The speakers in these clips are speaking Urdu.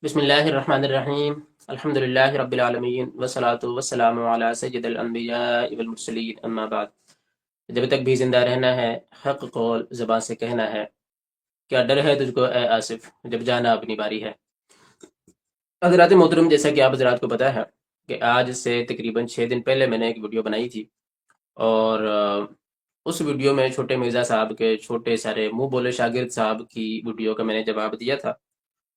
بسم اللہ الرحمن الرحیم الحمد للہ رب العالمین والصلاة والسلام علی سید الانبیاء والمرسلین اما بعد۔ جب تک بھی زندہ رہنا ہے حق قول زبان سے کہنا ہے، کیا ڈر ہے تجھ کو اے آصف جب جانا اپنی باری ہے۔ حضرات محترم، جیسا کہ آپ حضرات کو پتہ ہے کہ آج سے تقریباً 6 دن پہلے میں نے ایک ویڈیو بنائی تھی، اور اس ویڈیو میں چھوٹے مرزا صاحب کے چھوٹے سارے منہ بولے شاگرد صاحب کی ویڈیو کا میں نے جواب دیا تھا،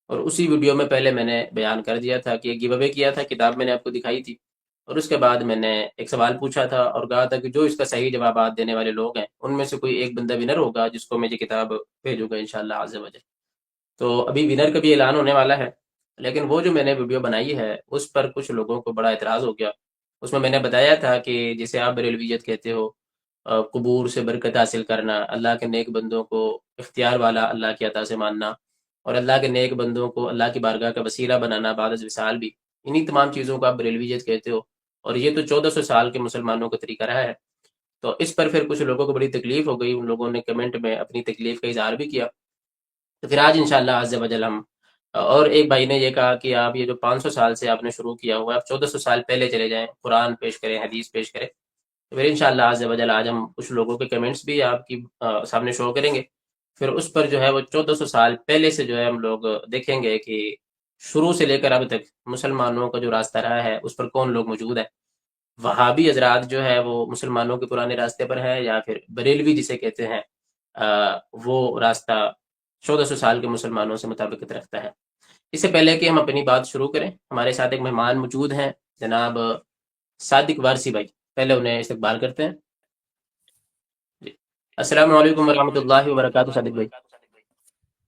اور اسی ویڈیو میں پہلے میں نے بیان کر دیا تھا کہ ایک گیو اوے کیا تھا، کتاب میں نے آپ کو دکھائی تھی، اور اس کے بعد میں نے ایک سوال پوچھا تھا اور کہا تھا کہ جو اس کا صحیح جوابات دینے والے لوگ ہیں ان میں سے کوئی ایک بندہ ونر ہوگا جس کو میں یہ کتاب بھیجوں گا انشاءاللہ عز و جل۔ تو ابھی ونر کا بھی اعلان ہونے والا ہے، لیکن وہ جو میں نے ویڈیو بنائی ہے اس پر کچھ لوگوں کو بڑا اعتراض ہو گیا۔ اس میں نے بتایا تھا کہ جسے آپ بریلویت کہتے ہو، قبور سے برکت حاصل کرنا، اللہ کے نیک بندوں کو اختیار والا اللہ کی عطا سے ماننا، اور اللہ کے نیک بندوں کو اللہ کی بارگاہ کا وسیلہ بنانا بعد از وصال بھی، انہی تمام چیزوں کو آپ بریلویت کہتے ہو، اور یہ تو 1400 سال کے مسلمانوں کا طریقہ رہا ہے۔ تو اس پر پھر کچھ لوگوں کو بڑی تکلیف ہو گئی، ان لوگوں نے کمنٹ میں اپنی تکلیف کا اظہار بھی کیا۔ تو پھر آج انشاءاللہ عز و جل ہم، اور ایک بھائی نے یہ کہا کہ آپ یہ جو 500 سال سے آپ نے شروع کیا ہوا ہے، آپ 1400 سال پہلے چلے جائیں، قرآن پیش کریں، حدیث پیش کریں۔ تو پھر انشاءاللہ عز و جل آج ہم کچھ لوگوں کے کمنٹس بھی آپ کی سامنے شو کریں گے، پھر اس پر جو ہے وہ 1400 سال پہلے سے جو ہے ہم لوگ دیکھیں گے کہ شروع سے لے کر اب تک مسلمانوں کا جو راستہ رہا ہے اس پر کون لوگ موجود ہیں۔ وہابی حضرات جو ہے وہ مسلمانوں کے پرانے راستے پر ہے، یا پھر بریلوی جسے کہتے ہیں وہ راستہ 1400 سال کے مسلمانوں سے مطابقت رکھتا ہے۔ اس سے پہلے کہ ہم اپنی بات شروع کریں، ہمارے ساتھ ایک مہمان موجود ہیں، جناب صادق وارسی بھائی، پہلے انہیں استقبال کرتے ہیں۔ جی، السلام علیکم ورحمۃ اللہ وبرکاتہ صادق بھائی،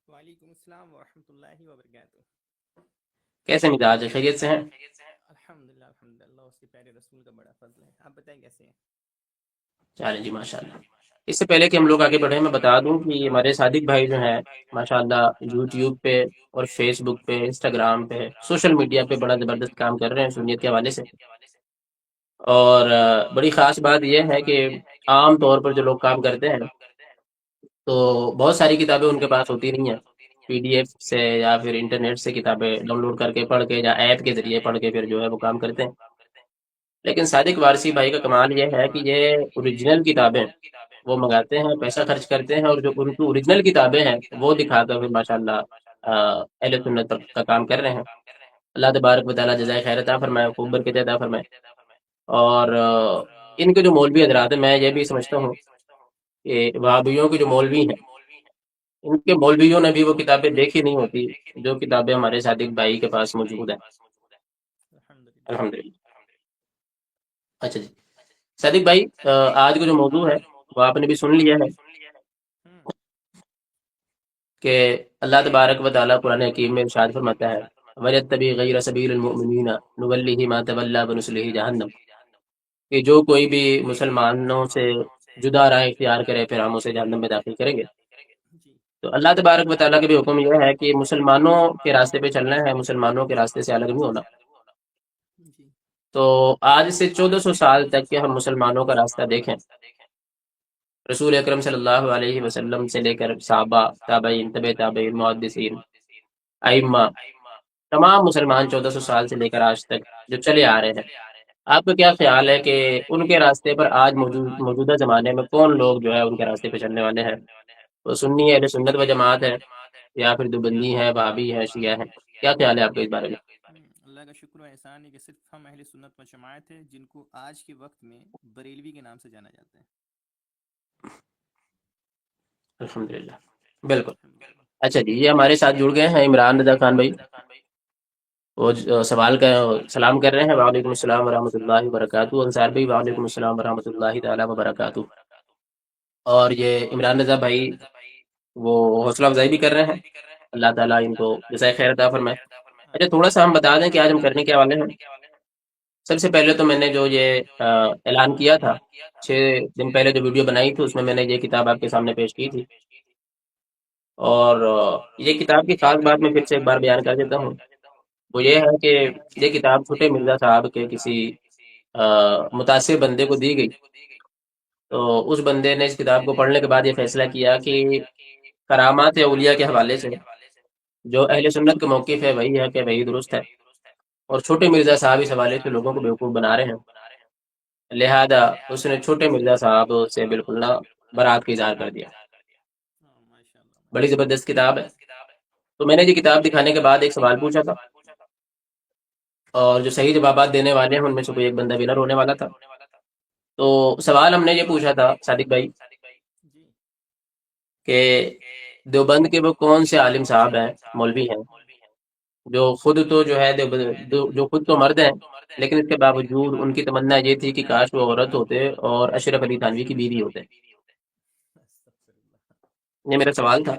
وعلیکم السلام ورحمۃ اللہ وبرکاتہ۔ کیسے مزاج ہے؟ خیریت سے ہیں؟ الحمدللہ الحمدللہ، اس کے پیارے رسول کا بڑا فضل ہے۔ آپ بتائیں کیسے ہیں؟ چلیں جی، ماشاء اللہ۔ اس سے پہلے کہ ہم لوگ آگے بڑھیں، میں بتا دوں کہ ہمارے صادق بھائی جو ہیں ماشاء اللہ یوٹیوب پہ اور فیس بک پہ، انسٹاگرام پہ، سوشل میڈیا پہ بڑا زبردست کام کر رہے ہیں سنیت کے حوالے سے، اور بڑی خاص بات یہ ہے کہ عام طور پر جو لوگ کام کرتے ہیں تو بہت ساری کتابیں ان کے پاس ہوتی نہیں ہیں، پی ڈی ایف سے یا پھر انٹرنیٹ سے کتابیں ڈاؤن لوڈ کر کے پڑھ کے یا ایپ کے ذریعے پڑھ کے پھر جو ہے وہ کام کرتے ہیں۔ لیکن صادق وارسی بھائی کا کمال یہ ہے کہ یہ اوریجنل کتابیں وہ منگاتے ہیں، پیسہ خرچ کرتے ہیں، اور جو ان کی اوریجنل کتابیں ہیں وہ دکھا کر پھر ماشاء اللہ اہل سنت کا کام کر رہے ہیں۔ اللہ تبارک و تعالیٰ جزائے خیر عطا فرمائے، خوب برکت عطا فرمائے۔ اور ان کے جو مولوی حضرات ہیں، میں یہ بھی سمجھتا ہوں کہ وہابیوں کے جو مولوی ہیں ان کے مولویوں نے بھی وہ کتابیں دیکھی نہیں ہوتی جو کتابیں ہمارے صادق بھائی کے پاس موجود ہیں، الحمدللہ۔ الحمدللہ۔ اچھا جی، صادق بھائی، آج کا جو موضوع ہے وہ آپ نے بھی سن لیا ہے ہوں کہ اللہ تبارک و تعالیٰ قرآن حکیم میں ارشاد فرماتا ہے وَيَتَّبِعْ غَيْرَ سَبِيلِ الْمُؤْمِنِينَ نُوَلِّهِ مَا تَوَلَّى وَنُصْلِهِ جَهَنَّمَ، کہ جو کوئی بھی مسلمانوں سے جدا راہ اختیار کرے پھر ہم اسے جہنم میں داخل کریں گے۔ جی تو اللہ تبارک و تعالیٰ کا بھی حکم یہ ہے کہ مسلمانوں کے راستے پہ چلنا ہے، مسلمانوں کے راستے سے الگ نہیں ہونا۔ جی تو آج سے 1400 سال تک کہ ہم مسلمانوں کا راستہ دیکھیں، رسول اکرم صلی اللہ علیہ وسلم سے لے کر صحابہ، تابعین، طب تابعین، محدثین، ائمہ، تمام مسلمان 1400 سال سے لے کر آج تک جو چلے آ رہے ہیں، آپ کا کیا خیال ہے کہ ان کے راستے پر آج موجودہ زمانے میں کون لوگ جو ہے ان کے راستے پہ چلنے والے ہیں؟ وہ سنی اہل سنت و جماعت ہے، یا پھر دیوبندی ہے، وہابی ہے، شیعہ ہے؟ کیا خیال ہے آپ کا اس بارے میں؟ اللہ کا شکر و احسان ہے کہ صرف ہم اہل سنت و جماعت ہیں جن کو آج کے وقت میں بریلوی کے نام سے جانا جاتا ہے۔ الحمدللہ، بالکل۔ الحمدللہ۔ اچھا جی، یہ ہمارے ساتھ جڑ گئے ہیں عمران رضا خان بھائی، وہ سوال کا سلام کر رہے ہیں، وعلیکم السلام ورحمۃ اللہ وبرکاتہ۔ انصار بھائی، وعلیکم السلام ورحمۃ اللہ تعالیٰ وبرکاتہ۔ اور یہ عمران رضا بھائی وہ حوصلہ افزائی بھی کر رہے ہیں، اللہ تعالیٰ ان کو جزائے خیر عطا فرمائے۔ اچھا، تھوڑا سا ہم بتا دیں کہ آج ہم کرنے کیا والے ہیں۔ سب سے پہلے تو میں نے جو یہ اعلان کیا تھا 6 دن پہلے جو ویڈیو بنائی تھی، اس میں نے یہ کتاب آپ کے سامنے پیش کی تھی، اور یہ کتاب کی خاص بات میں پھر سے ایک بار بیان کر دیتا ہوں، وہ یہ ہے کہ یہ کتاب چھوٹے مرزا صاحب کے کسی متاثر بندے کو دی گئی، تو اس بندے نے اس کتاب کو پڑھنے کے بعد یہ فیصلہ کیا کہ کرامات اولیاء کے حوالے سے جو اہل سنت کا موقف ہے وہی ہے کہ وہی درست ہے، اور چھوٹے مرزا صاحب اس حوالے سے لوگوں کو بیوقوف بنا رہے ہیں، لہذا اس نے چھوٹے مرزا صاحب سے بالکل نہ برات کا اظہار کر دیا۔ ہاں ماشاء اللہ بڑی ماشاء زبردست کتاب ہے۔ تو میں نے یہ کتاب دکھانے کے بعد ایک سوال پوچھا تھا، اور جو صحیح جوابات دینے والے ہیں ان میں سے کوئی ایک بندہ ونر ہونے والا تھا۔ تو سوال ہم نے یہ پوچھا تھا صادق بھائی جی کہ دیوبند کے وہ کون سے عالم صاحب ہیں، مولوی ہیں، جو خود تو جو ہے جو خود تو مرد ہیں، لیکن اس کے باوجود ان کی تمنا یہ تھی کہ کاش وہ عورت ہوتے اور اشرف علی تھانوی کی بیوی ہوتے۔ استغفر اللہ۔ یہ میرا سوال تھا،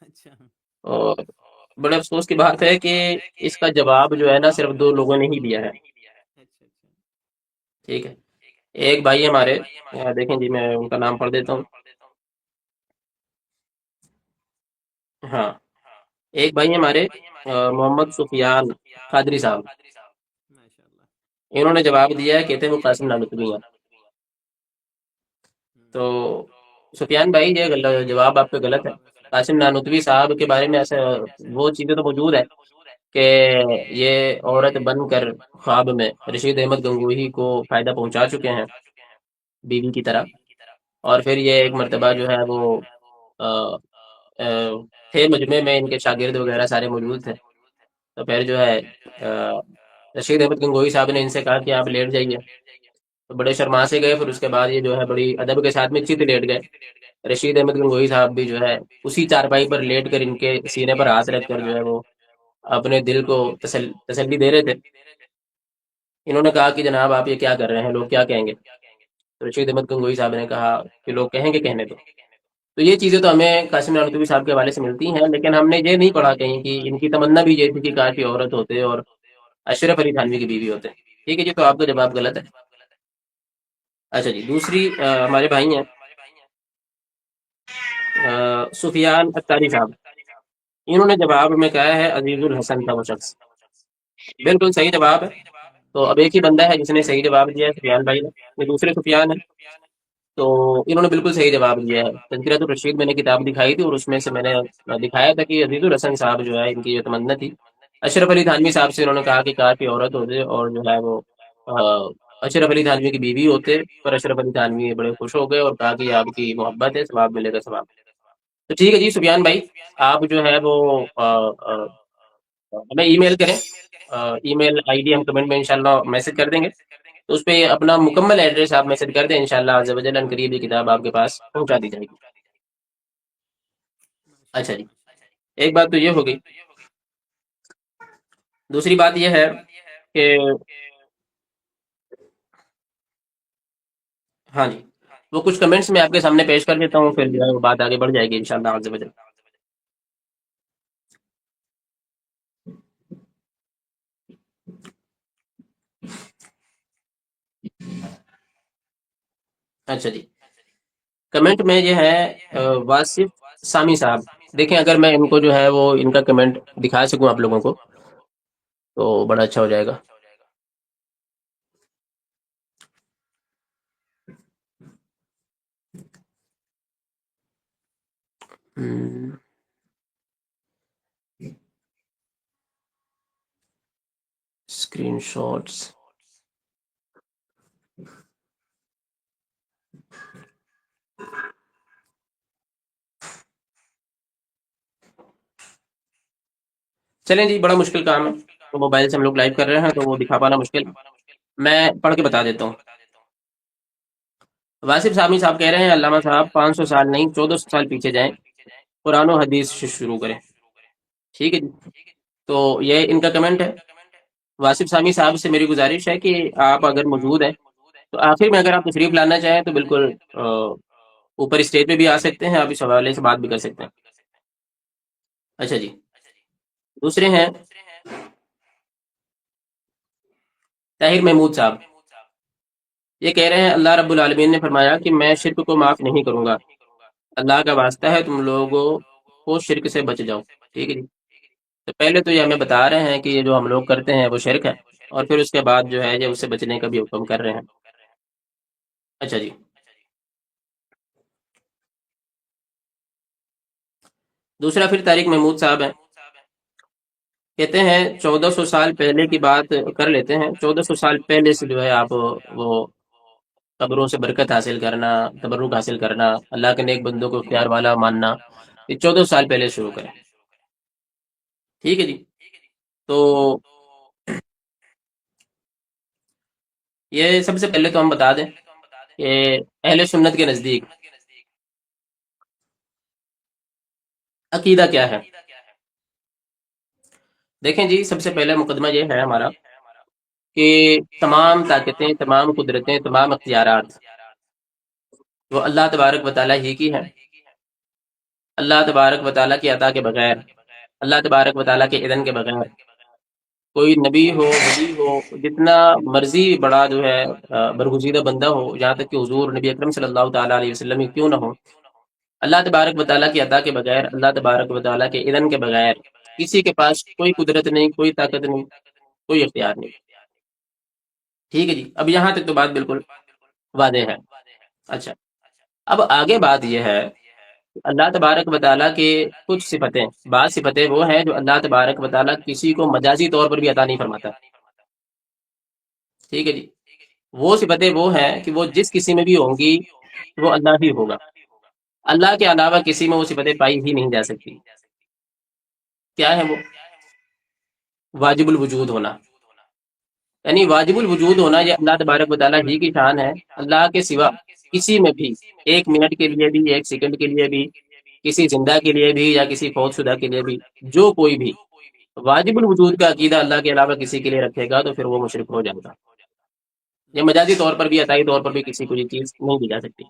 اچھا اور بڑے افسوس کی بات ہے کہ اس کا جواب جو ہے نا صرف دو لوگوں نے ہی دیا ہے۔ اچھا اچھا ٹھیک ہے، ایک بھائی ہمارے دیکھیں جی، میں ان کا نام پڑھ دیتا ہوں۔ ہاں، ایک بھائی ہمارے محمد سفیان قادری صاحب، ماشاء اللہ۔ انہوں نے جواب دیا ہے، کہتے ہیں وہ قاسم نانوتوی ہیں۔ تو سفیان بھائی یہ جواب آپ کا غلط ہے۔ قاسم نانوتوی صاحب کے بارے میں ایسا وہ چیزیں تو موجود ہیں کہ یہ عورت بن کر خواب میں رشید احمد گنگوہی کو فائدہ پہنچا چکے ہیں بیوی کی طرح، اور پھر یہ ایک مرتبہ جو ہے وہ آ، آ، تھے مجمع میں، ان کے شاگرد وغیرہ سارے موجود تھے، تو پھر جو ہے رشید احمد گنگوہی صاحب نے ان سے کہا کہ آپ لیٹ جائیے، تو بڑے شرما سے گئے۔ پھر اس کے بعد یہ جو ہے بڑی ادب کے ساتھ میں چت لیٹ گئے۔ رشید احمد گنگوہی صاحب بھی جو ہے اسی چارپائی پر لیٹ کر ان کے سینے پر ہاتھ رکھ کر جو ہے وہ اپنے دل کو تسلی دے رہے تھے۔ انہوں نے کہا کہ جناب آپ یہ کیا کر رہے ہیں، لوگ کیا کہیں گے؟ تو رشید احمد گنگوہی صاحب نے کہا کہ لوگ کہیں گے، کہنے دو۔ تو یہ چیزیں تو ہمیں قاسم نانوتوی صاحب کے حوالے سے ملتی ہیں، لیکن ہم نے یہ نہیں پڑھا کہیں کہ ان کی تمنا بھی یہ تھی کہ کاش یہ عورت ہوتے اور اشرف علی تھانوی کی بیوی ہوتے۔ ٹھیک ہے جی، تو آپ کا جواب غلط ہے۔ اچھا جی، دوسری ہمارے بھائی ہیں سفیان اتاری صاحب، انہوں نے جواب میں کہا ہے عزیز الحسن تھا وہ شخص۔ بالکل صحیح جواب ہے۔ تو اب ایک ہی بندہ ہے جس نے صحیح جواب دیا ہے، سفیان بھائی نے، یہ دوسرے سفیان ہیں۔ تو انہوں نے بالکل صحیح جواب دیا ہے۔ تذکرۃ الرشید میں نے کتاب دکھائی تھی، اور اس میں سے میں نے دکھایا تھا کہ عزیز الحسن صاحب جو ہے ان کی یہ تمنا تھی۔ اشرف علی تھانوی صاحب سے انہوں نے کہا کہ کاش یہ عورت ہوتے اور جو ہے وہ اشرف علی تھانوی کی بیوی ہوتے، پر اشرف علی تھانوی بڑے خوش ہو گئے اور کہا کہ یہ آپ کی محبت ہے، ثواب ملے گا ثواب۔ تو ٹھیک ہے جی سفیان بھائی، آپ جو ہے وہ ہمیں ای میل کریں، ای میل آئی ڈی ہم کمنٹ میں انشاءاللہ میسج کر دیں گے، تو اس پہ اپنا مکمل ایڈریس آپ میسج کر دیں، انشاءاللہ عز و جل ان قریب یہ کتاب آپ کے پاس پہنچا دی جائے گی۔ ماشاء اچھا اللہ جی، ماشاء اللہ۔ ایک بات تو یہ ہو گئی۔ دوسری بات یہ ہے کہ ہاں جی، وہ کچھ کمنٹس میں آپ کے سامنے پیش کر دیتا ہوں، پھر جو ہے وہ بات آگے بڑھ جائے گی انشاءاللہ عز و جل۔ اچھا جی، کمنٹ میں یہ ہے واصف سامی صاحب، دیکھیں اگر میں ان کو جو ہے وہ ان کا کمنٹ دکھا سکوں آپ لوگوں کو تو بڑا اچھا ہو جائے گا۔ اسکرین شاٹس، چلیں جی، بڑا مشکل کام ہے، تو موبائل سے ہم لوگ لائیو کر رہے ہیں تو وہ دکھا پانا مشکل ہے، میں پڑھ کے بتا دیتا ہوں۔ واصف سامی صاحب کہہ رہے ہیں علامہ صاحب 500 سال نہیں 1400 سال پیچھے جائیں، قرآن و حدیث سے شروع کریں۔ ٹھیک ہے جی، تو یہ ان کا کمنٹ ہے۔ واصف سامی صاحب سے میری گزارش ہے کہ آپ اگر موجود ہیں تو آخر میں اگر آپ تشریف لانا چاہیں تو بالکل اوپر اسٹیج پہ بھی آ سکتے ہیں، آپ اس حوالے سے بات بھی کر سکتے ہیں۔ اچھا جی، دوسرے ہیں طاہر محمود صاحب، یہ کہہ رہے ہیں اللہ رب العالمین نے فرمایا کہ میں شرک کو معاف نہیں کروں گا، اللہ کا واسطہ ہے تم لوگوں کو شرک سے بچ جاؤ۔ ٹھیک ہے جی، تو پہلے تو یہ ہمیں بتا رہے ہیں کہ یہ جو ہم لوگ کرتے ہیں وہ شرک ہے، اور پھر اس کے بعد جو ہے یہ اس سے بچنے کا بھی حکم کر رہے ہیں۔ اچھا جی، دوسرا پھر طارق محمود صاحب ہیں، کہتے ہیں 1400 سال پہلے کی بات کر لیتے ہیں. 1400 سال پہلے سے جو ہے آپ وہ قبروں سے برکت حاصل کرنا، تبرک حاصل کرنا، اللہ کے نیک بندوں کو اختیار والا ماننا، یہ 1400 سال پہلے شروع کریں. ٹھیک ہے جی. تو یہ سب سے پہلے تو ہم بتا دیں کہ اہل سنت کے نزدیک عقیدہ کیا ہے. دیکھیں جی، سب سے پہلے مقدمہ یہ ہے ہمارا کہ تمام طاقتیں، تمام قدرتیں، تمام اختیارات وہ اللہ تبارک و تعالیٰ ہی کی ہیں. اللہ تبارک و تعالیٰ کی عطا کے بغیر، اللہ تبارک و تعالیٰ کے اذن کے بغیر کوئی نبی ہو، ولی ہو، جتنا مرضی بڑا جو ہے برگزیدہ بندہ ہو، یہاں تک کہ حضور نبی اکرم صلی اللہ تعالیٰ علیہ وسلم ہی کیوں نہ ہو، اللہ تبارک و تعالیٰ کی عطا کے بغیر، اللہ تبارک و تعالیٰ کے اذن کے بغیر کسی کے پاس کوئی قدرت نہیں، کوئی طاقت نہیں، کوئی اختیار نہیں. ٹھیک ہے جی. اب یہاں تک تو بات بالکل واضح ہے. اچھا، اب آگے بات یہ ہے کہ اللہ تبارک و تعالیٰ کے کچھ صفتیں، بعض صفتیں وہ ہیں جو اللہ تبارک و تعالیٰ کسی کو مجازی طور پر بھی عطا نہیں فرماتا. ٹھیک ہے جی. وہ صفتیں وہ ہیں کہ وہ جس کسی میں بھی ہوں گی وہ اللہ ہی ہوگا. اللہ کے علاوہ کسی میں وہ صفتیں پائی ہی نہیں جا سکتی. کیا ہے وہ؟ واجب الوجود ہونا. یعنی واجب الوجود ہونا یہ اللہ تبارک و تعالیٰ ہی کی شان ہے. اللہ کے سوا کسی میں بھی ایک منٹ کے لیے بھی، ایک سیکنڈ کے لیے بھی، کسی زندہ کے لیے بھی یا کسی فوت شدہ کے لیے بھی، جو کوئی بھی واجب الوجود کا عقیدہ اللہ کے علاوہ کسی کے لیے رکھے گا تو پھر وہ مشرک ہو جائے گا. یہ مجازی طور پر بھی، عطائی طور پر بھی کسی کو یہ چیز نہیں دی جا سکتی.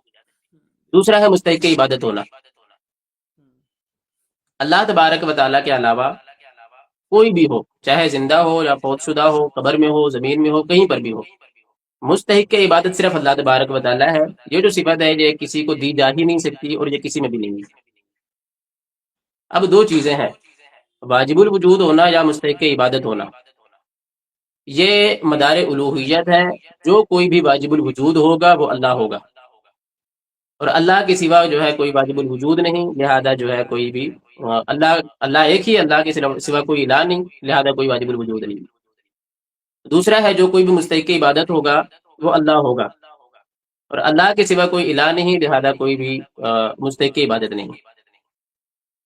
دوسرا ہے مستحق عبادت ہونا. اللہ تبارک و تعالیٰ کے علاوہ کوئی بھی ہو، چاہے زندہ ہو یا فوت شدہ ہو، قبر میں ہو، زمین میں ہو، کہیں پر بھی ہو، مستحق عبادت صرف اللہ تبارک و تعالیٰ ہے. یہ جو صفت ہے یہ کسی کو دی جا ہی نہیں سکتی اور یہ کسی میں بھی نہیں ہے. اب دو چیزیں ہیں، واجب الوجود ہونا یا مستحق عبادت ہونا. یہ مدار الوہیت ہے. جو کوئی بھی واجب الوجود ہوگا وہ اللہ ہوگا، اور اللہ کے سوا جو ہے کوئی واجب الوجود نہیں، لہذا جو ہے کوئی بھی اللہ ایک ہی، اللہ کے سوا کوئی الہ نہیں، لہذا کوئی واجب الوجود نہیں. دوسرا ہے جو کوئی بھی مستحق عبادت ہوگا وہ اللہ ہوگا، اور اللہ کے سوا کوئی الہ نہیں، لہذا کوئی بھی مستحق عبادت نہیں.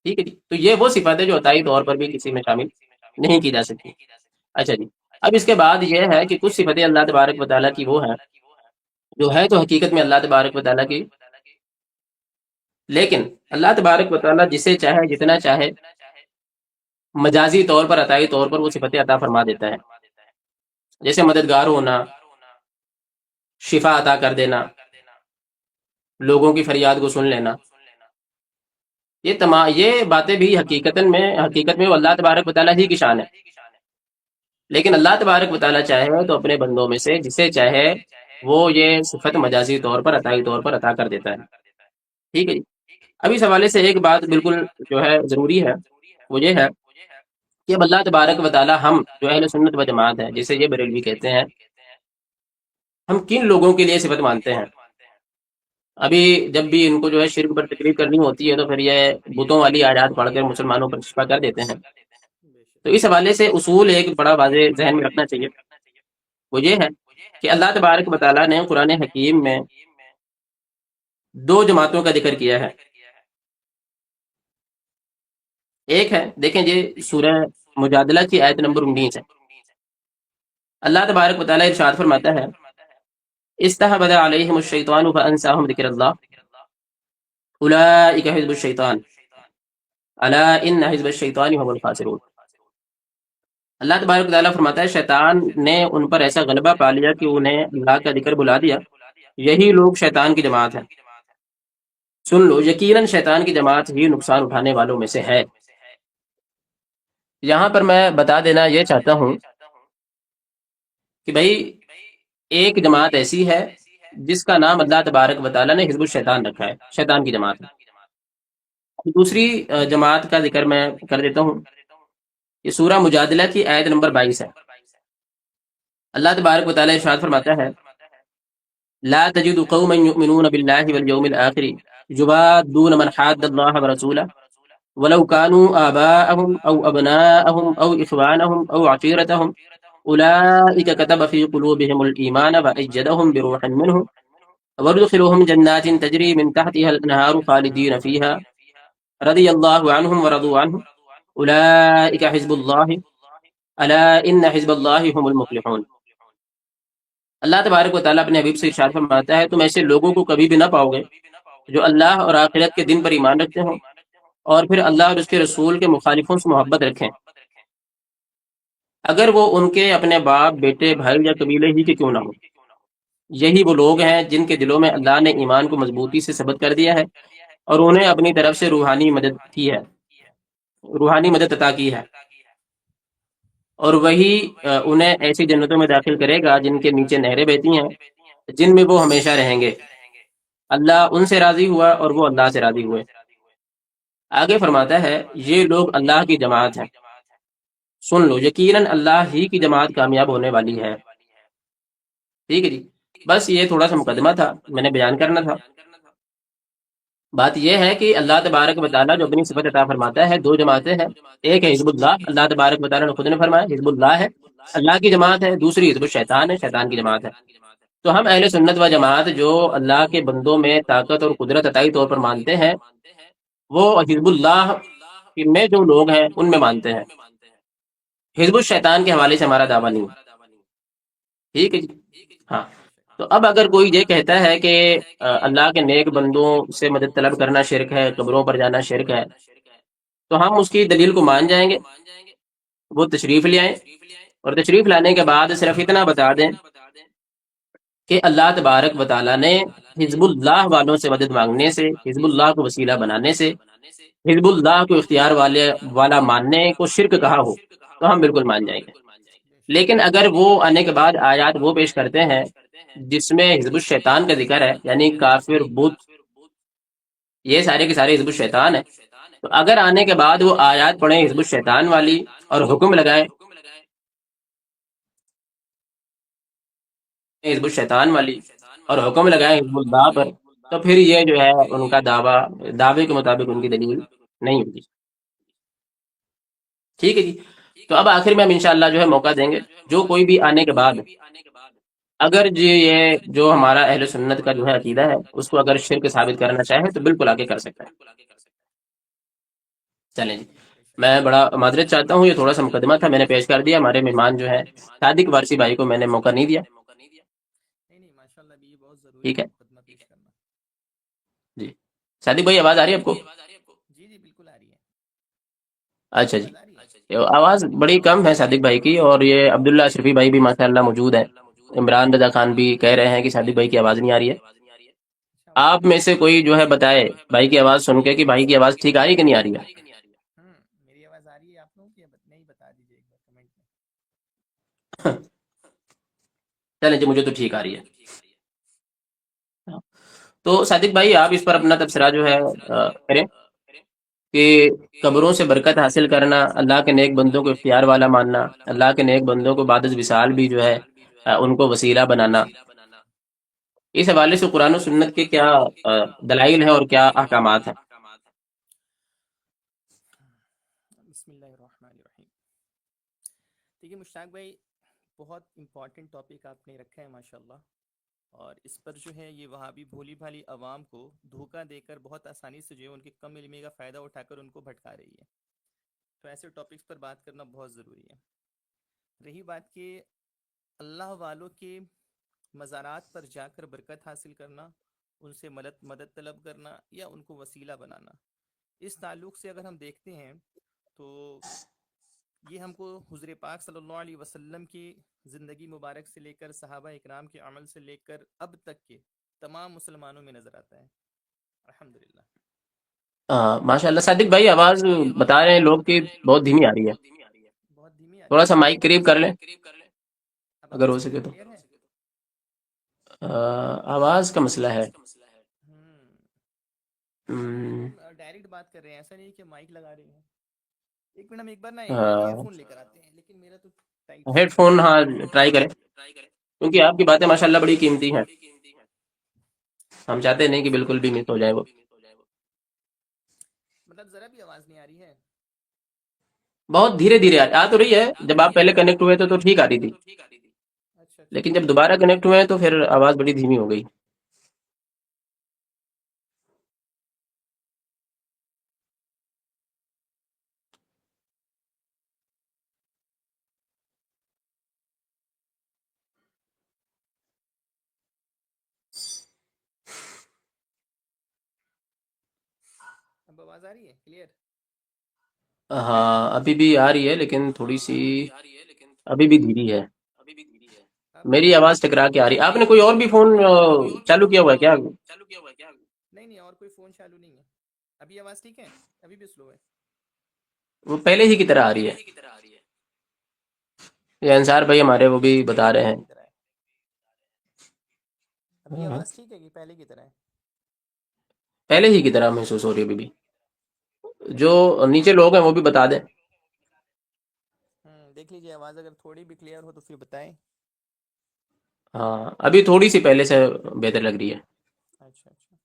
ٹھیک ہے جی. تو یہ وہ صفات ہے جو عطائی طور پر بھی کسی میں شامل نہیں کی جا سکتی. اچھا جی. اب اس کے بعد یہ ہے کہ کچھ صفتیں اللہ تبارک و تعالیٰ کی وہ ہیں جو ہے تو حقیقت میں اللہ تبارک و تعالیٰ کی، لیکن اللہ تبارک و تعالیٰ جسے چاہے، جتنا چاہے، مجازی طور پر، عطائی طور پر وہ صفتیں عطا فرما دیتا ہے. جیسے مددگار ہونا، شفا عطا کر دینا، لوگوں کی فریاد کو سن لینا. یہ باتیں بھی حقیقت میں وہ اللہ تبارک و تعالیٰ ہی کی شان ہے. لیکن اللہ تبارک و تعالیٰ چاہے تو اپنے بندوں میں سے جسے چاہے وہ یہ صفت مجازی طور پر، عطائی طور پر عطا کر دیتا ہے. ٹھیک ہے جی. اب اس حوالے سے ایک بات بالکل جو ہے ضروری ہے، وہ یہ ہے کہ اب اللہ تبارک و تعالیٰ، ہم جو اہل سنت و جماعت ہیں، جسے یہ بریلوی کہتے ہیں، ہم کن لوگوں کے لیے صفت مانتے ہیں؟ ابھی جب بھی ان کو جو ہے شرک پر تقریر کرنی ہوتی ہے تو پھر یہ بتوں والی آیات پڑھ کر مسلمانوں پر شفا کر دیتے ہیں. تو اس حوالے سے اصول ایک بڑا واضح ذہن میں رکھنا چاہیے، وہ یہ ہے کہ اللہ تبارک و تعالیٰ نے قرآن حکیم میں دو جماعتوں کا ذکر کیا ہے. ایک ہے، دیکھیں یہ سورہ مجادلہ کی آیت نمبر 19 ہے. اللہ تبارک و تعالیٰ ارشاد فرماتا ہے، استحوذ علیہم الشیطان فانساہم ذکر اللہ اولئک حزب الشیطان الا ان حزب الشیطان هم الخاسرون. اللہ تبارک و تعالیٰ فرماتا ہے شیطان نے ان پر ایسا غلبہ پا لیا کہ انہیں اللہ کا ذکر بلا دیا، یہی لوگ شیطان کی جماعت ہیں. سن لو، یقیناً شیطان کی جماعت ہی نقصان اٹھانے والوں میں سے ہے. یہاں پر میں بتا دینا یہ چاہتا ہوں کہ بھائی ایک جماعت ایسی ہے جس کا نام اللہ تبارک و تعالیٰ نے حزب الشیطان رکھا ہے، شیطان کی جماعت ہے. دوسری جماعت کا ذکر میں کر دیتا ہوں. یہ سورہ مجادلہ کی آیت نمبر 22 ہے. اللہ تبارک و تعالیٰ ارشاد فرماتا ہے، لا تجد قوما يؤمنون بالله واليوم الآخر يوادون من حاد الله ورسوله ولو كانوا آباءهم أو أبناءهم أو إخوانهم أو عشيرتهم أولئك كتب في قلوبهم الإيمان وأيدهم بروح منه وادخلوهم جنات تجري من تحتها الأنهار خالدين فيها رضي الله عنهم ورضوا عنه أولئك حزب الله ألا إن حزب الله هم المفلحون. اللہ تبارک و تعالیٰ اپنے حبیب سے ارشاد فرماتا ہے تم ایسے لوگوں کو کبھی بھی نہ پاؤ گے جو اللہ اور آخرت کے دن پر ایمان رکھتے ہوں اور پھر اللہ اور اس کے رسول کے مخالفوں سے محبت رکھیں، اگر وہ ان کے اپنے باپ، بیٹے، بھائی یا قبیلے ہی کے کیوں نہ ہوں۔ یہی وہ لوگ ہیں جن کے دلوں میں اللہ نے ایمان کو مضبوطی سے ثبت کر دیا ہے اور انہیں اپنی طرف سے روحانی مدد عطا کی ہے، اور وہی انہیں ایسی جنتوں میں داخل کرے گا جن کے نیچے نہریں بہتی ہیں، جن میں وہ ہمیشہ رہیں گے۔ اللہ ان سے راضی ہوا اور وہ اللہ سے راضی ہوئے۔ آگے فرماتا ہے یہ لوگ اللہ کی جماعت ہیں، سن لو یقیناً اللہ ہی کی جماعت کامیاب ہونے والی ہے۔ ٹھیک ہے جی، بس یہ تھوڑا سا مقدمہ تھا، میں نے بیان کرنا تھا۔ بات یہ ہے کہ اللہ تبارک و تعالیٰ جو اپنی صفت عطا فرماتا ہے، دو جماعتیں ہیں، ایک ہے حزب اللہ، اللہ تبارک و تعالیٰ نے خود نے فرمایا حزب اللہ ہے، اللہ کی جماعت ہے، دوسری حزب الشیطان ہے، شیطان کی جماعت ہے۔ تو ہم اہل سنت و جماعت جو اللہ کے بندوں میں طاقت اور قدرت عطائی طور پر مانتے ہیں، وہ حزب اللہ میں جو لوگ ہیں ان میں مانتے ہیں، حزب الشیطان کے حوالے سے ہمارا دعویٰ نہیں ہے۔ ٹھیک ہے جی، ہاں۔ تو اب اگر کوئی یہ کہتا ہے کہ اللہ کے نیک بندوں سے مدد طلب کرنا شرک ہے، قبروں پر جانا شرک ہے، تو ہم اس کی دلیل کو مان جائیں گے، وہ تشریف لے آئیں، اور تشریف لانے کے بعد صرف اتنا بتا دیں کہ اللہ تبارک و تعالیٰ نے حزب اللہ والوں سے مدد مانگنے سے، حزب اللہ کو وسیلہ بنانے سے، حزب اللہ کو اختیار والا ماننے کو شرک کہا ہو تو ہم بالکل مان جائیں گے۔ لیکن اگر وہ آنے کے بعد آیات وہ پیش کرتے ہیں جس میں حزب الشیطان کا ذکر ہے، یعنی کافر، بت، یہ سارے کے سارے حزب الشیطان ہیں، تو اگر آنے کے بعد وہ آیات پڑھیں حزب الشیطان والی اور حکم لگائیں حزب الشیطان والی اور حکم لگائیں حزب اللہ پر، تو پھر یہ جو ہے ان کا دعوے کے مطابق ان کی دلیل نہیں ہوگی۔ ٹھیک ہے جی، تو اب آخر میں ہم انشاءاللہ جو ہے موقع دیں گے جو کوئی بھی آنے کے بعد اگر یہ جو ہمارا اہل سنت کا جو ہے عقیدہ ہے اس کو اگر شرک ثابت کرنا چاہے تو بالکل آگے کر سکتا ہے۔ چلیں جی، میں بڑا معذرت چاہتا ہوں، یہ تھوڑا سا مقدمہ تھا، میں نے پیش کر دیا۔ ہمارے مہمان جو ہے صادق وارسی بھائی کو میں نے موقع نہیں دیا۔ نہیں ماشاءاللہ بھی یہ بہت ضروری ٹھیک ہے ہے مقدمہ پیش کرنا۔ جی، صادق بھائی آواز آ رہی ہے آپ کو؟ جی جی بالکل آ رہی ہے، اچھا آواز آ رہی ہے۔ جی، آواز بڑی کم ہے صادق بھائی کی، اور یہ عبداللہ اشرفی بھائی بھی ماشاءاللہ موجود ہیں، عمران رضا خان بھی کہہ رہے ہیں کہ صادق بھائی کی آواز نہیں آ رہی ہے۔ اچھا وہ آپ میں سے کوئی جو ہے بتائے بھائی کی آواز سن کے کہ بھائی کی آواز ٹھیک آ رہی ہے کہ نہیں آ رہی ہے؟ میری آواز آ رہی ہے آپ لوگوں کی؟ نہیں بتا دیجیے ایک بار کمنٹ میں۔ چلیں جی، مجھے تو ٹھیک آ رہی ہے۔ تو صادق بھائی آپ اس پر اپنا تبصرہ جو ہے کریں کہ قبروں سے برکت حاصل کرنا، اللہ کے نیک بندوں کو اختیار والا ماننا، اللہ کے نیک بندوں کو بعد از وصال بھی جو ہے ان کو وسیلہ بنانا، اس حوالے سے قرآن و سنت کے کیا دلائل ہیں اور کیا احکامات ہیں؟ بسم اللہ الرحمن الرحیم۔ دیکھیے مشتاق بھائی، بہت امپورٹنٹ ٹاپک آپ نے رکھا ہے ماشاءاللہ، اور اس پر جو ہے یہ وہابی بھولی بھالی عوام کو دھوکہ دے کر بہت آسانی سے جو ہے ان کے کم علمی کا فائدہ اٹھا کر ان کو بھٹکا رہی ہے، تو ایسے ٹاپکس پر بات کرنا بہت ضروری ہے۔ رہی بات کہ اللہ والوں کے مزارات پر جا کر برکت حاصل کرنا، ان سے مدد طلب کرنا یا ان کو وسیلہ بنانا، اس تعلق سے اگر ہم دیکھتے ہیں تو یہ ہم کو حضور پاک صلی اللہ علیہ وسلم کی زندگی مبارک سے لے کر صحابہ اکرام کے عمل سے لے کر اب تک کے تمام مسلمانوں میں نظر آتا ہے، الحمدللہ۔ ماشاء اللہ صادق بھائی آواز بتا رہے ہیں لوگ کہ بہت دھیمی آ رہی ہے، بہت دھیمی آ رہی تھوڑا ہے، سا مائک قریب کر لیں اب اگر ہو آواز سکے تو۔ کلیئر ہے؟ آواز کا مسئلہ ہے۔ ہم ڈائریکٹ بات کر رہے ہیں، ایسا نہیں کہ مائک لگا رہے ہیں۔ ایک منٹ، ہم ایک بار نا ایئر فون لے کر آتے ہیں، لیکن میرا تو ٹائٹ ہیڈ فٹ ہے۔ فون ہاں ٹرائی کریں، کیونکہ آپ کی باتیں ماشاءاللہ بڑی قیمتی ہیں، ہم چاہتے نہیں کہ بالکل بھی مس ہو جائے وہ۔ مطلب ذرا بھی آواز نہیں آ رہی ہے؟ بہت دھیرے دھیرے آ تو رہی ہے. جب آپ پہلے کنیکٹ ہوئے تھے تو ٹھیک آ رہی تھی, اچھا اچھا. لیکن جب دوبارہ کنیکٹ ہوئے ہیں تو پھر آواز بڑی دھیمی ہو گئی. اب آواز آ رہی ہے کلیئر؟ ہاں ابھی بھی آ رہی ہے, لیکن تھوڑی سی ابھی بھی دھیری ہے. اب میری آواز ٹکرا کے آ رہی ہے. آپ نے کوئی اور بھی فون چالو کیا ہوا ہے کیا؟ نہیں نہیں، اور کوئی فون چالو نہیں ہے. ابھی آواز ٹھیک ہے؟ ابھی بھی سلو ہے؟ وہ پہلے ہی کی طرح آ رہی ہے. یہ انصار بھائی ہمارے وہ بھی بتا رہے پہلے ہیں. کی طرح ہے. ابھی آواز ٹھیک ہے کہ پہلے کی طرح ہے؟ پہلے ہی کی طرح محسوس ہو رہی ہے ابھی بھی. جو نیچے لوگ ہیں وہ بھی بتا دیں. دیکھ لیجیے آواز اگر تھوڑی بھی کلیئر ہو تو پھر بتائیں. ہاں ابھی تھوڑی سی پہلے سے بہتر لگ رہی ہے. اچھا اچھا.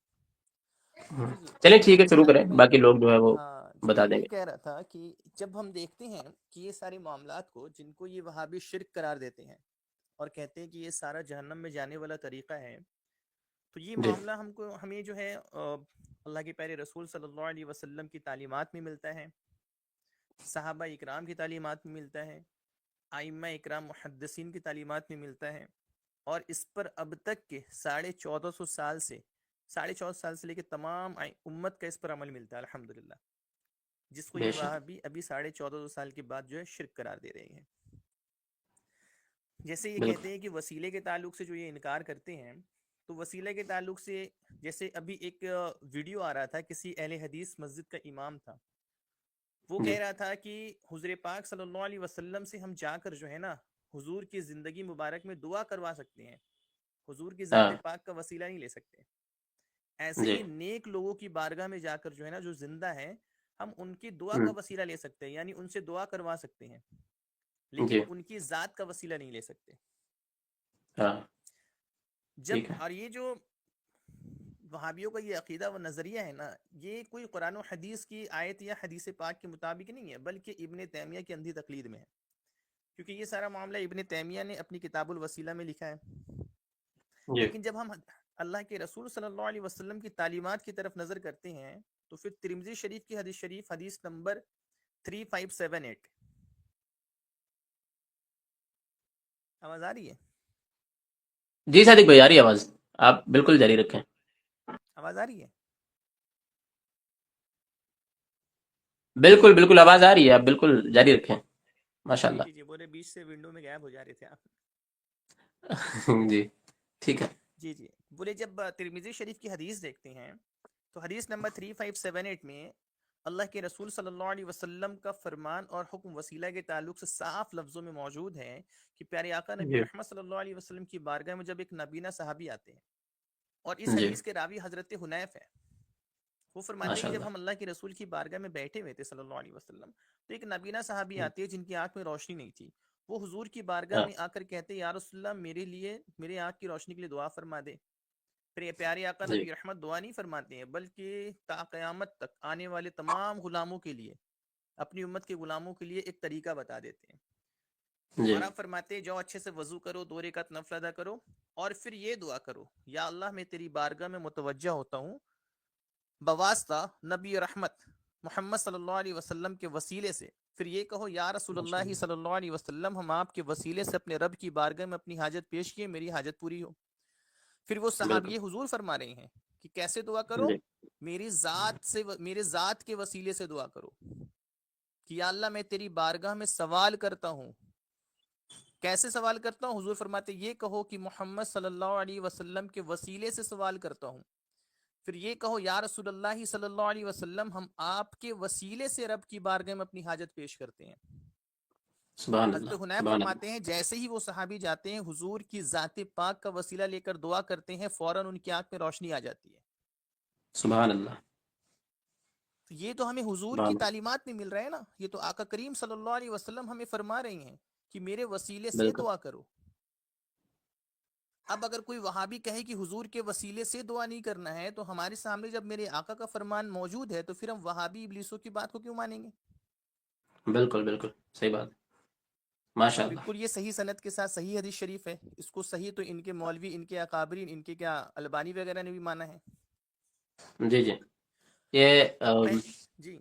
جی جی. چلیں ٹھیک ہے, تو شروع مشتاق کریں, بھائی باقی لوگ جو ہے وہ ہاں جی بتا میں دیں یہ گے. کہہ رہا تھا کہ جب ہم دیکھتے ہیں کہ یہ سارے معاملات کو جن کو یہ وہابی شرک قرار دیتے ہیں اور کہتے ہیں کہ یہ سارا جہنم میں جانے والا طریقہ ہے، تو یہ جی معاملہ ہمیں جو ہے اللہ کے پیارے رسول صلی اللہ علیہ وسلم کی تعلیمات میں ملتا ہے، صحابہ اکرام کی تعلیمات میں ملتا ہے، ائمہ اکرام محدثین کی تعلیمات میں ملتا ہے، اور اس پر اب تک کے 1450 سال سے 1450 سال سے لے کے تمام امت کا اس پر عمل ملتا ہے الحمدللہ، جس کو بے یہ شک. وہابی ابھی 1450 سال کے بعد جو ہے شرک قرار دے رہے ہیں۔ جیسے یہ بالکل. کہتے ہیں کہ وسیلے کے تعلق سے جو یہ انکار کرتے ہیں، تو وسیلے کے تعلق سے جیسے ابھی ایک ویڈیو آ رہا تھا، کسی اہل حدیث مسجد کا امام تھا، وہ جی کہہ رہا تھا کہ حضور پاک صلی اللہ علیہ وسلم سے ہم جا کر جو ہے نا حضور کی زندگی مبارک میں دعا کروا سکتے ہیں، حضور کی ذات ہاں پاک کا وسیلہ نہیں لے سکتے۔ ایسے جی ہی نیک لوگوں کی بارگاہ میں جا کر جو ہے نا جو زندہ ہے، ہم ان کی دعا کا ہم، وسیلہ لے سکتے ہیں، یعنی ان سے دعا کروا سکتے ہیں، لیکن جی ان کی ذات کا وسیلہ نہیں لے سکتے۔ ہاں جب ٹھیک ہے. اور یہ جو وہابیوں کا یہ عقیدہ و نظریہ ہے نا، یہ کوئی قرآن و حدیث کی آیت یا حدیث پاک کے مطابق نہیں ہے، بلکہ ابن تیمیہ کی اندھی تقلید میں ہے، کیونکہ یہ سارا معاملہ ابن تیمیہ نے اپنی کتاب الوسیلہ میں لکھا ہے۔ جی لیکن جب ہم اللہ کے رسول صلی اللہ علیہ وسلم کی تعلیمات کی طرف نظر کرتے ہیں تو پھر ترمذی شریف کی حدیث شریف حدیث نمبر 3578، آواز آ رہی ہے؟ جی صادق بھائی آ رہی ہے آواز, آپ بالکل جاری رکھیں. آواز آ رہی ہے؟ بالکل بالکل آواز آ رہی ہے, آپ بالکل جاری رکھیں, ماشاء جی اللہ. جی جی، بولے بیچ سے ونڈو میں غائب ہو جا رہے تھے آپ۔ جی ٹھیک ہے. جی جی، بولے جب ترمذی شریف کی حدیث دیکھتے ہیں تو حدیث نمبر 3578 میں اللہ کے رسول صلی اللہ علیہ وسلم کا فرمان اور حکم وسیلہ کے تعلق سے صاف لفظوں میں موجود ہے کہ پیارے آقا نبی جی رحمت صلی اللہ علیہ وسلم کی بارگاہ میں جب ایک نابینا صحابی آتے ہیں، اور اس جی حدیث کے راوی حضرت حنیف ہے، وہ فرماتے ہیں ماشاء کہ اللہ. جب ہم اللہ کے رسول کی بارگاہ میں بیٹھے ہوئے تھے صلی اللہ علیہ وسلم، تو ایک نابینا صحابی آتے ہیں جن کی آنکھ میں روشنی نہیں تھی، وہ حضور کی بارگاہ ہاں میں آ کر کہتے یا رسول اللہ میرے لیے میرے آنکھ کی روشنی کے لیے دعا فرما دے۔ پھر یہ پیارے آقا جی نبی رحمت دعا نہیں فرماتے ہیں، بلکہ تا قیامت تک آنے والے تمام غلاموں کے لیے، اپنی امت کے غلاموں کے لیے ایک طریقہ بتا دیتے ہیں، جی اور آپ فرماتے ہیں جاؤ اچھے سے وضو کرو، 2 رکعت نفل ادا کرو، اور پھر یہ دعا کرو یا اللہ میں تیری بارگاہ میں متوجہ ہوتا ہوں بواسطہ نبی رحمت محمد صلی اللہ علیہ وسلم کے وسیلے سے، پھر یہ کہو یا رسول ماشاء اللہ صلی اللہ علیہ وسلم ہم آپ کے وسیلے سے اپنے رب کی بارگاہ میں اپنی حاجت پیش کیے، میری حاجت پوری ہو۔ پھر وہ اللہ. بالکل. صحابی حضور فرما رہے ہیں کہ کیسے دعا کرو؟ جی میری ذات سے، میرے ذات کے وسیلے سے دعا کرو کہ یا اللہ میں تیری بارگاہ میں سوال کرتا ہوں۔ کیسے سوال کرتا ہوں؟ حضور فرماتے یہ کہو کہ محمد صلی اللہ علیہ وسلم کے وسیلے سے سوال کرتا ہوں، پھر یہ کہو یا رسول اللہ صلی اللہ علیہ وسلم ہم آپ کے وسیلے سے رب کی بارگاہ میں اپنی حاجت پیش کرتے ہیں۔ سبحان حضرت اللہ حنیف سبحان اللہ. فرماتے ہیں جیسے ہی وہ صحابی جاتے ہیں حضور کی ذات پاک کا وسیلہ لے کر دعا کرتے ہیں، فوراً ان کی آنکھ میں روشنی آ جاتی ہے۔ سبحان اللہ تو یہ تو ہمیں حضور کی سبحان اللہ. تعلیمات میں مل رہا ہے نا، یہ تو آقا کریم صلی اللہ علیہ وسلم ہمیں فرما رہے ہیں کہ میرے وسیلے سے بالکل. دعا کرو۔ اب اگر کوئی وہابی کہے کہ حضور کے وسیلے سے دعا نہیں کرنا ہے، تو ہمارے سامنے جب میرے آقا کا فرمان موجود ہے تو پھر ہم وہابی ابلیسوں کی بات کو کیوں مانیں گے؟ بالکل بالکل صحیح بات، اور ماشاء اللہ. بالکل یہ صحیح سند کے ساتھ صحیح حدیث شریف ہے. اس کو صحیح تو ان کے مولوی، ان کے اکابرین، ان کے کیا البانی وغیرہ نے بھی مانا ہے. جی جی. یہ جی.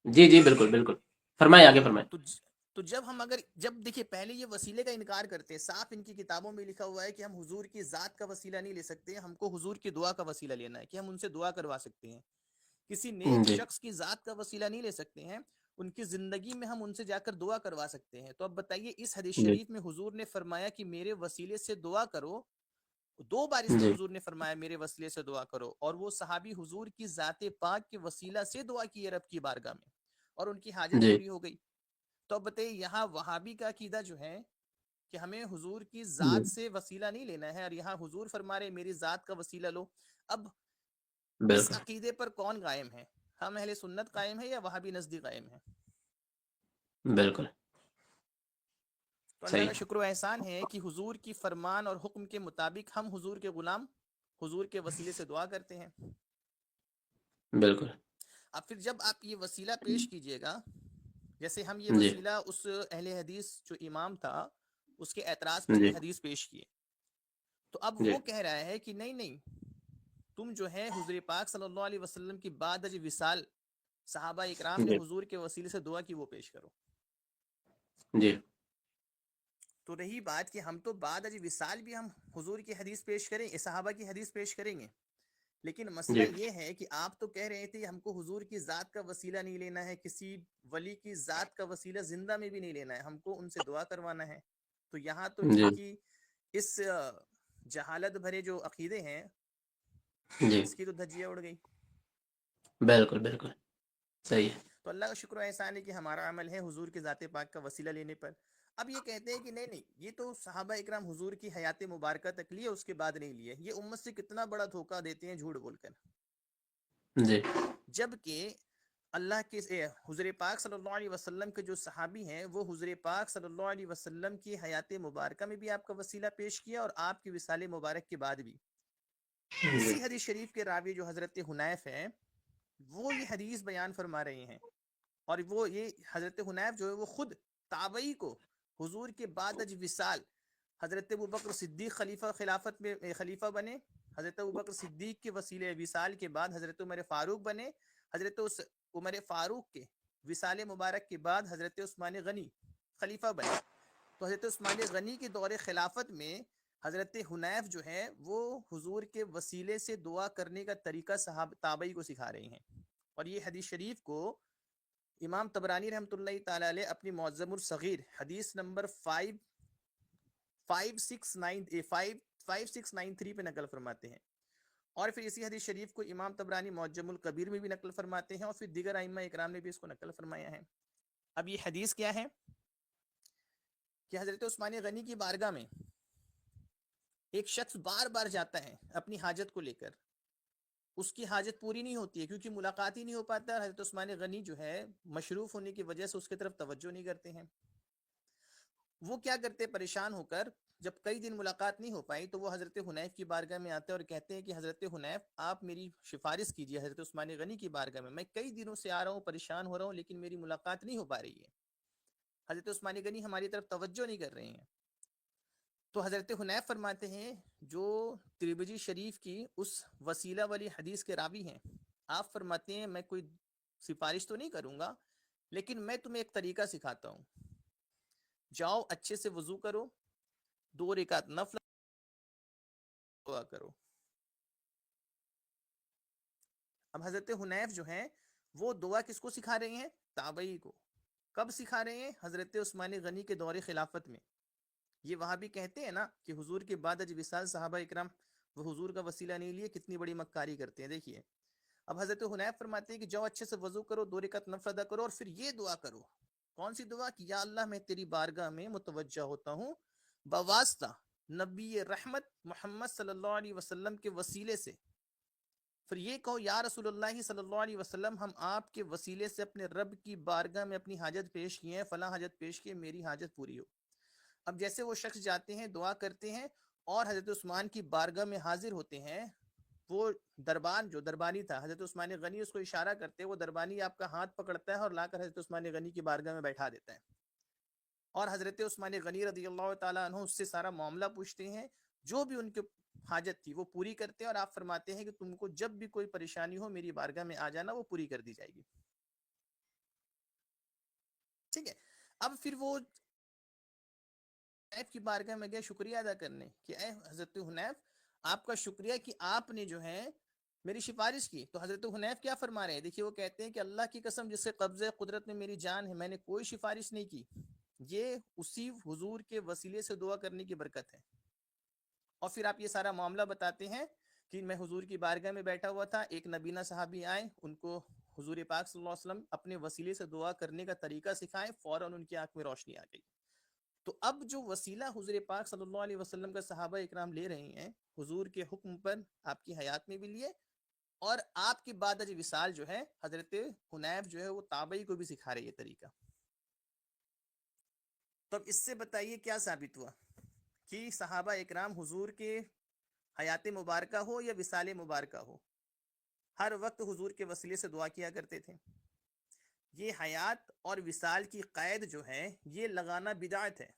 جی جی بالکل بالکل، فرمائیں آگے فرمائیں. تو تو جب دیکھیے پہلے یہ وسیلے کا انکار کرتے ہیں، صاف ان کی کتابوں میں لکھا ہوا ہے کہ ہم حضور کی ذات کا وسیلہ نہیں لے سکتے، ہم کو حضور کی دعا کا وسیلہ لینا ہے، کہ ہم ان سے دعا کروا سکتے ہیں. کسی نیک جی شخص کی ذات کا وسیلہ نہیں لے سکتے ہیں، ان کی زندگی میں ہم ان سے جا کر دعا کروا سکتے ہیں. تو اب بتائیے اس حدیث جی شریف میں حضور نے فرمایا کہ میرے وسیلے سے دعا کرو، 2 بار اس میں جی حضور نے فرمایا میرے وسیلے سے دعا کرو، اور وہ صحابی حضور کی ذات پاک کے وسیلہ سے دعا کی رب کی بارگاہ میں، اور ان کی حاجت جی پوری ہو گئی. تو اب بتائیے یہاں وہابی کا عقیدہ جو ہے کہ ہمیں حضور کی جی ذات سے وسیلہ نہیں لینا ہے، اور یہاں حضور فرما رہے میری ذات کا وسیلہ لو. اب اس بالکل عقیدے پر کون قائم ہے؟ ہم اہل سنت قائم ہے یا وہابی نزدی قائم ہے؟ بالکل تو اللہ صحیح کا ہے. شکر و احسان ہے کہ حضور کی فرمان اور حکم کے مطابق ہم حضور کے غلام حضور کے وسیلے سے دعا کرتے ہیں. بالکل. اب پھر جب آپ یہ وسیلہ پیش کیجئے گا، جیسے ہم یہ جی وسیلہ اس اہل حدیث جو امام تھا اس کے اعتراض پر جی یہ حدیث پیش کیے، تو اب جی وہ کہہ رہا ہے کہ نہیں نہیں، تم جو ہے حضور پاک صلی اللہ علیہ وسلم کی بعد از وصال صحابہ اکرام نے جی حضور کے وسیلے سے دعا کی، وہ پیش کرو. جی تو رہی بات کہ ہم تو بعد از وصال بھی ہم حضور کی حدیث پیش کریں، صحابہ کی حدیث پیش کریں گے، لیکن مسئلہ جی یہ ہے کہ آپ تو کہہ رہے تھے ہم کو حضور کی ذات کا وسیلہ نہیں لینا ہے، کسی ولی کی ذات کا وسیلہ زندہ میں بھی نہیں لینا ہے، ہم کو ان سے دعا کروانا ہے. تو یہاں تو ان جی کی اس جہالت بھرے جو عقیدے ہیں جی اس کی تو دھجیاں اڑ گئی. بالکل بالکل صحیح ہے. تو اللہ کا شکر و احسان ہے کہ ہمارا عمل ہے حضور کے ذات پاک کا وسیلہ لینے پر. اب یہ کہتے ہیں کہ نہیں نہیں، یہ تو صحابہ اکرام حضور کی حیات مبارکہ تک لیے، اس کے بعد نہیں لیے. یہ امت سے کتنا بڑا دھوکہ دیتے ہیں جھوٹ بول کر. جی جبکہ اللہ کے حضور پاک صلی اللہ علیہ وسلم کے جو صحابی ہیں وہ حضور پاک صلی اللہ علیہ وسلم کی حیات مبارکہ میں بھی آپ کا وسیلہ پیش کیا، اور آپ کی وصال مبارک کے بعد بھی. جی اسی حدیث شریف کے راوی جو حضرت حنیف ہیں وہ یہ حدیث بیان فرما رہے ہیں، اور وہ یہ حضرت حنیف جو ہے وہ خود تابعی کو حضور کے بعد از وصال حضرت ابوبکر صدیق خلافت میں خلیفہ بنے، حضرت ابوبکر صدیق کے وسیلے وصال کے بعد حضرت عمر فاروق بنے، حضرت عمر فاروق کے وصال مبارک کے بعد حضرت عثمان غنی خلیفہ بنے. تو حضرت عثمان غنی کے دور خلافت میں حضرت حنیف جو ہے وہ حضور کے وسیلے سے دعا کرنے کا طریقہ تابعی کو سکھا رہے ہیں. اور یہ حدیث شریف کو امام طبرانی رحمۃ اللہ تعالی علیہ اپنی معجم الصغیر حدیث نمبر 5693 پہ نقل فرماتے ہیں، اور پھر اسی حدیث شریف کو امام طبرانی معجم الکبیر میں بھی نقل فرماتے ہیں، اور پھر دیگر ائمہ اکرام نے بھی اس کو نقل فرمایا ہے. اب یہ حدیث کیا ہے کہ حضرت عثمان غنی کی بارگاہ میں ایک شخص بار بار جاتا ہے اپنی حاجت کو لے کر، اس کی حاجت پوری نہیں ہوتی ہے کیونکہ ملاقات ہی نہیں ہو پاتا. حضرت عثمان غنی جو ہے مشروف ہونے کی وجہ سے اس کی طرف توجہ نہیں کرتے ہیں. وہ کیا کرتے، پریشان ہو کر جب کئی دن ملاقات نہیں ہو پائی تو وہ حضرت حنیف کی بارگاہ میں آتے ہیں اور کہتے ہیں کہ حضرت حنیف آپ میری سفارش کیجیے حضرت عثمان غنی کی بارگاہ میں کئی دنوں سے آ رہا ہوں، پریشان ہو رہا ہوں، لیکن میری ملاقات نہیں ہو پا رہی ہے، حضرت عثمان غنی ہماری طرف توجہ نہیں کر رہے ہیں. تو حضرت حنیف فرماتے ہیں جو ترمذی شریف کی اس وسیلہ والی حدیث کے راوی ہیں، آپ فرماتے ہیں میں کوئی سفارش تو نہیں کروں گا، لیکن میں تمہیں ایک طریقہ سکھاتا ہوں، جاؤ اچھے سے وضو کرو، 2 رکعت نفل دعا کرو. اب حضرت حنیف جو ہیں وہ دعا کس کو سکھا رہے ہیں؟ تابعی کو. کب سکھا رہے ہیں؟ حضرت عثمان غنی کے دور خلافت میں. یہ وہاں بھی کہتے ہیں نا کہ حضور کے بعد از وصال صحابہ اکرام وہ حضور کا وسیلہ نہیں لیے، کتنی بڑی مکاری کرتے ہیں. دیکھیے اب حضرت حنیف فرماتے ہیں کہ جاؤ اچھے سے وضو کرو، 2 رکعت نفل ادا کرو، اور پھر یہ دعا کرو. کون سی دعا؟ کہ یا اللہ میں تیری بارگاہ میں متوجہ ہوتا ہوں بواسطہ نبی رحمت محمد صلی اللہ علیہ وسلم کے وسیلے سے. پھر یہ کہو یا رسول اللہ صلی اللہ علیہ وسلم ہم آپ کے وسیلے سے اپنے رب کی بارگاہ میں اپنی حاجت پیش کیے ہیں، فلاں حاجت پیش کی، میری حاجت پوری ہو. اب جیسے وہ شخص جاتے ہیں دعا کرتے ہیں اور حضرت عثمان کی بارگاہ میں حاضر ہوتے ہیں، وہ دربان جو دربانی تھا حضرت عثمان غنی اس کو اشارہ کرتے ہیں، وہ دربانی آپ کا ہاتھ پکڑتا ہے اور لا کر حضرت عثمان غنی کی بارگاہ میں بیٹھا دیتا ہے، اور حضرت عثمان غنی رضی اللہ تعالیٰ عنہ اس سے سارا معاملہ پوچھتے ہیں، جو بھی ان کے حاجت تھی وہ پوری کرتے ہیں، اور آپ فرماتے ہیں کہ تم کو جب بھی کوئی پریشانی ہو میری بارگاہ میں آ جانا، وہ پوری کر دی جائے گی. ٹھیک ہے. اب پھر وہ حنیف کی بارگاہ میں گئے شکریہ ادا کرنے کہ اے حضرت حنیف آپ کا شکریہ کہ آپ نے جو ہے میری سفارش کی. تو حضرت حنیف کیا فرما رہے ہیں؟ دیکھیے وہ کہتے ہیں کہ اللہ کی قسم جس کے قبضے قدرت میں میری جان ہے، میں نے کوئی سفارش نہیں کی، یہ اسی حضور کے وسیلے سے دعا کرنے کی برکت ہے. اور پھر آپ یہ سارا معاملہ بتاتے ہیں کہ میں حضور کی بارگاہ میں بیٹھا ہوا تھا، ایک نبینہ صحابی آئے، ان کو حضور پاک صلی اللہ علیہ وسلم اپنے وسیلے سے دعا کرنے کا طریقہ سکھائے، فوراً ان کی آنکھ میں روشنی آ گئی. تو اب جو وسیلہ حضور پاک صلی اللہ علیہ وسلم کا صحابہ اکرام لے رہے ہیں، حضور کے حکم پر آپ کی حیات میں بھی لیے، اور آپ کے بعد اج وصال جو ہے حضرت حنیف جو ہے وہ تابعی کو بھی سکھا رہے یہ طریقہ. تو اب اس سے بتائیے کیا ثابت ہوا کہ صحابہ اکرام حضور کے حیات مبارکہ ہو یا وصال مبارکہ ہو، ہر وقت حضور کے وسیلے سے دعا کیا کرتے تھے. یہ حیات اور وصال کی قید جو ہے یہ لگانا بدعت ہے.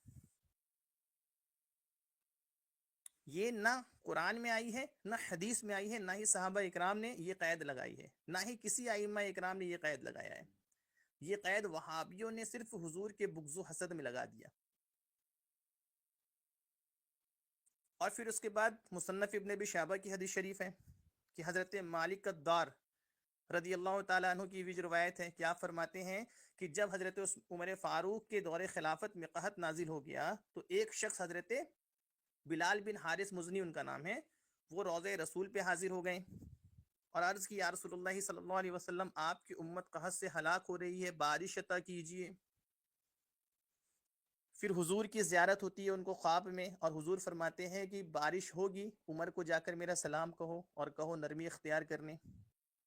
یہ نہ قرآن میں آئی ہے، نہ حدیث میں آئی ہے، نہ ہی صحابہ اکرام نے یہ قید لگائی ہے، نہ ہی کسی ائمہ اکرام نے یہ قید لگایا ہے. یہ قید وہابیوں نے صرف حضور کے بغض و حسد میں لگا دیا. اور پھر اس کے بعد مصنف ابن ابی شیبہ کی حدیث شریف ہے کہ حضرت مالک الدار رضی اللہ تعالیٰ عنہ کی بھی روایت ہے کہ آپ فرماتے ہیں کہ جب حضرت عمر فاروق کے دور خلافت میں قحط نازل ہو گیا تو ایک شخص حضرت بلال بن حارث مزنی ان کا نام ہے، وہ روضہ رسول پہ حاضر ہو گئے اور عرض کی یا رسول اللہ صلی اللہ علیہ وسلم آپ کی امت قحط سے ہلاک ہو رہی ہے، بارش عطا کیجیے. پھر حضور کی زیارت ہوتی ہے ان کو خواب میں، اور حضور فرماتے ہیں کہ بارش ہوگی، عمر کو جا کر میرا سلام کہو اور کہو نرمی اختیار کرنے،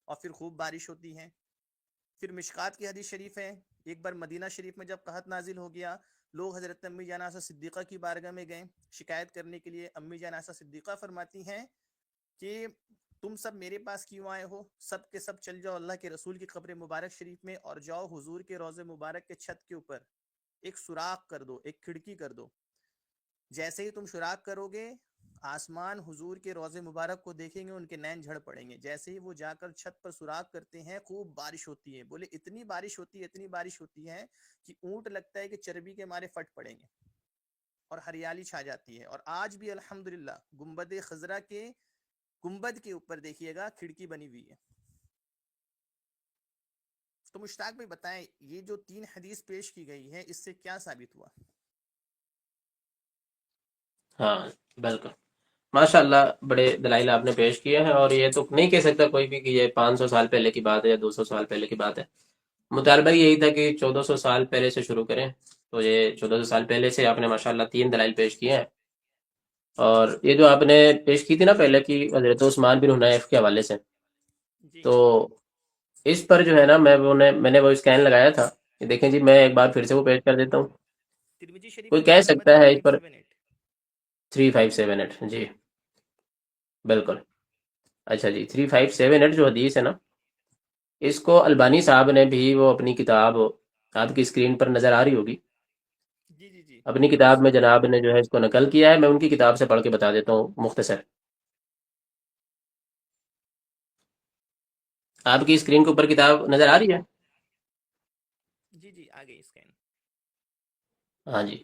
اور پھر خوب بارش ہوتی ہے. پھر مشکات کی حدیث شریف ہے، ایک بار مدینہ شریف میں جب قحط نازل ہو گیا، لوگ حضرت امی جان عائشہ صدیقہ کی بارگاہ میں گئے شکایت کرنے کے لیے. امی جان عائشہ صدیقہ فرماتی ہیں کہ تم سب میرے پاس کیوں آئے ہو؟ سب کے سب چل جاؤ اللہ کے رسول کی قبر مبارک شریف میں اور جاؤ حضور کے روضہ مبارک کے چھت کے اوپر ایک سوراخ کر دو، ایک کھڑکی کر دو. جیسے ہی تم سوراخ کرو گے آسمان حضور کے روضہ مبارک کو دیکھیں گے، ان کے نین جھڑ پڑیں گے. جیسے ہی وہ جا کر چھت پر سوراخ کرتے ہیں خوب بارش ہوتی ہے. بولے اتنی بارش ہوتی ہے، اتنی بارش ہوتی ہے کہ اونٹ لگتا ہے کہ چربی کے مارے پھٹ پڑیں گے اور ہریالی چھا جاتی ہے. اور آج بھی الحمدللہ گنبد خضرا کے گنبد کے اوپر دیکھیے گا کھڑکی بنی ہوئی ہے. تو مشتاق بھائی بتائیں یہ جو 3 حدیث پیش کی گئی ہے اس سے کیا ثابت ہوا؟ ہاں بالکل، ماشاء اللہ بڑے دلائل آپ نے پیش کیے ہیں، اور یہ تو نہیں کہہ سکتا کوئی بھی کہ یہ 500 سال پہلے کی بات ہے یا 200 سال پہلے کی بات ہے. مطالبہ یہی تھا کہ 1400 سال پہلے سے شروع کریں، تو یہ 1400 سال پہلے سے آپ نے ماشاءاللہ 3 دلائل پیش کیے ہیں. اور یہ جو آپ نے پیش کی تھی نا پہلے کی حضرت عثمان بن حنیف کے حوالے سے، جی تو اس پر جو ہے نا میں نے وہ اسکین لگایا تھا کہ دیکھیں جی، میں ایک بار پھر سے وہ پیش کر دیتا ہوں. ترمذی شریف کوئی کا کہہ حدیث نمبر سکتا ہے اس پر 3578. 3578 جی بالکل. اچھا جی 3578 جو حدیث ہے نا، اس کو البانی صاحب نے بھی وہ اپنی کتاب آپ کی اسکرین پر نظر آ رہی ہوگی، جی جی جی اپنی کتاب میں جناب نے جو ہے اس کو نقل کیا ہے. میں ان کی کتاب سے پڑھ کے بتا دیتا ہوں مختصر. آپ کی اسکرین کے اوپر کتاب نظر آ رہی ہے؟ جی جی آ گئی اسکین. ہاں جی،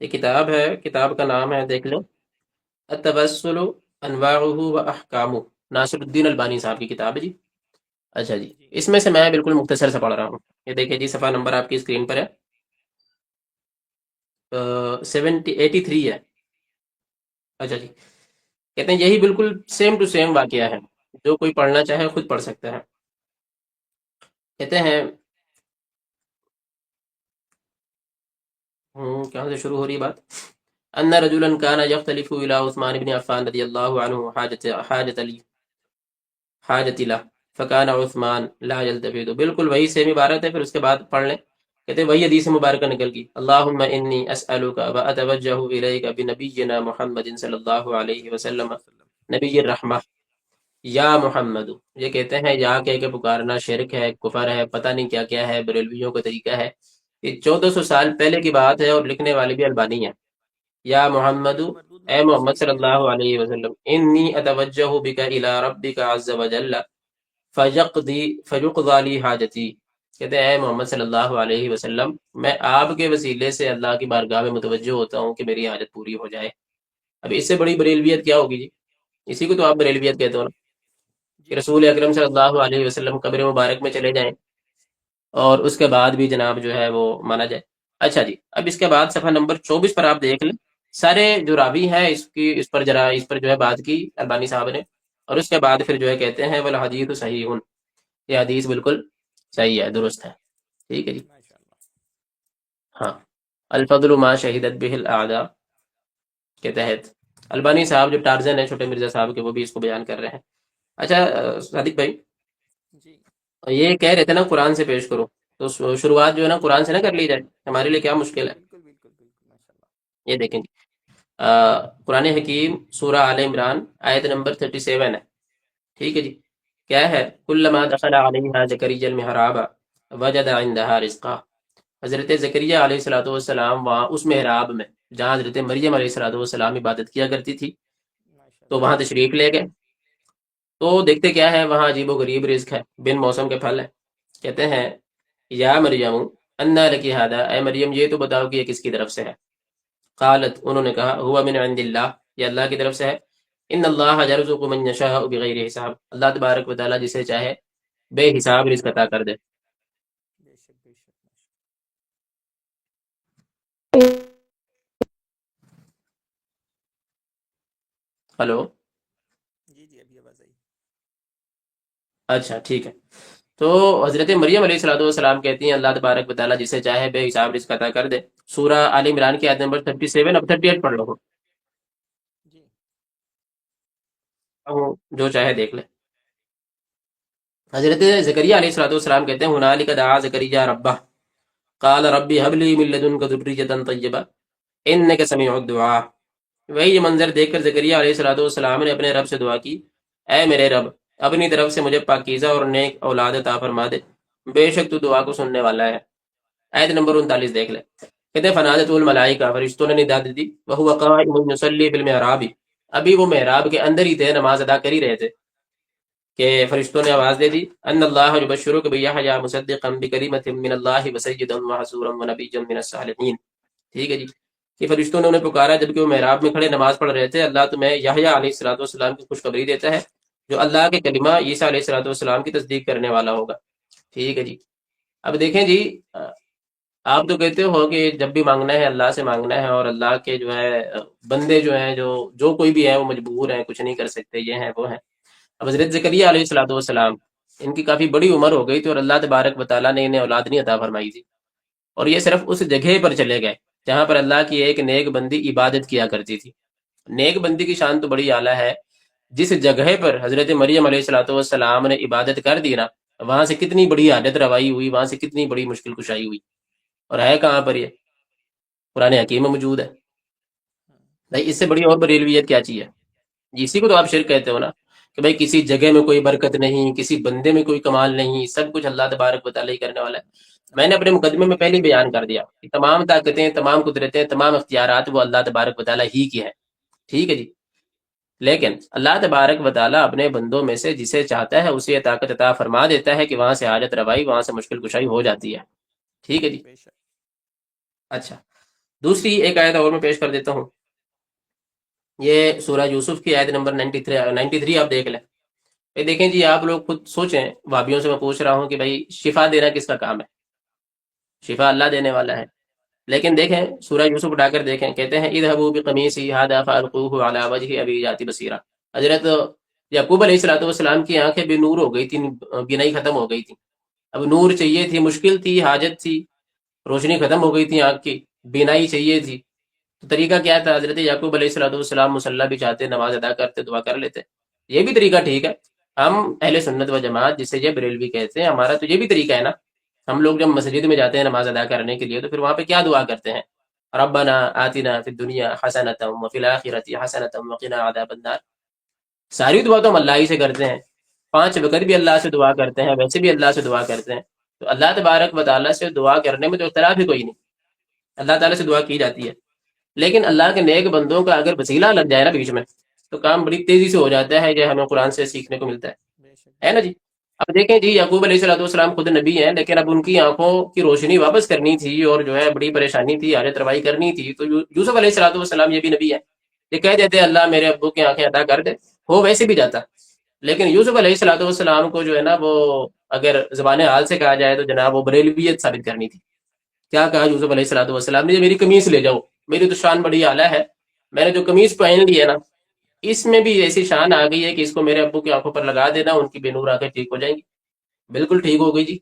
یہ کتاب ہے، کتاب کا نام ہے دیکھ لیں، التوسل انواعہ و احکامہ، ناصر الدین البانی صاحب کی کتاب ہے جی. اچھا جی، جی اس میں سے میں بالکل مختصر سے پڑھ رہا ہوں. یہ دیکھیں جی صفحہ نمبر آپ کی اسکرین پر ہے، 83 ہے. اچھا جی، کہتے ہیں یہی بالکل سیم ٹو سیم واقعہ ہے، جو کوئی پڑھنا چاہے خود پڑھ سکتا ہے. کہتے ہیں کہاں سے شروع ہو رہی ہے بات؟ ان رجلا كان يختلف الى عثمان بن عفان رضی اللہ عنہ حاجت له فكان عثمان لا يلتفت. بالکل وہی سیم عبارت ہے، پھر اس کے بعد پڑھ لیں. کہتے ہیں وہی حدیث مبارکہ نکل گئی، اللہم انی اسألک و اتوجہ الیک بنبینا محمد صلی اللہ علیہ صلی اللہ وسلم علیہ وسلم. نبی الرحمہ یا محمد. یہ کہتے ہیں یا کہہ کے پکارنا شرک ہے، کفر ہے، پتہ نہیں کیا کیا ہے، بریلویوں کا طریقہ ہے. یہ 1400 سال پہلے کی بات ہے، اور لکھنے والے بھی البانی ہیں. یا محمد، یہ مردود اے نبوی محمد شریف صلی میں ہے. اللہ علیہ وسلم، انی اتوجہ بک الی ربک عز وجل فیقضی لی حاجتی. کہتے ہیں اے محمد صلی اللہ علیہ وسلم، میں آپ کے وسیلے سے اللہ کی بارگاہ میں متوجہ ہوتا ہوں کہ میری حاجت پوری ہو جائے. اب اس سے بڑی بریلویت کیا ہوگی جی؟ اسی کو تو آپ بریلویت کہتے ہو نا، کہ جی رسول اکرم صلی اللہ علیہ وسلم قبر مبارک میں چلے جائیں اور اس کے بعد بھی جناب جو ہے وہ مانا جائے. اچھا جی، اب اس کے بعد صفحہ نمبر 24 پر آپ دیکھ لیں، سارے جو راوی ہیں اس پر جو ہے بات کی البانی صاحب نے، اور اس کے بعد پھر جو ہے کہتے ہیں والحدیث صحیح، یہ حدیث بالکل صحیح ہے، درست ہے. ٹھیک ہے جی. ماشاء اللہ. ہاں، الفضل ما شہدت بہ الاعداء کے تحت البانی صاحب جو ٹارزن ہیں چھوٹے مرزا صاحب کے، وہ بھی اس کو بیان کر رہے ہیں. اچھا صادق بھائی، جی یہ کہہ رہے تھے نا قرآن سے پیش کرو، تو شروعات جو ہے نا قرآن سے نہ کر لی جائے، ہمارے لیے کیا مشکل ہے. بالکل بالکل بالکل ماشاء اللہ. یہ دیکھیں جی، قرآن حکیم سورہ آل عمران آیت نمبر 37 ہے. ٹھیک ہے جی. کیا ہے؟ کلما دخل علیہا زکریا المحراب وجد عندها رزقا. حضرت زکریا علیہ الصلوۃ والسلام وہاں اس محراب میں جہاں حضرت مریم علیہ الصلوۃ والسلام عبادت کیا کرتی تھی، ماشاء تو اللہ. وہاں تشریف لے گئے. تو دیکھتے کیا ہے، وہاں عجیب و غریب رزق ہے، بن موسم کے پھل ہے. کہتے ہیں یا مریم انا لکی ھذا، اے مریم یہ تو بتاؤ کہ یہ کس کی طرف سے ہے. قالت، انہوں نے کہا ہوا من عند اللہ، یہ اللہ کی طرف سے ہے. ان اللہ یرزق من یشاء بغیر حساب، اللہ تبارک و تعالیٰ جسے چاہے بے حساب رزق عطا کر دے. بے شک بے شک ماشاء ہلو، اللہ. جی جی ابھی آواز آئی. اچھا ٹھیک ہے. تو حضرت مریم علیہ الصلوۃ والسلام کہتی ہیں اللہ تبارک و تعالیٰ جسے چاہے بے حساب رزق عطا کر دے. سورہ آل عمران کی آیت نمبر 37، اب 38 پڑھ لو، جی جو چاہے دیکھ لے. حضرت زکریا علیہ الصلوۃ والسلام کہتے ہیں ہنالک دعا زکریا ربہ قال ربی هب لی من لدنک ذریۃ طیبہ انک سمیع الدعاء. وہی منظر دیکھ کر زکریا علیہ الصلوۃ والسلام نے اپنے رب سے دعا کی، اے میرے رب اپنی طرف سے مجھے پاکیزہ اور نیک اولاد عطا فرما دے، بے شک تو دعا کو سننے والا ہے. آیت نمبر 39 دیکھ لیں. کہتے ہیں فنادت الملائکہ، فرشتوں نے ندا دی وہو قائم یصلی فی المحراب، ابھی وہ محراب کے اندر ہی تھے، نماز ادا کر ہی رہے تھے کہ فرشتوں نے آواز دے دی ان اللہ یبشرک بیحییٰ مصدقا بکلمۃ من اللہ وسیدا وحصورا ونبیا من الصالحین. ٹھیک ہے جی، کہ فرشتوں نے انہیں پکارا جبکہ وہ محراب میں کھڑے نماز پڑھ رہے تھے، اللہ تمہیں یحییٰ علیہ الصلوۃ والسلام کی خوشخبری دیتا ہے جو اللہ کے کلمہ عیسیٰ علیہ الصلوۃ والسلام کی تصدیق کرنے والا ہوگا. ٹھیک ہے جی. اب دیکھیں جی، آپ تو کہتے ہو کہ جب بھی مانگنا ہے اللہ سے مانگنا ہے، اور اللہ کے جو ہے بندے جو ہیں جو کوئی بھی ہے وہ مجبور ہیں، کچھ نہیں کر سکتے، یہ ہیں وہ ہیں. اب حضرت زکریا علیہ الصلوۃ والسلام ان کی کافی بڑی عمر ہو گئی تھی، اور اللہ تبارک و تعالیٰ نے انہیں اولاد نہیں عطا فرمائی تھی، اور یہ صرف اس جگہ پر چلے گئے جہاں پر اللہ کی ایک نیک بندی عبادت کیا کرتی تھی. نیک بندی کی شان تو بڑی اعلیٰ ہے، جس جگہ پر حضرت مریم علیہ الصلوۃ والسلام نے عبادت کر دی نا، وہاں سے کتنی بڑی حاجت روائی ہوئی، وہاں سے کتنی بڑی مشکل کشائی ہوئی. اور ہے کہاں پر یہ؟ قرآن حکیم میں موجود ہے. بھائی اس سے بڑی اور بریلویت کیا چیز ہے؟ اسی کو تو آپ شرک کہتے ہو نا، کہ بھائی کسی جگہ میں کوئی برکت نہیں، کسی بندے میں کوئی کمال نہیں، سب کچھ اللہ تبارک و تعالیٰ ہی کرنے والا ہے. میں نے اپنے مقدمے میں پہلے ہی بیان کر دیا کہ تمام طاقتیں، تمام قدرتیں، تمام اختیارات وہ اللہ تبارک و تعالیٰ ہی کی ہیں. ٹھیک ہے جی. لیکن اللہ تبارک و تعالیٰ اپنے بندوں میں سے جسے چاہتا ہے اسے یہ طاقت عطا فرما دیتا ہے کہ وہاں سے حاجت روائی، وہاں سے مشکل کشائی ہو جاتی ہے. ٹھیک ہے جی. بے شک. اچھا، دوسری ایک آیت اور میں پیش کر دیتا ہوں. یہ سورہ یوسف کی آیت نمبر 93 آپ دیکھ لیں. دیکھیں جی، آپ لوگ خود سوچیں، وہابیوں سے میں پوچھ رہا ہوں کہ بھائی شفا دینا کس کا کام ہے؟ شفا اللہ دینے والا ہے. لیکن دیکھیں سورہ یوسف اٹھا کر دیکھیں، کہتے ہیں اذهبوا بقمیصی ھذا فالقوه علی وجه ابی یأتی بصیرا. حضرت یعقوب علیہ الصلوۃ والسلام کی آنکھیں بے نور ہو گئی تھی، بینائی ختم ہو گئی تھی. اب نور چاہیے تھی، مشکل تھی، حاجت تھی، روشنی ختم ہو گئی تھی آنکھ کی، بینائی چاہیے تھی. تو طریقہ کیا تھا؟ حضرت یعقوب علیہ الصلوۃ والسلام مصلی بھی چاہتے، نماز ادا کرتے، دعا کر لیتے. یہ بھی طریقہ ٹھیک ہے. ہم اہل سنت و جماعت جسے یہ بریلوی کہتے ہیں، ہمارا تو یہ بھی طریقہ ہے نا ہم لوگ جب مسجد میں جاتے ہیں نماز ادا کرنے کے لیے تو پھر وہاں پہ کیا دعا کرتے ہیں؟ ربنا آتنا فی الدنیا حسنۃ وفی الآخرۃ حسنۃ وقنا عذاب النار. ساری دعا تو ہم اللہ ہی سے کرتے ہیں، 5 وقت بھی اللہ سے دعا کرتے ہیں، ویسے بھی اللہ سے دعا کرتے ہیں. تو اللہ تبارک و تعالیٰ سے دعا کرنے میں تو اختلاف ہی کوئی نہیں، اللہ تعالیٰ سے دعا کی جاتی ہے. لیکن اللہ کے نیک بندوں کا اگر وسیلہ لگ جائے نا بیچ میں تو کام بڑی تیزی سے ہو جاتا ہے، یہ ہمیں قرآن سے سیکھنے کو ملتا بے شک ہے نا جی. اب دیکھیں جی، یعقوب علیہ الصلوۃ والسلام خود نبی ہیں، لیکن اب ان کی آنکھوں کی روشنی واپس کرنی تھی اور جو ہے بڑی پریشانی تھی، حاجت روائی کرنی تھی. تو یوسف علیہ الصلوۃ والسلام یہ بھی نبی ہے، یہ کہہ دیتے اللہ میرے ابو کی آنکھیں عطا کر دے، ہو ویسے بھی جاتا. لیکن یوسف علیہ الصلوۃ والسلام کو جو ہے نا وہ اگر زبان حال سے کہا جائے تو جناب وہ بریلویت ثابت کرنی تھی. کیا کہا یوسف علیہ الصلوۃ والسلام نے؟ میری قمیص لے جاؤ، میری تو شان بڑی اعلیٰ ہے، میں نے جو قمیص پہن لی ہے نا اس میں بھی ایسی شان آ گئی ہے کہ اس کو میرے ابو کی آنکھوں پر لگا دینا، ان کی بے نور آنکھیں ٹھیک ہو جائیں گی. بالکل ٹھیک ہو گئی جی.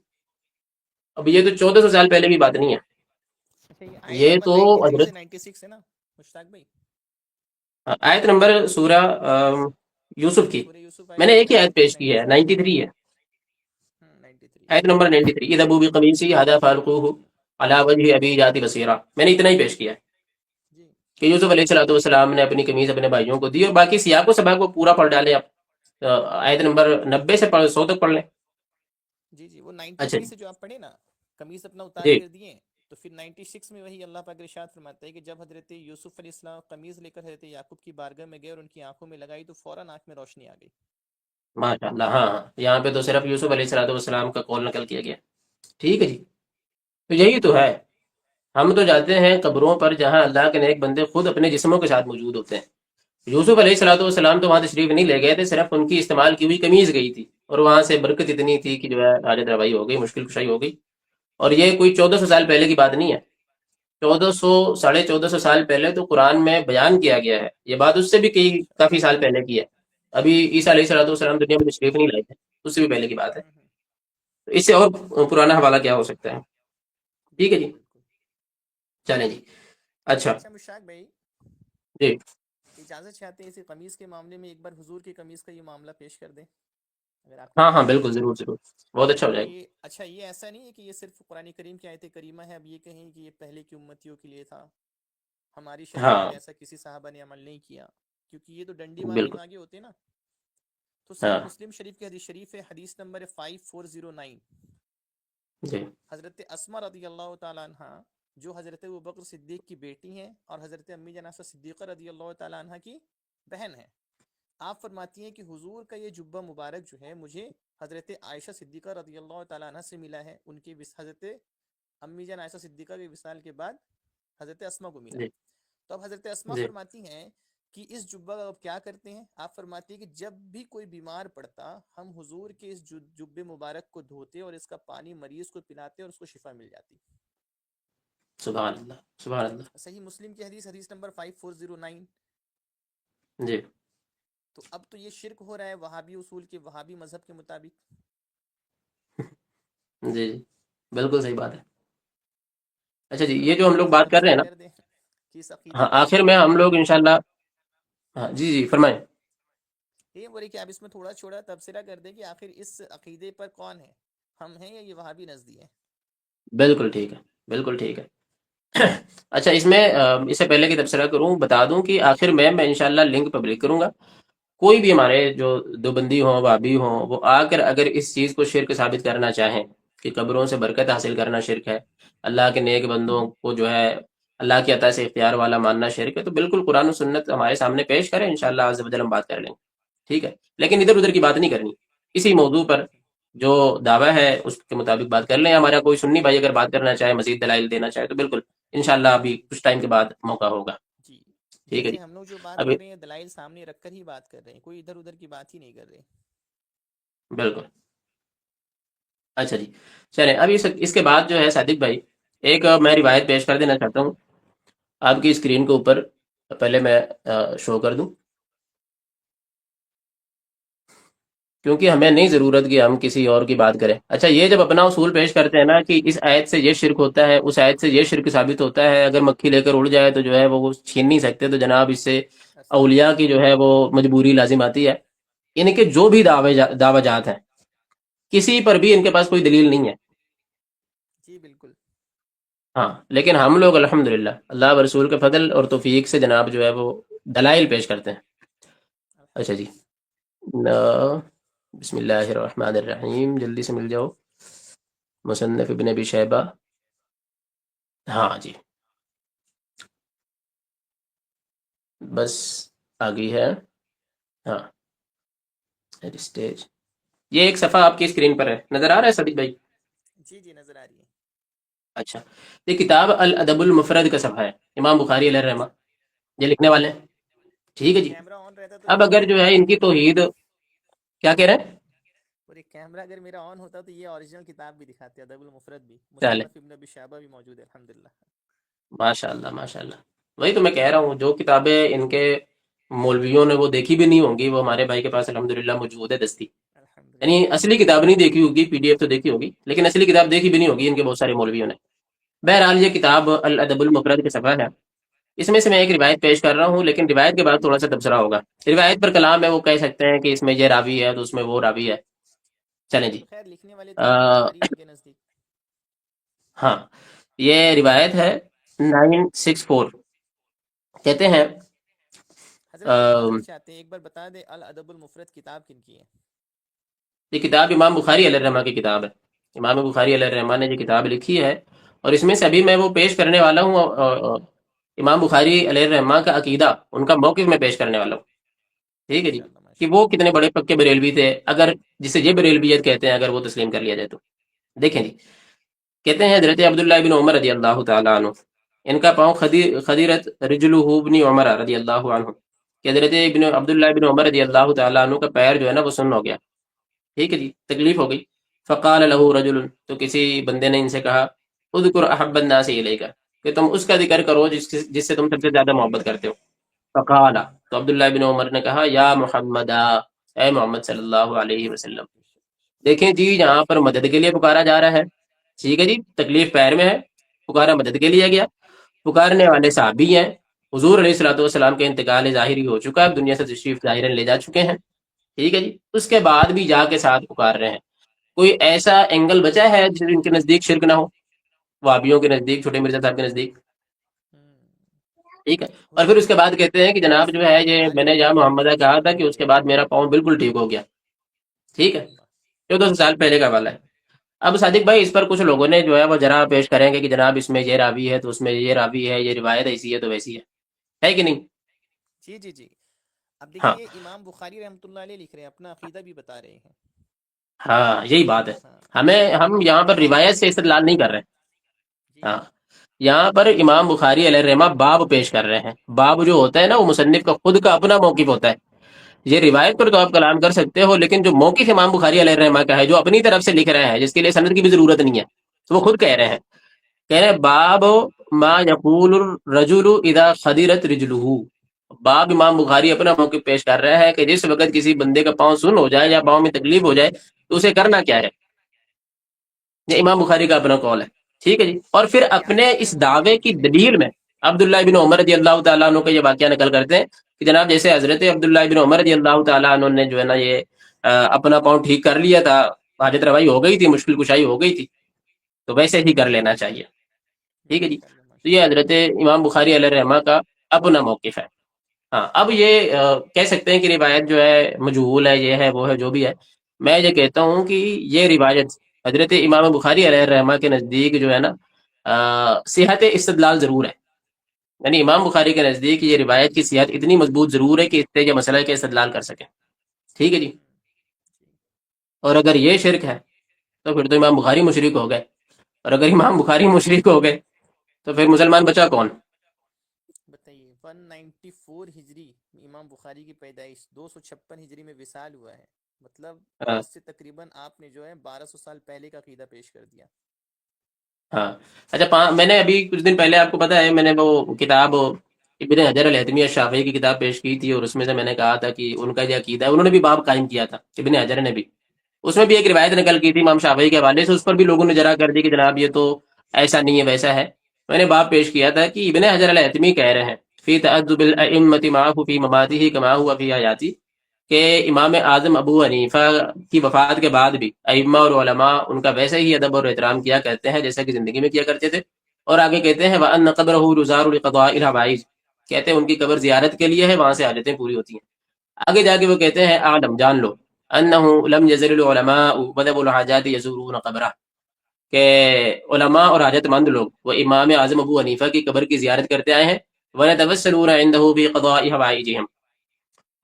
اب یہ تو 1400 سال پہلے کی بات نہیں ہے، اچھا یہ آیت یہ نمبر تو 93 حضرت سے 96 ہے نا مشتاق بھائی؟ آیت نمبر سورہ یوسف کی سورہ یوسف میں نے آیت ایک ہی آیت 93 پیش کی ہے، 94 93 ہے، 93 آیت نمبر 93. اذهبوا بقمیصی ھذا فالقوہ علی وجہ ابی یأتی بصیرا. میں نے اتنا ہی پیش کیا ہے جی کہ یوسف علیہ الصلوۃ والسلام نے اپنی قمیص اپنے بھائیوں کو دی، اور باقی سیاق و سباق کو پورا پڑھ ڈالیں آپ. آیت نمبر 90 سے 100 تک پڑھ لیں. جی جی وہ اچھا 93 جی سے جو آپ پڑھے نا، قمیص اپنا اتار جی کر دیے، تو پھر 96 میں وہی اللہ پاک ارشاد فرماتا ہے کہ جب حضرت یوسف علیہ السلام قمیض لے کر حضرت یعقوب کی بارگاہ میں گئے اور ان کی آنکھوں میں لگائی تو فوراً آنکھ میں روشنی آ گئی. ماشاء اللہ. ہاں ہاں، یہاں پہ تو صرف یوسف علیہ الصلوۃ والسلام کا قول نقل کیا گیا. ٹھیک ہے جی. تو یہی تو ہے، ہم تو جاتے ہیں قبروں پر جہاں اللہ کے نیک بندے خود اپنے جسموں کے ساتھ موجود ہوتے ہیں. یوسف علیہ الصلوۃ والسلام تو وہاں تشریف نہیں لے گئے تھے، صرف ان کی استعمال کی ہوئی قمیض گئی تھی، اور وہاں سے برکت اتنی تھی کہ جو ہے حاجت روائی ہو گئی، مشکل کشائی ہو گئی. اور یہ کوئی 1400 سال پہلے کی بات نہیں ہے، 1400 ساڑھے 1400 سال پہلے تو قرآن میں بیان کیا گیا ہے. یہ بات اس سے بھی ماشاء کافی اللہ. سال پہلے کی ہے. ابھی عیسیٰ علیہ الصلوۃ والسلام دنیا میں تشریف نہیں لائے تھے، اس سے بھی پہلے کی بات ہے. تو اس سے اور پرانا حوالہ کیا ہو سکتا ہے؟ ٹھیک ہے بالکل جی. بالکل. چلیں جی. اچھا اچھا مشتاق بھائی، جی. اجازت چاہتے ہیں اسی قمیص کے معاملے میں ایک بار حضور کی قمیص کا یہ معاملہ پیش کر دیں اگر آپ کی ہاں ہاں اجازت ہو. بالکل، ضرور ضرور، بہت اچھا ہو جائے گا. یہ اچھا یہ ایسا نہیں ہے کہ یہ صرف قرآن کریم کی آیت کریمہ ہے، اب یہ کہیں کہ یہ پہلے کی امتیوں کے لیے تھا، ہماری شریعت ہاں میں ایسا کسی صحابہ نے عمل نہیں کیا، کیونکہ یہ تو ڈنڈی مارنے بالکل. میں آگے ہوتے ہیں نا. تو ہاں صحیح مسلم شریف کی حدیث شریف ہے، حدیث نمبر 5409. جی حضرت اسما رضی اللہ تعالیٰ عنہ جو حضرت ابوبکر صدیق کی بیٹی ہیں اور حضرت امی جان عائشہ صدیقہ رضی اللہ تعالیٰ عنہ کی بہن ہیں، آپ فرماتی ہیں کہ حضور کا یہ جبہ مبارک جو ہے مجھے حضرت عائشہ صدیقہ رضی اللہ تعالیٰ عنہ سے ملا ہے، ان کی حضرت امی جان عائشہ صدیقہ کے وصال کے بعد حضرت اسما کو ملا. جی تو اب حضرت اسما جی فرماتی ہیں کہ اس جبہ کا اب کیا کرتے ہیں؟ آپ فرماتی ہیں کہ جب بھی کوئی بیمار پڑتا ہم حضور کے اس جبے مبارک کو دھوتے اور اس کا پانی مریض کو پلاتے اور اس کو شفا مل جاتی. سبحان اللہ سبحان اللہ. صحیح مسلم کی حدیث، حدیث نمبر 5409. جی تو اب تو یہ شرک ہو رہا ہے وہابی اصول کے، وہابی مذہب کے مطابق. جی جی بالکل صحیح بات ہے. اچھا جی، تو یہ اب جو ہم آپ لوگ اس بات میں کر رہے ہیں تھوڑا نا، کر دیں کہ اس عقیدے ہاں کو آخر چھوڑ میں کر ہم لوگ انشاءاللہ، ہاں جی جی فرمائیں. یہ بولے کہ آپ اس میں تھوڑا چھوڑا تبصرہ کر دیں کہ آخر اس عقیدے پر کون ہے، ہم ہیں یا یہ وہابی نزدی ہے. بالکل ٹھیک ہے، بالکل ٹھیک ہے. اچھا اس میں اس سے پہلے کہ تبصرہ کروں بتا دوں کہ آخر میں انشاءاللہ لنک پبلک کروں گا. کوئی بھی ہمارے جو دیوبندی ہوں بھابی ہوں وہ آ کر اگر اس چیز کو شرک ثابت کرنا چاہیں کہ قبروں سے برکت حاصل کرنا شرک ہے، اللہ کے نیک بندوں کو جو ہے اللہ کی عطا سے اختیار والا ماننا شرک ہے، تو بالکل قرآن و سنت ہمارے سامنے پیش کریں، انشاءاللہ عز و جل ہم بات کر لیں گے. ٹھیک ہے، لیکن ادھر ادھر کی بات نہیں کرنی، اسی موضوع پر جو دعویٰ ہے اس کے مطابق بات کر لیں. ہمارا کوئی سنی بھائی اگر بات کرنا چاہے، مزید دلائل دینا چاہے تو بالکل انشاءاللہ ابھی کچھ ٹائم کے بعد موقع ہوگا. جی ٹھیک ہے دیکھیں جی. ہم لوگ جو بات ابھی کر رہے ہیں دلائل سامنے رکھ کر ہی بات کر رہے ہیں، کوئی ادھر ادھر کی بات ہی نہیں کر رہے. بالکل. اچھا جی چلیں، اب اس کے بعد جو ہے صادق بھائی ایک میں روایت پیش کر دینا چاہتا ہوں آپ کی اسکرین کے اوپر. پہلے میں شو کر دوں کیونکہ ہمیں نہیں ضرورت کہ ہم کسی اور کی بات کریں. اچھا یہ جب اپنا اصول پیش کرتے ہیں نا کہ اس آیت سے یہ شرک ہوتا ہے، اس آیت سے یہ شرک ثابت ہوتا ہے، اگر مکھی لے کر اڑ جائے تو جو ہے وہ چھین نہیں سکتے، تو جناب اس سے استغفر اولیاء اللہ. کی جو ہے وہ مجبوری لازم آتی ہے. ان کے جو بھی دعوے جات ہیں کسی پر بھی ان کے پاس کوئی دلیل نہیں ہے. ہاں لیکن ہم لوگ الحمدللہ اللہ و رسول کے فضل اور توفیق سے جناب جو ہے وہ دلائل پیش کرتے ہیں. اچھا جی. الحمدللہ. ن- بسم اللہ الرحمن الرحیم، جلدی سے مل جاؤ. مصنف ابن ابی شیبہ. ہاں جی بس آ گئی ہے. ہاں اسٹیج. یہ ایک صفحہ آپ کی اسکرین پر ہے، نظر آ رہا ہے صدیق بھائی؟ جی جی نظر آ رہی ہے. اچھا، یہ کتاب الادب المفرد کا صفحہ ہے، امام بخاری علیہ الرحمہ یہ لکھنے والے ہیں. ٹھیک ہے جی. کیمرہ آن رہتا تو اب یہ اگر جو ہے ان کی توحید، کیا کہہ رہے ہیں؟ اور ایک کیمرہ اگر میرا آن ہوتا تو یہ اوریجنل کتاب بھی دکھاتے، ادب المفرد بھی، چلے مصنف ابن ابی شیبہ بھی موجود ہے الحمدللہ. ماشاء اللہ ماشاء اللہ. وہی تو میں کہہ رہا ہوں، جو کتابیں ان کے مولویوں نے وہ دیکھی بھی نہیں ہوں گی، وہ ہمارے بھائی کے پاس الحمدللہ موجود ہے دستی. یعنی الحمدللہ. اصلی کتاب نہیں دیکھی ہوگی، پی ڈی ایف تو دیکھی ہوگی، لیکن اصلی کتاب دیکھی بھی نہیں ہوگی ان کے بہت سارے مولویوں نے. بہرحال یہ کتاب الادب المفرد کے صفحہ ہے. اس میں سے میں ایک روایت پیش کر رہا ہوں، لیکن روایت کے بعد تھوڑا سا تبصرہ ہوگا. روایت پر کلام ہے، وہ کہہ سکتے ہیں کہ اس میں یہ راوی ہے تو اس میں وہ راوی ہے. چلیں جی. تو خیر لکھنے والے تو امام بخاری ان کے نزدیک. ہاں یہ روایت ہے 964. کہتے ہیں حضرت ایک معافی چاہتے ہیں، ایک بار بتا دیں الادب المفرد کتاب کن کی ہے؟ یہ کتاب امام بخاری علیہ الرحمہ کی کتاب ہے. امام بخاری علیہ الرحمہ نے یہ کتاب لکھی ہے، اور اس میں سے ابھی میں وہ پیش کرنے والا ہوں. امام بخاری علیہ الرحمہ کا عقیدہ، ان کا موقف میں پیش کرنے والا ہوں. ٹھیک ہے جی. ماشاء اللہ کہ ماشاء وہ اللہ. کتنے بڑے پکے بریلوی تھے، اگر جسے یہ بریلویت کہتے ہیں، اگر وہ تسلیم کر لیا جائے تو. دیکھیں جی. کہتے ہیں حضرت عبداللہ بن عمر رضی اللہ تعالیٰ عنہ، ان کا پاؤں خدیرت رجلہ ابن عمر رضی اللہ عنہ، کہ حضرت عبداللہ بن عمر رضی اللہ تعالیٰ عنہ کا پیر جو ہے نا وہ سن ہو گیا. ٹھیک ہے جی، تکلیف ہو گئی. فقال له رجل، تو کسی بندے نے ان سے کہا، اذکر احب الناس الیک، کہ تم اس کا ذکر کرو جس سے تم سب سے زیادہ محبت کرتے ہو. فقال، تو عبداللہ بن عمر نے کہا، یا محمد، اے محمد صلی اللہ علیہ وسلم. دیکھیں جی یہاں پر مدد کے لیے پکارا جا رہا ہے. ٹھیک ہے جی، تکلیف پیر میں ہے، پکارا مدد کے لیے گیا. پکارنے والے صحابی ہیں. حضور علیہ الصلوۃ والسلام کے انتقال ظاہری ہو چکا ہے، اب دنیا سے تشریف ظاہرا لے جا چکے ہیں. ٹھیک ہے جی. اس کے بعد بھی جا کے ساتھ پکار رہے ہیں. کوئی ایسا اینگل بچا ہے جن کے نزدیک شرک نہ ہو؟ وابیوں کے نزدیک، چھوٹے مرزا صاحب کے نزدیک. ٹھیک ہے. اور پھر حضور اس کے بعد کہتے ہیں کہ جناب جو ہے یہ میں نے یا محمدہ کہا تھا کہ اس کے بعد میرا پاؤں بالکل ٹھیک ہو گیا. ٹھیک ہے. اللہ. 1400 سال پہلے کا حوالہ ہے. اب صادق بھائی اس پر کچھ لوگوں نے جو ہے وہ ذرا پیش کریں گے کہ جناب اس میں یہ راوی ہے تو اس میں یہ راوی ہے، یہ روایت ایسی ہے تو ویسی ہے کہ نہیں؟ جی جی جی. اب ہاں دیکھیے امام بخاری رحمۃ اللہ علیہ لکھ رہے ہیں، اپنا عقیدہ بھی بتا رہے ہیں. ہاں یہی بات ہے. ہاں. ہم یہاں پر روایت سے استدلال نہیں کر رہے. جی ہاں جی. یہاں پر امام بخاری علیہ الرحمہ باب پیش کر رہے ہیں. باب جو ہوتا ہے نا وہ مصنف کا خود کا اپنا موقف ہوتا ہے. یہ روایت پر تو آپ کلام کر سکتے ہو، لیکن جو موقف امام بخاری علیہ الرحمہ کا ہے، جو اپنی طرف سے لکھ رہے ہیں، جس کے لیے سند کی بھی ضرورت نہیں ہے، تو وہ خود کہہ رہے ہیں. کہہ رہے ہیں باب ما یقول الرجل اذا خدرت رجلہ. باب امام بخاری اپنا موقف پیش کر رہا ہے کہ جس وقت کسی بندے کا پاؤں سن ہو جائے یا پاؤں میں تکلیف ہو جائے تو اسے کرنا کیا ہے. یہ امام بخاری کا اپنا قول ہے. ٹھیک ہے جی. اور پھر اپنے اس دعوے کی دلیل میں عبداللہ بن عمر رضی اللہ تعالیٰ عنہ کا یہ واقعہ نقل کرتے ہیں کہ جناب جیسے حضرت عبداللہ بن عمر رضی اللہ تعالیٰ عنہ نے جو ہے نا یہ اپنا پاؤں ٹھیک کر لیا تھا، حاجت روائی ہو گئی تھی، مشکل کشائی ہو گئی تھی، تو ویسے ہی کر لینا چاہیے. ٹھیک ہے جی. ماشاء اللہ تو ماشاء یہ اللہ. حضرت امام بخاری علیہ الرحمہ کا اپنا موقف ہے. ہاں اب یہ کہہ سکتے ہیں کہ روایت جو ہے مجہول ہے، یہ ہے وہ ہے جو بھی ہے. میں یہ کہتا ہوں کہ یہ روایت حضرت امام بخاری علیہ الرحمہ کے نزدیک جو ہے نا صحت استدلال ضرور ہے. یعنی امام بخاری کے نزدیک یہ روایت کی صحت اتنی مضبوط ضرور ہے کہ اس سے یہ مسئلہ کے استدلال کر سکیں. ٹھیک ہے جی. اور اگر یہ شرک ہے تو پھر تو امام بخاری مشرک ہو گئے، اور اگر امام بخاری مشرک ہو گئے تو پھر مسلمان بچا کون؟ بتائیے 194 ہجری امام بخاری کی پیدائش، 256 ہجری میں وصال ہوا ہے. مطلب ہاں آج سے تقریباً آپ نے جو ہے 1200 سال پہلے کا عقیدہ پیش کر دیا. ہاں. اچھا میں نے ابھی کچھ دن پہلے آپ کو پتا ہے میں نے وہ کتاب ابن حجر الہیتمی الشافعی کی کتاب پیش کی تھی، اور اس میں سے میں نے کہا تھا کہ ان کا یہ عقیدہ ہے. انہوں نے بھی باب قائم کیا تھا ابن حجر نے بھی. اس میں بھی ایک روایت نقل کی تھی امام شافعی کے حوالے سے، اس پر بھی لوگوں نے جرا کر دی کہ جناب یہ تو ایسا نہیں ہے ویسا ہے. میں نے باب پیش کیا تھا کہ ابن حجر الہیتمی کہہ رہے ہیں فی تعذب الائمۃ معه فی مماتہ کما هو فی حیاتی، کہ امام اعظم ابو حنیفہ کی وفات کے بعد بھی ائمہ اور علماء ان کا ویسے ہی ادب اور احترام کیا کرتے ہیں جیسا کہ زندگی میں کیا کرتے تھے. اور آگے کہتے ہیں وَأَنَّ قَبْرَهُ يُزَارُ لِقَضَاءِ الْحَوَائِجِ، کہتے ہیں ان کی قبر زیارت کے لیے ہے، وہاں سے حاجتیں پوری ہوتی ہیں۔ آگے جا کے وہ کہتے ہیں اعلم، جان لو، انه لم يزل العلماء وذوو الحاجات يزورون قبرہ، کہ علماء اور حاجت مند لوگ وہ امام اعظم ابو حنیفہ کی قبر کی زیارت کرتے آئے ہیں، وَيَتَوَسَّلُونَ عِندَهُ بِقَضَاءِ حَوَائِجِهِمْ،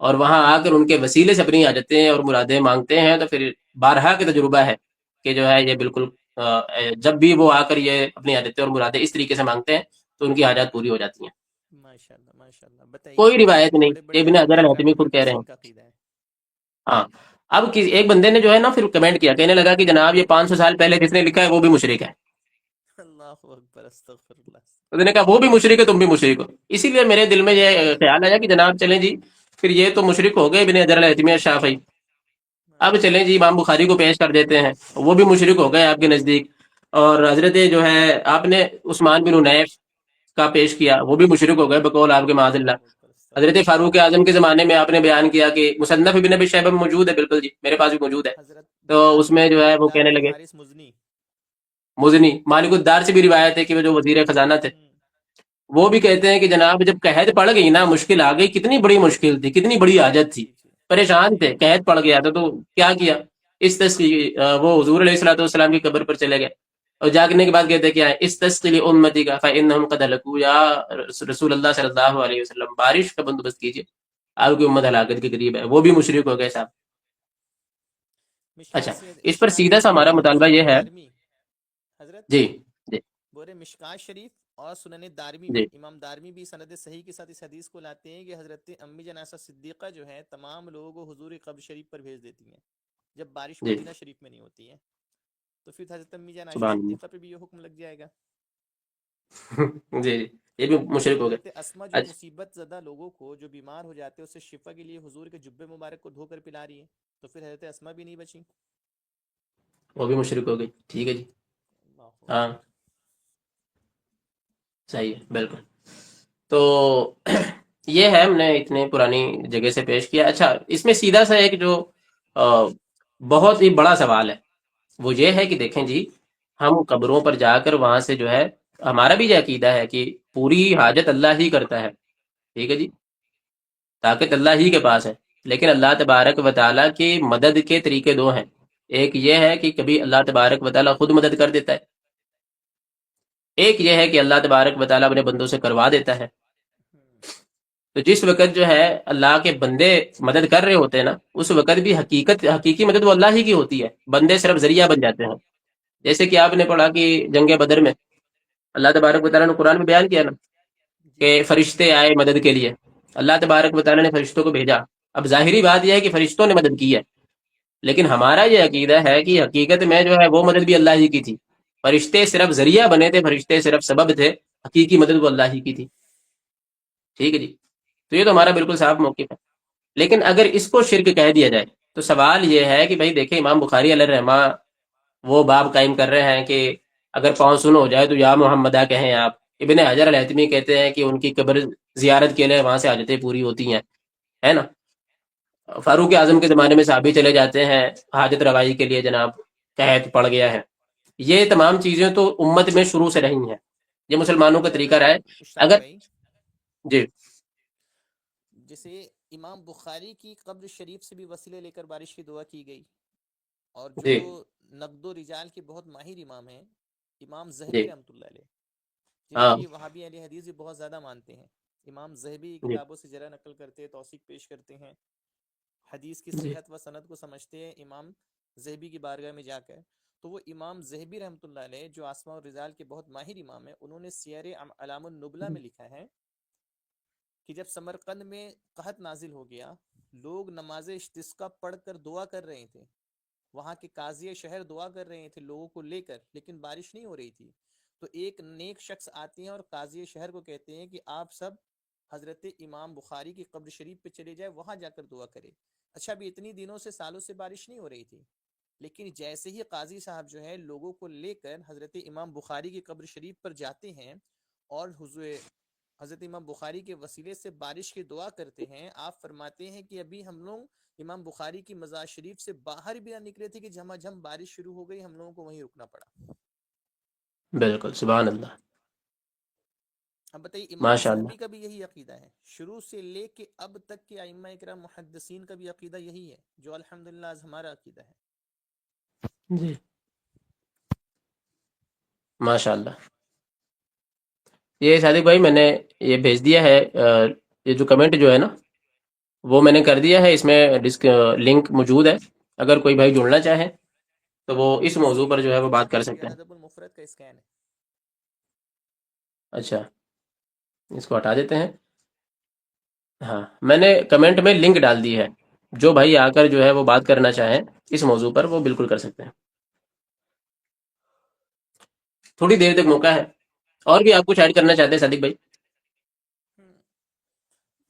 اور وہاں آ کر ان کے وسیلے سے اپنی حاجتیں اور مرادیں مانگتے ہیں۔ تو پھر بارہا کے تجربہ ہے کہ جو ہے یہ بالکل جب بھی وہ آ کر یہ اپنی حاجتیں اور مرادیں اس طریقے سے مانگتے ہیں تو ان کی حاجات پوری ہو جاتی ہیں۔ ماشاءاللہ ماشاءاللہ، کوئی بتائیے روایت اتنے نہیں، بڑے بڑے ابن حجر علماء الہیتمی کرام خود کے کہہ پاس رہے ہیں۔ ان کا عقیدہ ہے۔ ہاں، اب ایک بندے نے جو ہے نا پھر کمنٹ کیا، کہنے لگا کہ جناب یہ 500 سال پہلے جس نے لکھا ہے وہ بھی مشرک ہے۔ اللہ اکبر، استغفر اللہ۔ اس نے کہا وہ بھی مشرک ہے، تم بھی مشرک ہو۔ اسی لیے میرے دل میں یہ خیال آیا کہ جناب چلیں جی، پھر یہ تو مشرک ہو گئے ابن حجر الہیتمی الشافعی، اب ماشاء چلیں اللہ جی امام ماشاء بخاری کو پیش کر دیتے ہیں، وہ بھی مشرک ہو گئے آپ کے نزدیک۔ اور حضرت جو ہے آپ نے عثمان بن حنیف کا پیش کیا، وہ بھی مشرک ہو گئے بقول آپ کے، معاذ اللہ۔ اللہ اکبر، استغفر حضرت اللہ۔ فاروق اعظم کے زمانے میں آپ نے بیان کیا کہ مصنف ابن ابی شیبہ میں موجود ہے، بالکل جی میرے پاس بھی موجود ہے، حضرت تو بلال اس بن میں جو عبد ہے وہ اللہ کہنے بن لگے حارث مزنی۔ مزنی مالک الدار سے بھی روایت ہے کہ وہ جو وزیر خزانہ تھے، ہوں، وہ بھی کہتے ہیں کہ جناب جب قحط پڑ گئی نا، مشکل آ گئی، کتنی بڑی مشکل تھی، کتنی بڑی حاجت تھی، جی جی پریشان جی تھے، قحط پڑ گیا تھا، تو کیا کیا، اس وہ حضور علیہ الصلوۃ والسلام کی قبر پر چلے گئے، اور جاگنے کے بعد کہتے کیا ہے، استسقی لامتی کا فانہم قد ہلکوا، یا رسول اللہ صلی اللہ علیہ وسلم بارش کا بندوبست کیجیے، آپ کی امت ہلاکت کے قریب ہے۔ وہ بھی مشرک ہو گئے صاحب۔ اچھا، اس پر مشکات سیدھا سا شریف ہمارا اور مطالبہ سنن یہ ہے۔ دارمی، حضرت جی جی بورے مشکات شریف اور سنن دارمی میں جی امام دارمی بھی سند صحیح کے ساتھ اس حدیث کو لاتے ہیں کہ حضرت امی جان عائشہ صدیقہ جو ہے تمام لوگوں کو حضور قبر شریف پر بھیج دیتی ہیں جب بارش جی، مدینہ شریف میں نہیں ہوتی ہے، تو پھر حضرت امی جان عائشہ سبحان صدیقہ پہ بھی یہ حکم لگ جائے گا۔ اللہ۔ جی جی، یہ بھی مشرک ہو گئے۔ حضرت اسما جو اچھا، مصیبت زدہ لوگوں کو جو بیمار ہو جاتے ہیں اسے شفا کے لیے حضور کے جبے مبارک کو دھو کر پلا رہی ہے، تو پھر حضرت اسما بھی نہیں بچی۔ وہ بھی مشرک ہو گئی، ٹھیک ہے جی، اللہ ہاں اکبر۔ صحیح ہے بالکل۔ تو یہ ہے، ہم نے اتنے پرانی جگہ سے پیش کیا۔ اچھا، اس میں سیدھا سا ایک جو بہت ہی بڑا سوال ہے وہ یہ ہے کہ دیکھیں جی، ہم قبروں پر جا کر وہاں سے جو ہے، ہمارا بھی یہ عقیدہ ہے کہ پوری حاجت اللہ ہی کرتا ہے، ٹھیک ہے جی، طاقت اللہ ہی کے پاس ہے، لیکن اللہ تبارک و تعالیٰ کی مدد کے طریقے دو ہیں۔ ایک یہ ہے کہ کبھی اللہ تبارک و تعالیٰ خود مدد کر دیتا ہے، ایک یہ ہے کہ اللہ تبارک و تعالیٰ اپنے بندوں سے کروا دیتا ہے۔ تو جس وقت جو ہے اللہ کے بندے مدد کر رہے ہوتے ہیں نا، اس وقت بھی حقیقی مدد وہ اللہ ہی کی ہوتی ہے، بندے صرف ذریعہ بن جاتے ہیں۔ جیسے کہ آپ نے پڑھا کہ جنگ بدر میں اللہ تبارک و تعالیٰ نے قرآن میں بیان کیا نا جی کہ جی فرشتے آئے مدد کے لیے، اللہ تبارک و تعالیٰ نے فرشتوں کو بھیجا۔ اب ظاہری بات یہ ہے کہ فرشتوں نے مدد کی ہے، لیکن ہمارا یہ عقیدہ ہے کہ حقیقت میں جو ہے وہ مدد بھی اللہ ہی کی تھی، فرشتے صرف ذریعہ بنے تھے، فرشتے صرف سبب تھے، حقیقی مدد وہ اللہ ہی کی تھی، ٹھیک ہے جی۔ تو یہ تو ہمارا بالکل صاف موقف ہے۔ لیکن اگر اس کو شرک کہہ دیا جائے تو سوال یہ ہے کہ بھائی دیکھیں، امام بخاری علیہ الرحمہ وہ باب قائم کر رہے ہیں کہ اگر پاؤں سن ہو جائے تو یا محمدہ کہیں آپ۔ ابن حجر الہیتمی کہتے ہیں کہ ان کی قبر زیارت کے لیے وہاں سے حاجتیں پوری ہوتی ہیں، ہے نا۔ فاروق اعظم کے زمانے میں صحابی چلے جاتے ہیں حاجت روائی کے لیے، جناب قحط پڑ گیا ہے۔ یہ تمام چیزیں تو امت میں شروع سے رہی ہیں، یہ مسلمانوں کا طریقہ رہا ہے۔ اشتاق اگر بھائی، جی جیسے امام بخاری کی قبر شریف سے بھی وسیلے لے کر بارش کی دعا کی گئی، اور جو جی نقد و رجال کے بہت ماہر امام ہیں، امام جی زہبی رحمۃ اللہ علیہ، جن ہاں کو یہ وہابی اہل حدیث بھی بہت زیادہ مانتے ہیں، امام زہبی جی کتابوں سے جرح نقل کرتے ہیں، توثیق پیش کرتے ہیں، حدیث کی جی صحت و سند کو سمجھتے ہیں امام زہبی کی بارگاہ میں جا کر۔ تو وہ امام زہبی رحمۃ اللہ علیہ جو آسماء اور رجال کے بہت ماہر امام ہیں، انہوں نے سیر اعلام النبلہ میں لکھا ہے کہ جب سمرقند میں قحط نازل ہو گیا، لوگ نماز استسقاء پڑھ کر دعا کر رہے تھے، وہاں کے قاضی شہر دعا کر رہے تھے لوگوں کو لے کر، لیکن بارش نہیں ہو رہی تھی، تو ایک نیک شخص آتے ہیں اور قاضی شہر کو کہتے ہیں کہ آپ سب حضرت امام بخاری کی قبر شریف پہ چلے جائے، وہاں جا کر دعا کرے۔ اچھا، بھی اتنی دنوں سے سالوں سے بارش نہیں ہو رہی تھی، لیکن جیسے ہی قاضی صاحب جو ہے لوگوں کو لے کر حضرت امام بخاری کی قبر شریف پر جاتے ہیں اور حضرت امام بخاری کے وسیلے سے بارش کی دعا کرتے ہیں، آپ فرماتے ہیں کہ ابھی ہم لوگ امام بخاری کی مزار شریف سے باہر بھی نہ نکلے تھے کہ جھما جھم بارش شروع ہو گئی، ہم لوگوں کو وہیں رکنا پڑا۔ بالکل، سبحان اللہ۔ اب بتائیے امام ماشاء اللہ. زہبی کا بھی یہی عقیدہ ہے، شروع سے لے کے اب تک کے ائمہ کرام محدثین کا بھی عقیدہ یہی ہے، جو الحمدللہ آج ہمارا عقیدہ ہے. جی ماشاء اللہ. یہ صادق بھائی میں نے یہ بھیج دیا ہے، یہ جو کمنٹ جو ہے نا وہ میں نے کر دیا ہے، اس میں لنک موجود ہے، اگر کوئی بھائی جڑنا چاہے تو وہ اس موضوع پر جو ہے وہ بات کر یہ سکتے ہیں. ادب المفرد کا اسکین ہے. اچھا اس کو ہٹا دیتے ہیں. ہاں میں نے کمنٹ میں لنک ڈال دی ہے، جو بھائی آ کر جو ہے وہ بات کرنا چاہیں اس موضوع پر وہ بالکل کر سکتے ہیں. تھوڑی دیر تک موقع ہے. اور بھی آپ کچھ ایڈ کرنا چاہتے ہیں صادق بھائی؟ ہم،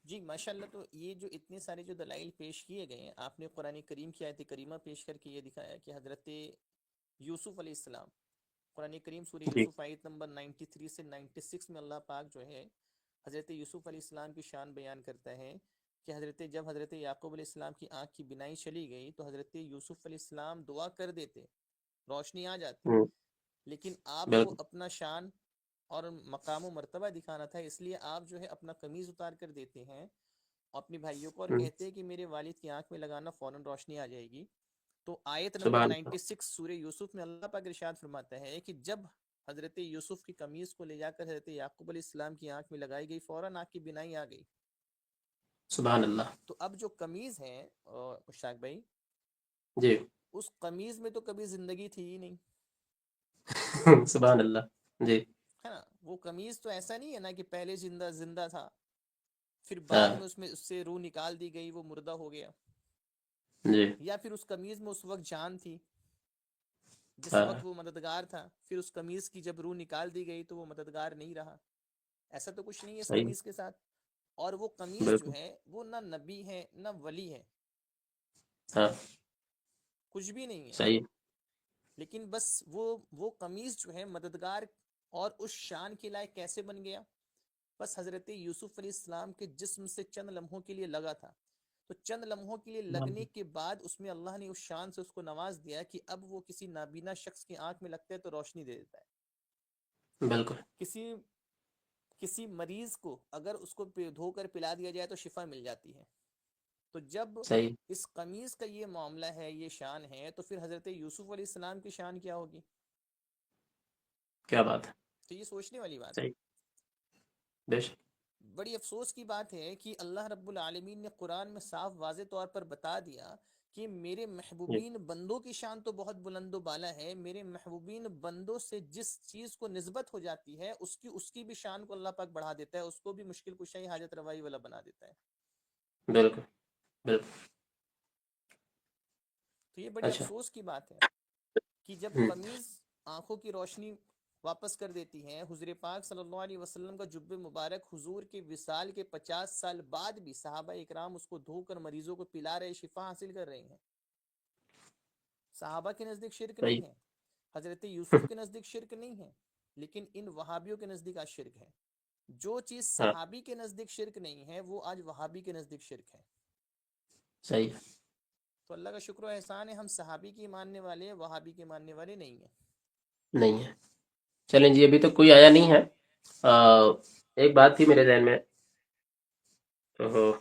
جی ماشاء اللہ. تو یہ جو اتنے سارے جو دلائل پیش کیے گئے ہیں، آپ نے قرآن کریم کی آیت کریمہ پیش کر کے یہ دکھایا کہ حضرت یوسف علیہ السلام، قرآن کریم سورہ جی یوسف آیت نمبر 93 سے 96 میں اللہ پاک جو ہے حضرت یوسف علیہ السلام کی شان بیان کرتا ہے کہ جب حضرت یعقوب علیہ السلام کی آنکھ کی بینائی چلی گئی تو حضرت یوسف علیہ السلام دعا کر دیتے، روشنی آ جاتی، ہوں، لیکن آپ کو بالکل. اپنا شان اور مقام و مرتبہ دکھانا تھا، اس لیے آپ جو ہے اپنا قمیض اتار کر دیتے ہیں اپنی بھائیوں کو اور ہوں، کہتے ہیں کہ میرے والد کی آنکھ میں لگانا، فوراً روشنی آ جائے گی. تو آیت نمبر سبحان اللہ. 96 سورہ یوسف میں اللہ پاک ارشاد فرماتا ہے کہ جب حضرت یوسف کی قمیض کو لے جا کر حضرت یعقوب علیہ السلام کی آنکھ میں لگائی گئی، فوراً آنکھ کی بینائی آ گئی. سبحان اللہ. تو اب جو قمیض ہے مشتاق بھائی، جی اس قمیض میں تو کبھی زندگی تھی ہی نہیں، سبحان اللہ. جی ہے نا. وہ قمیض تو ایسا نہیں ہے نا کہ پہلے زندہ زندہ تھا، پھر ہاں بعد میں اس سے روح نکال دی گئی، وہ مردہ ہو گیا. جی یا پھر اس قمیض میں اس وقت جان تھی جس ہاں وقت وہ مددگار تھا، پھر اس قمیض کی جب روح نکال دی گئی تو وہ مددگار نہیں رہا. ایسا تو کچھ نہیں ہے اس صحیح. قمیض کے ساتھ. اور وہ قمیض جو بالکل. ہے وہ نہ نبی ہے نہ ولی ہے، ہاں کچھ بھی نہیں ہے. صحیح. لیکن بس وہ قمیض جو ہے مددگار اور اس شان کے لائق کیسے بن گیا؟ بس حضرت یوسف علیہ السلام کے جسم سے چند لمحوں کے لیے لگا تھا، تو چند لمحوں کے لیے لگنے کے بعد اس میں اللہ نے اس شان سے اس کو نواز دیا کہ اب وہ کسی نابینا شخص کی آنکھ میں لگتا ہے تو روشنی دے دیتا ہے. بالکل کسی مریض کو اگر اس کو دھو کر پلا دیا جائے تو شفا مل جاتی ہے. تو جب صحیح. اس قمیض کا یہ معاملہ ہے، یہ شان ہے، تو پھر حضرت یوسف علیہ السلام کی شان کیا ہوگی؟ کیا بات ہے. تو یہ سوچنے والی بات ہے. صحیح. بے شک. بڑی افسوس کی بات ہے کہ اللہ رب العالمین نے قرآن میں صاف واضح طور پر بتا دیا کہ میرے جی محبوبین بندوں کی شان تو بہت بلند و بالا ہے، میرے محبوبین بندوں سے جس چیز کو نسبت ہو جاتی ہے اس کی بھی شان کو اللہ پاک بڑھا دیتا ہے، اس کو بھی مشکل کشائی حاجت روائی والا بنا دیتا ہے. بالکل بالکل. تو یہ بڑی اچھا. افسوس کی بات ہے کہ جب ہوں. قمیض آنکھوں کی روشنی واپس کر دیتی ہیں، حضور پاک صلی اللہ علیہ وسلم کا جب مبارک حضور کے وصال کے 50 سال بعد بھی صحابہ اکرام اس کو دھو کر مریضوں کو پلا رہے، شفا حاصل کر رہے ہیں. صحابہ کے نزدیک شرک صحیح. نہیں ہے، حضرت یوسف کے نزدیک شرک نہیں ہے، لیکن ان وہابیوں کے نزدیک آج شرک ہے. جو چیز ہاں صحابی کے نزدیک شرک نہیں ہے وہ آج وہابی کے نزدیک شرک ہے. صحیح. تو اللہ کا شکر و احسان ہے، ہم صحابی کی ماننے والے ہیں، وہابی کے ماننے والے نہیں ہیں. نہیں ہے. چلیں جی ابھی تک کوئی آیا نہیں ہے. ایک بات تھی میرے ذہن میں. اوہو.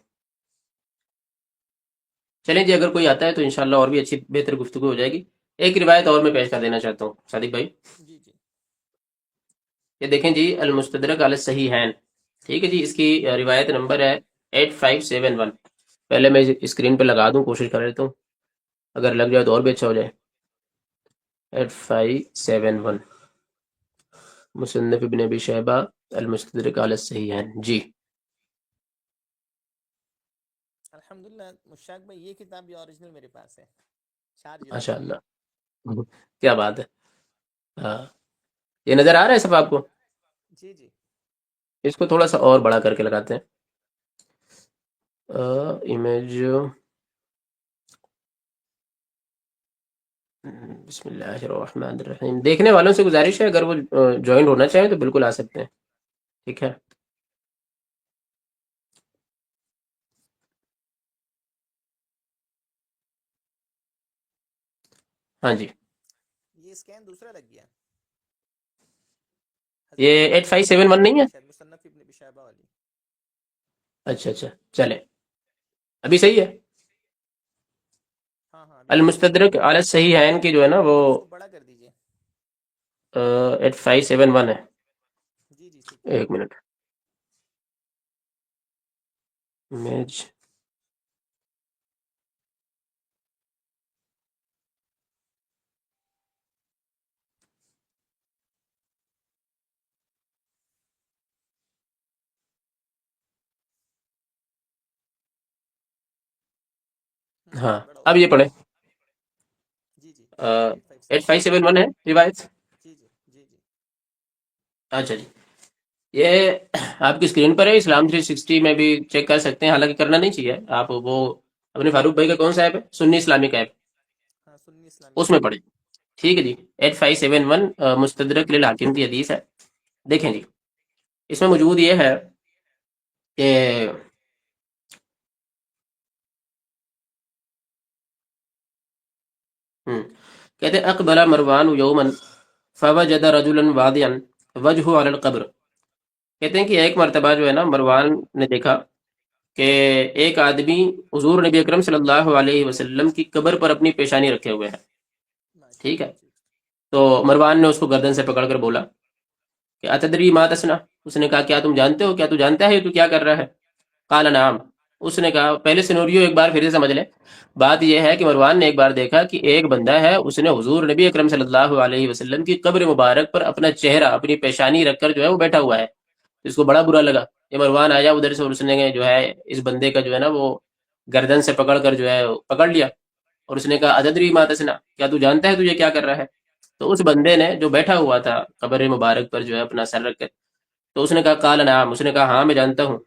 چلیں جی اگر کوئی آتا ہے تو انشاءاللہ اور بھی اچھی بہتر گفتگو ہو جائے گی. ایک روایت اور میں پیش کر دینا چاہتا ہوں صادق بھائی. جی جی یہ دیکھیں جی المستدرک علی الصحیحین، ٹھیک ہے جی. اس کی روایت نمبر ہے 8571. پہلے میں اسکرین پہ لگا دوں، کوشش کر لیتا ہوں، اگر لگ جائے تو اور بھی اچھا ہو جائے. 8571 مصنف ابن ابی شیبہ المستدرک علی الصحیحین. جی الحمدللہ مشتاق بھائی، یہ کتاب بھی اوریجنل میرے پاس ہے، 4 جلدوں ماشاء میں. اللہ. کیا بات ہے. ہاں یہ نظر آ رہا ہے سب آپ کو؟ جی جی اس کو تھوڑا سا اور بڑا کر کے لگاتے ہیں. امیج. بسم اللہ الرحمن الرحیم. دیکھنے والوں سے گزارش ہے اگر وہ جوائن ہونا چاہیں تو بالکل آ سکتے ہیں. ٹھیک ہے. ہاں جی. یہ اسکین دوسرا لگ گیا. یہ 8571 نہیں ہے؟ مصنف ابن ابی شیبہ والی. اچھا اچھا چلے ابھی صحیح ہے. ہاں ہاں ابھی ٹھیک ہے. المستدرک علی الصحیحین کی جو ہے نا وہ اس کو بڑا کر دیجئے. 8571 ہے. جی جی ٹھیک ہے. ایک منٹ امیج ہاں بڑا اب ہوگا. یہ پڑھیں. جی جی 8571. 8571 ہے روایت. جی جی جی جی. اچھا جی یہ آپ کی اسکرین پر ہے. اسلام 360 میں بھی چیک کر سکتے ہیں, حالانکہ کرنا نہیں چاہیے. آپ وہ اپنے فاروق بھائی کا کون سا ایپ ہے, سنی اسلامک ایپ, ہاں سنی اسلامک اس میں ایپ. پڑھیں. ٹھیک ہے جی. 8571 مستدرک للحاکم کی حدیث ہے. دیکھیں جی اس میں موجود یہ ہے کہ کہتے ہیں اقبل مروان یوما فوجد رجلا واضعا وجهه على القبر. کہتے ہیں کہ ایک مرتبہ جو ہے نا مروان نے دیکھا کہ ایک آدمی حضور نبی اکرم صلی اللہ علیہ وسلم کی قبر پر اپنی پیشانی رکھے ہوئے ہیں. ماشاء ٹھیک اللہ. ہے. جی تو مروان نے اس کو گردن سے پکڑ کر بولا کہ اتدری ما تسنا. اس نے کہا کیا تم جانتے ہو, کیا تو جانتا ہے تو کیا کر رہا ہے. قال نعم. اس نے کہا, پہلے سینوریو ایک بار پھر سے سمجھ لیں. بات یہ ہے کہ مروان نے ایک بار دیکھا کہ ایک بندہ ہے, اس نے حضور نبی اکرم صلی اللہ علیہ وسلم کی قبر مبارک پر اپنا چہرہ, اپنی پیشانی رکھ کر جو ہے وہ بیٹھا ہوا ہے. اس کو بڑا برا لگا. یہ مروان آیا ادھر سے اور اس نے جو ہے اس بندے کا جو ہے نا وہ گردن سے پکڑ کر جو ہے پکڑ لیا, اور اس نے کہا اتدری ما تسنا, کیا تو جانتا ہے تو یہ کیا کر رہا ہے. تو اس بندے نے جو بیٹھا ہوا تھا قبر مبارک پر جو ہے اپنا سر رکھ کر, تو اس نے کہا قال نعم. اس نے کہا ہاں میں جانتا ہوں.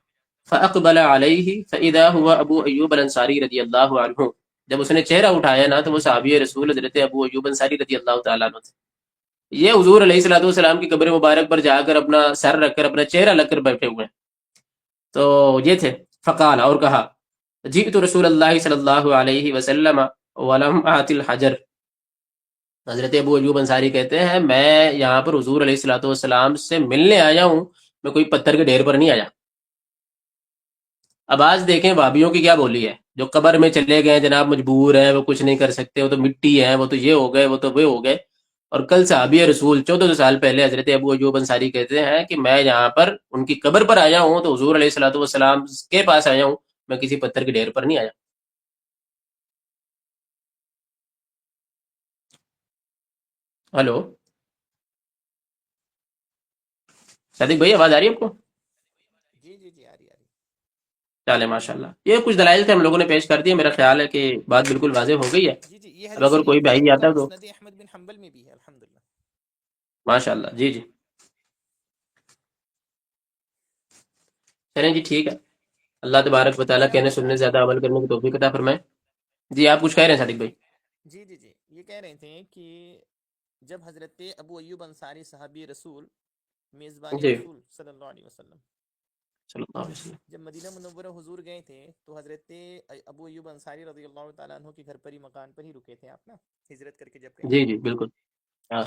فاقبل علیہ فاذا هو ابو ایوب الانصاری رضی اللہ عنہ. جب اس نے چہرہ اٹھایا نا تو وہ صحابی رسول حضرت ابو ایوب انصاری رضی اللہ تعالیٰ عنہ تھے. یہ حضور علیہ الصلوۃ والسلام کی قبر مبارک پر جا کر اپنا سر رکھ کر اپنا چہرہ رکھ کر بیٹھے ہوئے ہیں. تو یہ تھے. فقال, اور کہا, جئت رسول اللہ صلی اللہ علیہ وسلم ولم آت الحجر. حضرت ابو ایوب انصاری کہتے ہیں میں یہاں پر حضور علیہ الصلوۃ والسلام سے ملنے آیا ہوں, میں کوئی پتھر کے ڈھیر پر نہیں آیا. اب آج دیکھیں بھابھیوں کی کیا بولی ہے, جو قبر میں چلے گئے جناب, مجبور ہیں, وہ کچھ نہیں کر سکتے, وہ تو مٹی ہے, وہ تو یہ ہو گئے, وہ تو وہ ہو گئے. اور کل صحابی رسول 1400 سال پہلے حضرت ابو ایوب انصاری کہتے ہیں کہ میں یہاں پر ان کی قبر پر آیا ہوں, تو حضور علیہ الصلوۃ والسلام کے پاس آیا ہوں, میں کسی پتھر کے ڈھیر پر نہیں آیا. ہلو صادق بھائی, آواز آ رہی ہے آپ کو؟ جی جی جی آ رہی آ رہی. چلے ماشاء اللہ. یہ کچھ دلائل تھے ہم لوگوں نے پیش کر دیے. میرا خیال ہے کہ بات بالکل واضح ہو گئی ہے. جی جی یہ اب حدیث اگر صحیح کوئی ہے, بھائی آپ کا آتا ہے تو مسند احمد بن حنبل میں بھی ہے الحمدللہ. ماشاء اللہ. جی جی چلیں جی ٹھیک ہے. اللہ تبارک و تعالیٰ میں کہنے آپ سننے کو. سے زیادہ عمل کرنے کی توفیق عطا فرمائے. جی آپ کچھ کہہ رہے ہیں صادق بھائی؟ جی جی جی یہ کہہ رہے تھے کہ جب حضرت ابو ایوب انصاری صحابی رسول میزبانی جی رسول صلی اللہ علیہ وسلم صلی اللہ علیہ وسلم. جب مدینہ منورہ حضور گئے تھے تو حضرت ابو ایوب انصاری رضی اللہ تعالیٰ عنہ کے گھر پر ہی, مکان پر ہی رکے تھے آپ نا, ہجرت کر کے جب گئے جی تھے. جی بالکل. ہاں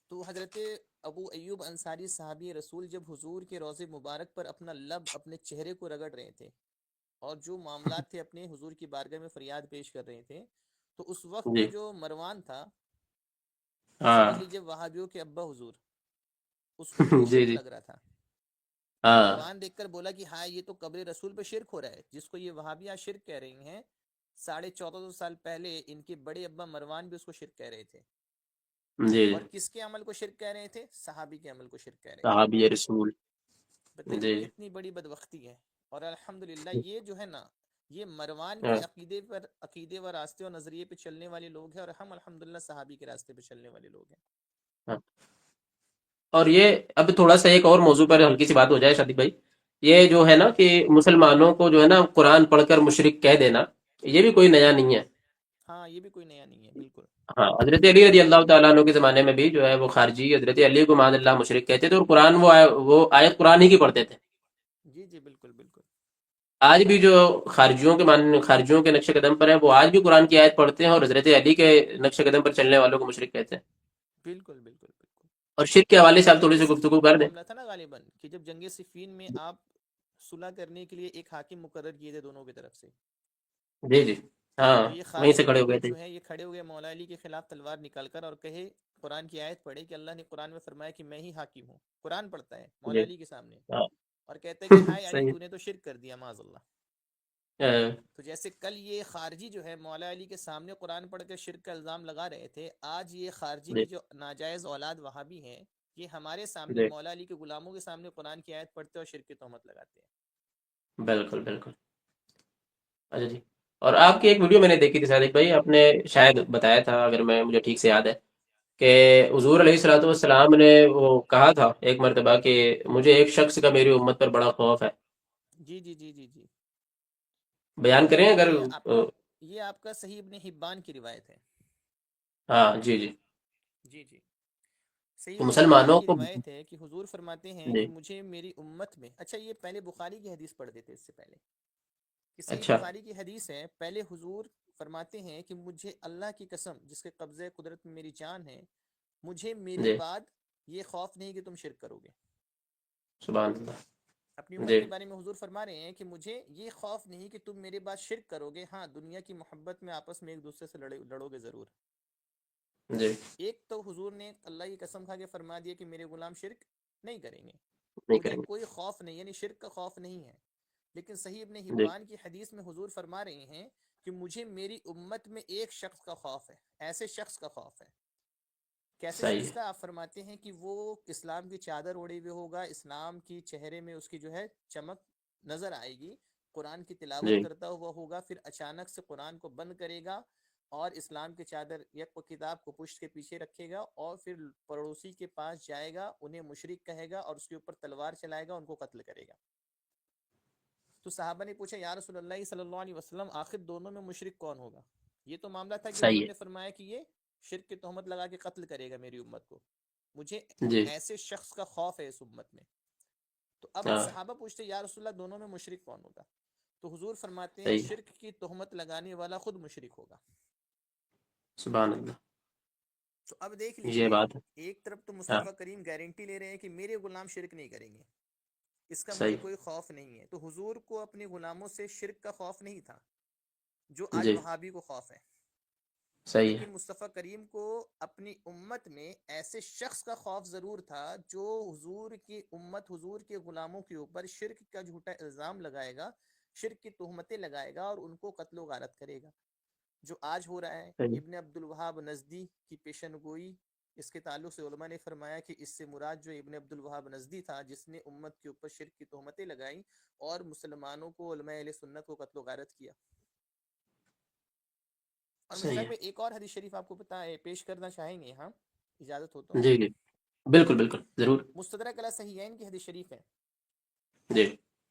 تو حضرت ابو ایوب انصاری صحابی رسول جب حضور کے روضے مبارک پر اپنا لب اپنے چہرے کو رگڑ رہے تھے اور جو معاملات تھے اپنے حضور کی بارگاہ میں فریاد پیش کر رہے تھے, تو اس وقت جی پہ جو مروان تھا, ہاں سمجھ لیجئے وہابیوں کے ابا حضور, اس کو تو یہ جی شرک جی لگ رہا تھا. تو ہاں مروان دیکھ کر بولا کہ ہاں یہ تو قبر رسول پہ شرک ہو رہا ہے, جس کو یہ وہابیاں شرک کہہ رہی ہیں. 1450 سال پہلے ان کے بڑے ابا مروان بھی اس کو شرک کہہ رہے تھے. جی اور کس کے عمل کو شرک کہہ رہے تھے؟ صحابی کے عمل کو شرک کہہ رہے تھے. صحابی رسول. بتائیے جی کتنی بڑی بدبختی ہے. اور الحمدللہ یہ جو ہے نا, یہ مروان ہاں کے عقیدے و راستے و نظریے پہ چلنے والے لوگ ہیں, اور ہم الحمدللہ صحابی کے راستے پہ چلنے والے لوگ ہیں. ہاں. اور یہ اب تھوڑا سا ایک اور موضوع پر ہلکی سی بات ہو جائے صادق بھائی. یہ جو ہے نا کہ مسلمانوں کو جو ہے نا قرآن پڑھ کر مشرک کہہ دینا, یہ بھی کوئی نیا نہیں ہے. ہاں یہ بھی کوئی نیا نہیں ہے, بالکل. ہاں حضرت علی رضی اللہ تعالیٰ عنہ کے زمانے میں بھی جو ہے وہ خارجی حضرت علی کو معاذ اللہ مشرک کہتے تھے, اور قرآن وہ آیت قرآن ہی کی پڑھتے تھے. جی جی بالکل بالکل. آج بھی جو خارجیوں کے نقش قدم پر ہیں, وہ آج بھی قرآن کی آیت پڑھتے ہیں اور حضرت علی کے نقش قدم پر چلنے والوں کو مشرک کہتے ہیں. بالکل بالکل بالکل. اور شرک کے حوالے سے آپ تھوڑی سی گفتگو کر دیں. معاملہ تھا نا غالباً کہ جب جنگ صفین میں آپ صلح کرنے کے لیے ایک حاکم مقرر کیے تھے دونوں کی طرف سے، جی جی ہاں تو یہ وہیں خارجی سے کھڑے ہو گئے حاکم تھے. جو ہے یہ کھڑے ہوئے مولا علی کے خلاف تلوار نکال کر اور کہے، قرآن کی آیت پڑھے کہ اللہ نے قرآن میں فرمایا کہ میں ہی حاکم ہوں، قرآن پڑھتا ہے مولا جی علی کے سامنے ہاں اور کہتا ہے کہ ہائے علی صحیح تو نے تو شرک کر دیا معاذ اللہ. ہے. تو جیسے کل یہ خارجی جو ہے مولا علی کے سامنے قرآن پڑھ کے شرک کا الزام لگا رہے تھے، آج یہ خارجی جی کی جو ناجائز اولاد وہابی ہیں یہ ہمارے سامنے جی مولا علی کے غلاموں کے سامنے قرآن کی آیت پڑھتے اور شرک کی تہمت لگاتے ہیں. بالکل بالکل. اچھا جی. اور آپ کی ایک ویڈیو میں نے دیکھی تھی صادق بھائی، آپ نے شاید بتایا تھا اگر مجھے ٹھیک سے یاد ہے کہ حضور علیہ الصلوۃ والسلام نے وہ کہا تھا ایک مرتبہ کہ مجھے ایک شخص کا میری امت پر بڑا خوف ہے. جی جی جی جی جی. بیان کریں اگر یہ آپ کا صحیح ابن حبان کی روایت ہے. ہاں جی جی. جی جی. صحیح تو ابن حبان مسلمانوں کی کو روایت ہے کہ حضور فرماتے ہیں جی کہ مجھے میری امت میں، اچھا یہ پہلے بخاری کی حدیث پڑھ دیتے اس سے پہلے کہ صحیح اچھا بخاری کی حدیث ہے. پہلے حضور فرماتے ہیں کہ مجھے اللہ کی قسم جس کے قبضے قدرت میں میری جان ہے، مجھے میرے جی بعد یہ خوف نہیں کہ تم شرک کرو گے. سبحان اللہ. اپنی امت جی کے بارے میں حضور فرما رہے ہیں کہ مجھے یہ خوف نہیں کہ تم میرے بعد شرک کرو گے، ہاں دنیا کی محبت میں آپس میں ایک دوسرے سے لڑو گے ضرور. جی ایک تو حضور نے اللہ کی قسم کھا کے فرما دیا کہ میرے غلام شرک نہیں کریں گے، نہیں مجھے کریں کوئی خوف نہیں، یعنی شرک کا خوف نہیں ہے. لیکن صحیح ابن گے. جی حبان کی حدیث میں حضور فرما رہے ہیں کہ مجھے میری امت میں ایک شخص کا خوف ہے، ایسے شخص کا خوف ہے. کیسے صحیح شخص ہے. کا؟ آپ فرماتے ہیں کہ وہ اسلام کی چادر اوڑے ہوئے ہوگا، اسلام کی چہرے میں اس کی جو ہے چمک نظر آئے گی، قرآن کی تلاوت جی کرتا ہوا ہوگا، پھر اچانک سے قرآن کو بند کرے گا اور اسلام کی چادر یا کتاب کو پشت کے پیچھے رکھے گا اور پھر پڑوسی کے پاس جائے گا، انہیں مشرک کہے گا اور اس کے اوپر تلوار چلائے گا، ان کو قتل کرے گا. تو صحابہ نے پوچھا یا رسول اللہ صلی اللہ علیہ وسلم آخر دونوں میں مشرک کون ہوگا؟ یہ تو معاملہ تھا کہ حضور صحیح نے فرمایا کہ یہ شرک کی تہمت لگا کے قتل کرے گا میری امت کو، مجھے ہے. جی ایسے شخص کا خوف ہے اس امت میں. تو اب ہاں صحابہ پوچھتے یا رسول اللہ دونوں میں مشرک کون ہوگا؟ تو حضور فرماتے ہیں صحیح ہے. شرک کی تہمت لگانے والا خود مشرک ہوگا. سبحان اللہ. تو اب دیکھ یہ لیجئے، بات ہے. ایک طرف تو ہاں مصطفیٰ کریم گارنٹی لے رہے ہیں کہ میرے غلام شرک نہیں کریں گے، اس کا مجھے صحیح. کوئی خوف نہیں ہے. تو حضور کو اپنے غلاموں سے شرک کا خوف نہیں تھا جو آج جی وہابی کو خوف ہے. صحیح ہے. لیکن مصطفیٰ کریم کو اپنی امت میں ایسے شخص کا خوف ضرور تھا جو حضور کی امت، حضور کے غلاموں کے اوپر شرک کا جھوٹا الزام لگائے گا، شرک کی تہمتیں لگائے گا اور ان کو قتل و غارت کرے گا، جو آج ہو رہا ہے. صحیح. ابن عبد الوہاب نزدی کی پیشن گوئی، اس کے تعلق سے علماء نے فرمایا کہ اس سے مراد جو ابن عبد الوہاب نزدی تھا جس نے امت کے اوپر شرک کی تہمتیں لگائیں اور مسلمانوں کو، علماء اہل سنت کو قتل و غارت کیا. اور صحیح مشتاق ہے. میں ایک اور حدیث شریف آپ کو پیش کرنا چاہیں گے، ہاں اجازت ہو تو. جی جی بالکل بالکل ضرور. مستدرک علی صحیحین کی حدیث شریف ہے. جی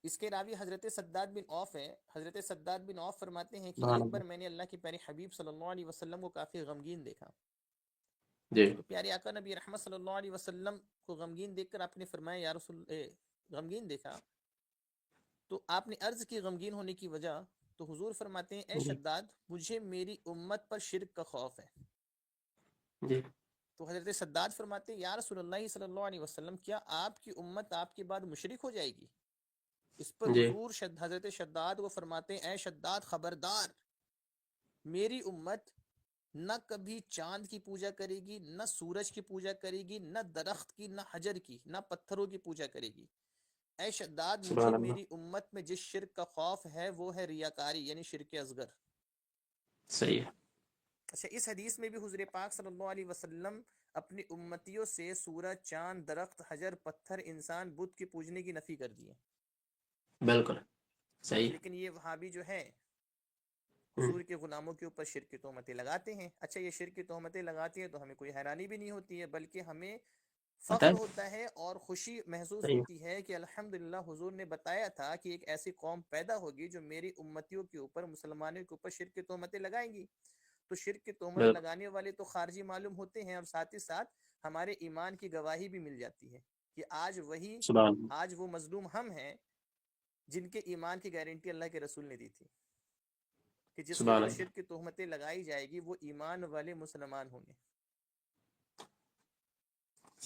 اس کے راوی حضرت سداد بن عوف ہے. حضرت سداد بن عوف فرماتے ہیں کہ سبحان ایک بار اللہ. میں نے اللہ کے پیارے حبیب صلی اللہ علیہ وسلم کو کافی غمگین دیکھا. جی تو پیارے آقا نبی رحمت صلی اللہ علیہ وسلم کو غمگین دیکھ کر آپ نے فرمایا یا رسول غمگین دیکھا؟ تو آپ نے عرض کی غمگین ہونے کی وجہ؟ تو حضور فرماتے ہیں اے جی شداد مجھے میری امت پر شرک کا خوف ہے. جی تو حضرت سداد فرماتے ہیں یا رسول اللہ صلی اللہ علیہ وسلم کیا آپ کی امت آپ کے بعد مشرک ہو جائے گی؟ اس پر جی حضور حضرت شداد کو فرماتے ہیں اے شداد خبردار، میری امت نہ کبھی چاند کی پوجا کرے گی، نہ سورج کی پوجا کرے گی، نہ درخت کی، نہ حجر کی، نہ پتھروں کی پوجا کرے گی. اے شداد مجھے سبحان اللہ. میری امت میں جس شرک کا خوف ہے وہ ہے ریاکاری، یعنی شرک اصغر. صحیح ہے. اچھا اس حدیث میں بھی حضور پاک صلی اللہ علیہ وسلم اپنی امتیوں سے سورج، چاند، درخت، حجر، پتھر، انسان، بت کی پوجنے کی نفی کر دی ہے. بالکل صحیح. لیکن یہ وہابی جو ہے ہوں، حضور کے غلاموں کے اوپر شرک کی تہمتیں لگاتے ہیں. اچھا یہ شرک کی تہمتیں لگاتے ہیں تو ہمیں کوئی حیرانی بھی نہیں ہوتی ہے، بلکہ ہمیں پتہ فخر ہے. ہوتا ہے اور خوشی محسوس صحیح ہوتی ہے کہ الحمدللہ حضور نے بتایا تھا کہ ایک ایسی قوم پیدا ہوگی جو میری امتیوں کے اوپر، مسلمانوں کے اوپر شرک کی تہمتیں لگائیں گی. تو شرک کی ہے. تہمت بالکل. لگانے والے تو خارجی معلوم ہوتے ہیں اور ساتھ ہی ساتھ ہمارے ایمان کی گواہی بھی مل جاتی ہے کہ سبحان اللہ. آج وہ مظلوم ہم ہیں جن کے ایمان کی گارنٹی اللہ کے رسول نے دی تھی کہ جس کے سبحان اوپر اللہ. شرک کی تہمتیں لگائی جائے گی وہ ایمان والے مسلمان ہوں گے.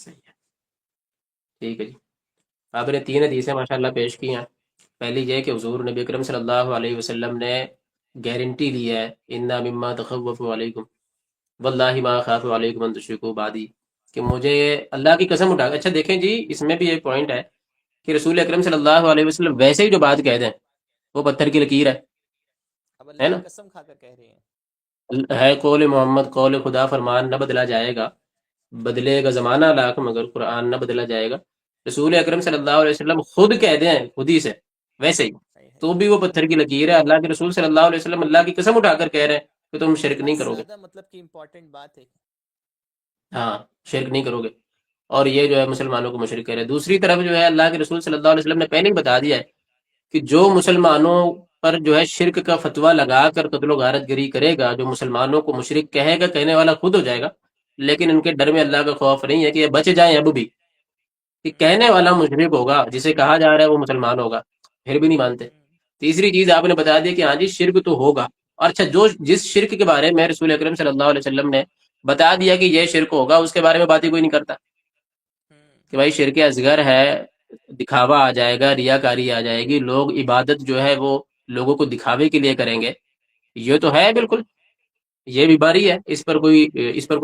صحیح ہے، ٹھیک ہے جی. آپ نے 3 حدیثیں ماشاءاللہ پیش کی ہیں. پہلی یہ کہ حضور نبی اکرم صلی اللہ علیہ وسلم نے گارنٹی دی ہے، انا مما تخوف علیکم واللہ ما خاف علیکم ان تشرکوا بعدی، کہ مجھے اللہ کی قسم اٹھا. اچھا دیکھیں جی، اس میں بھی ایک پوائنٹ ہے کہ رسول اکرم صلی اللہ علیہ وسلم ویسے ہی جو بات کہہ دیں وہ پتھر کی لکیر اب ہے اللہ نا. کی قسم کھا کر کہہ رہے ہیں. ہے قول محمد قول خدا، فرمان نہ بدلا جائے گا، بدلے گا زمانہ لاکھ مگر قرآن نہ بدلا جائے گا. رسول اکرم صلی اللہ علیہ وسلم خود کہہ دیں خود ہی سے ویسے ہی، ہے ہے تو بھی وہ پتھر کی لکیر ہے. اللہ کے رسول صلی اللہ علیہ وسلم اللہ کی قسم اٹھا کر کہہ رہے ہیں کہ تم شرک نہیں بہت کرو گے. زیادہ مطلب کہ امپورٹنٹ بات ہے. ہاں، شرک نہیں کرو گے. اور یہ جو ہے مسلمانوں کو مشرک کہہ رہے ہیں. دوسری طرف جو ہے اللہ کے رسول صلی اللہ علیہ وسلم نے پہلے ہی بتا دیا ہے کہ جو مسلمانوں پر جو ہے شرک کا فتویٰ لگا کر قتل و غارت گری کرے گا، جو مسلمانوں کو مشرک کہے گا، کہنے والا خود ہو جائے گا، لیکن ان کے ڈر میں اللہ کا خوف نہیں ہے کہ یہ بچ جائیں اب بھی، کہ ہوں کہنے والا مشرک ہوگا، جسے کہا جا رہا ہے وہ مسلمان ہوگا، پھر بھی نہیں مانتے. ہوں تیسری چیز آپ نے بتا دی کہ ہاں جی شرک تو ہوگا. اور اچھا، جو جس شرک کے بارے میں رسول اکرم صلی اللہ علیہ وسلم نے بتا دیا کہ یہ شرک ہوگا، اس کے بارے میں بات ہی کوئی نہیں کرتا ہوں کہ بھائی شرک اصغر ہے، دکھاوا آ جائے گا، ریاکاری آ جائے گی، لوگ عبادت جو ہے وہ لوگوں کو دکھاوے کے لیے کریں گے. یہ تو ہے بالکل، یہ بیماری ہے، اس پر کوئی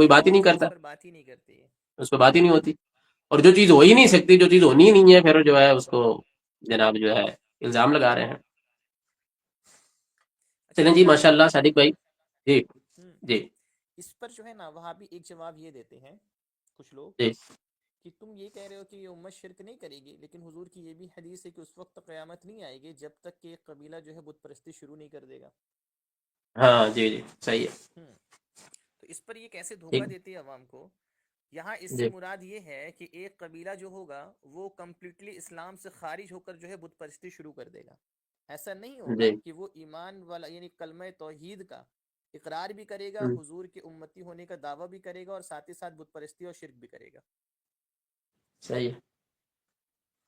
بات ہی نہیں اس کرتا، پر بات ہی نہیں کرتے ہیں. اس پہ بات ہی نہیں ہوتی. اور جو چیز ہو ہی نہیں سکتی، جو چیز ہونی ہی نہیں ہے، پھر جو ہے اس کو جناب جو ہے الزام لگا رہے ہیں. اچھا چلیں جی، مشتاق ماشاء بھائی. اللہ صادق بھائی. جی ہوں جی اس پر جو ہے نا وہاں بھی ایک جواب یہ دیتے ہیں کچھ لوگ جی کہ تم یہ کہہ رہے ہو کہ یہ امت شرک نہیں کرے گی، لیکن حضور کی یہ بھی حدیث ہے کہ اس وقت تک قیامت نہیں آئے گی جب تک کہ ایک قبیلہ جو ہے بت پرستی شروع نہیں کر دے گا. ہاں جی جی صحیح ہے. ہوں تو اس پر یہ کیسے ٹھیک. دھوکہ دیتے ہیں عوام کو. یہاں اس سے جی مراد یہ ہے کہ ایک قبیلہ جو ہوگا وہ کمپلیٹلی اسلام سے خارج ہو کر جو ہے بت پرستی شروع کر دے گا. ایسا نہیں جی ہوگا کہ وہ ایمان والا یعنی کلمہ توحید کا اقرار بھی کرے گا، حضور کے امتی ہونے کا دعویٰ بھی کرے گا، اور ساتھ ہی ساتھ بت پرستی اور شرک بھی کرے گا. صحیح ہے.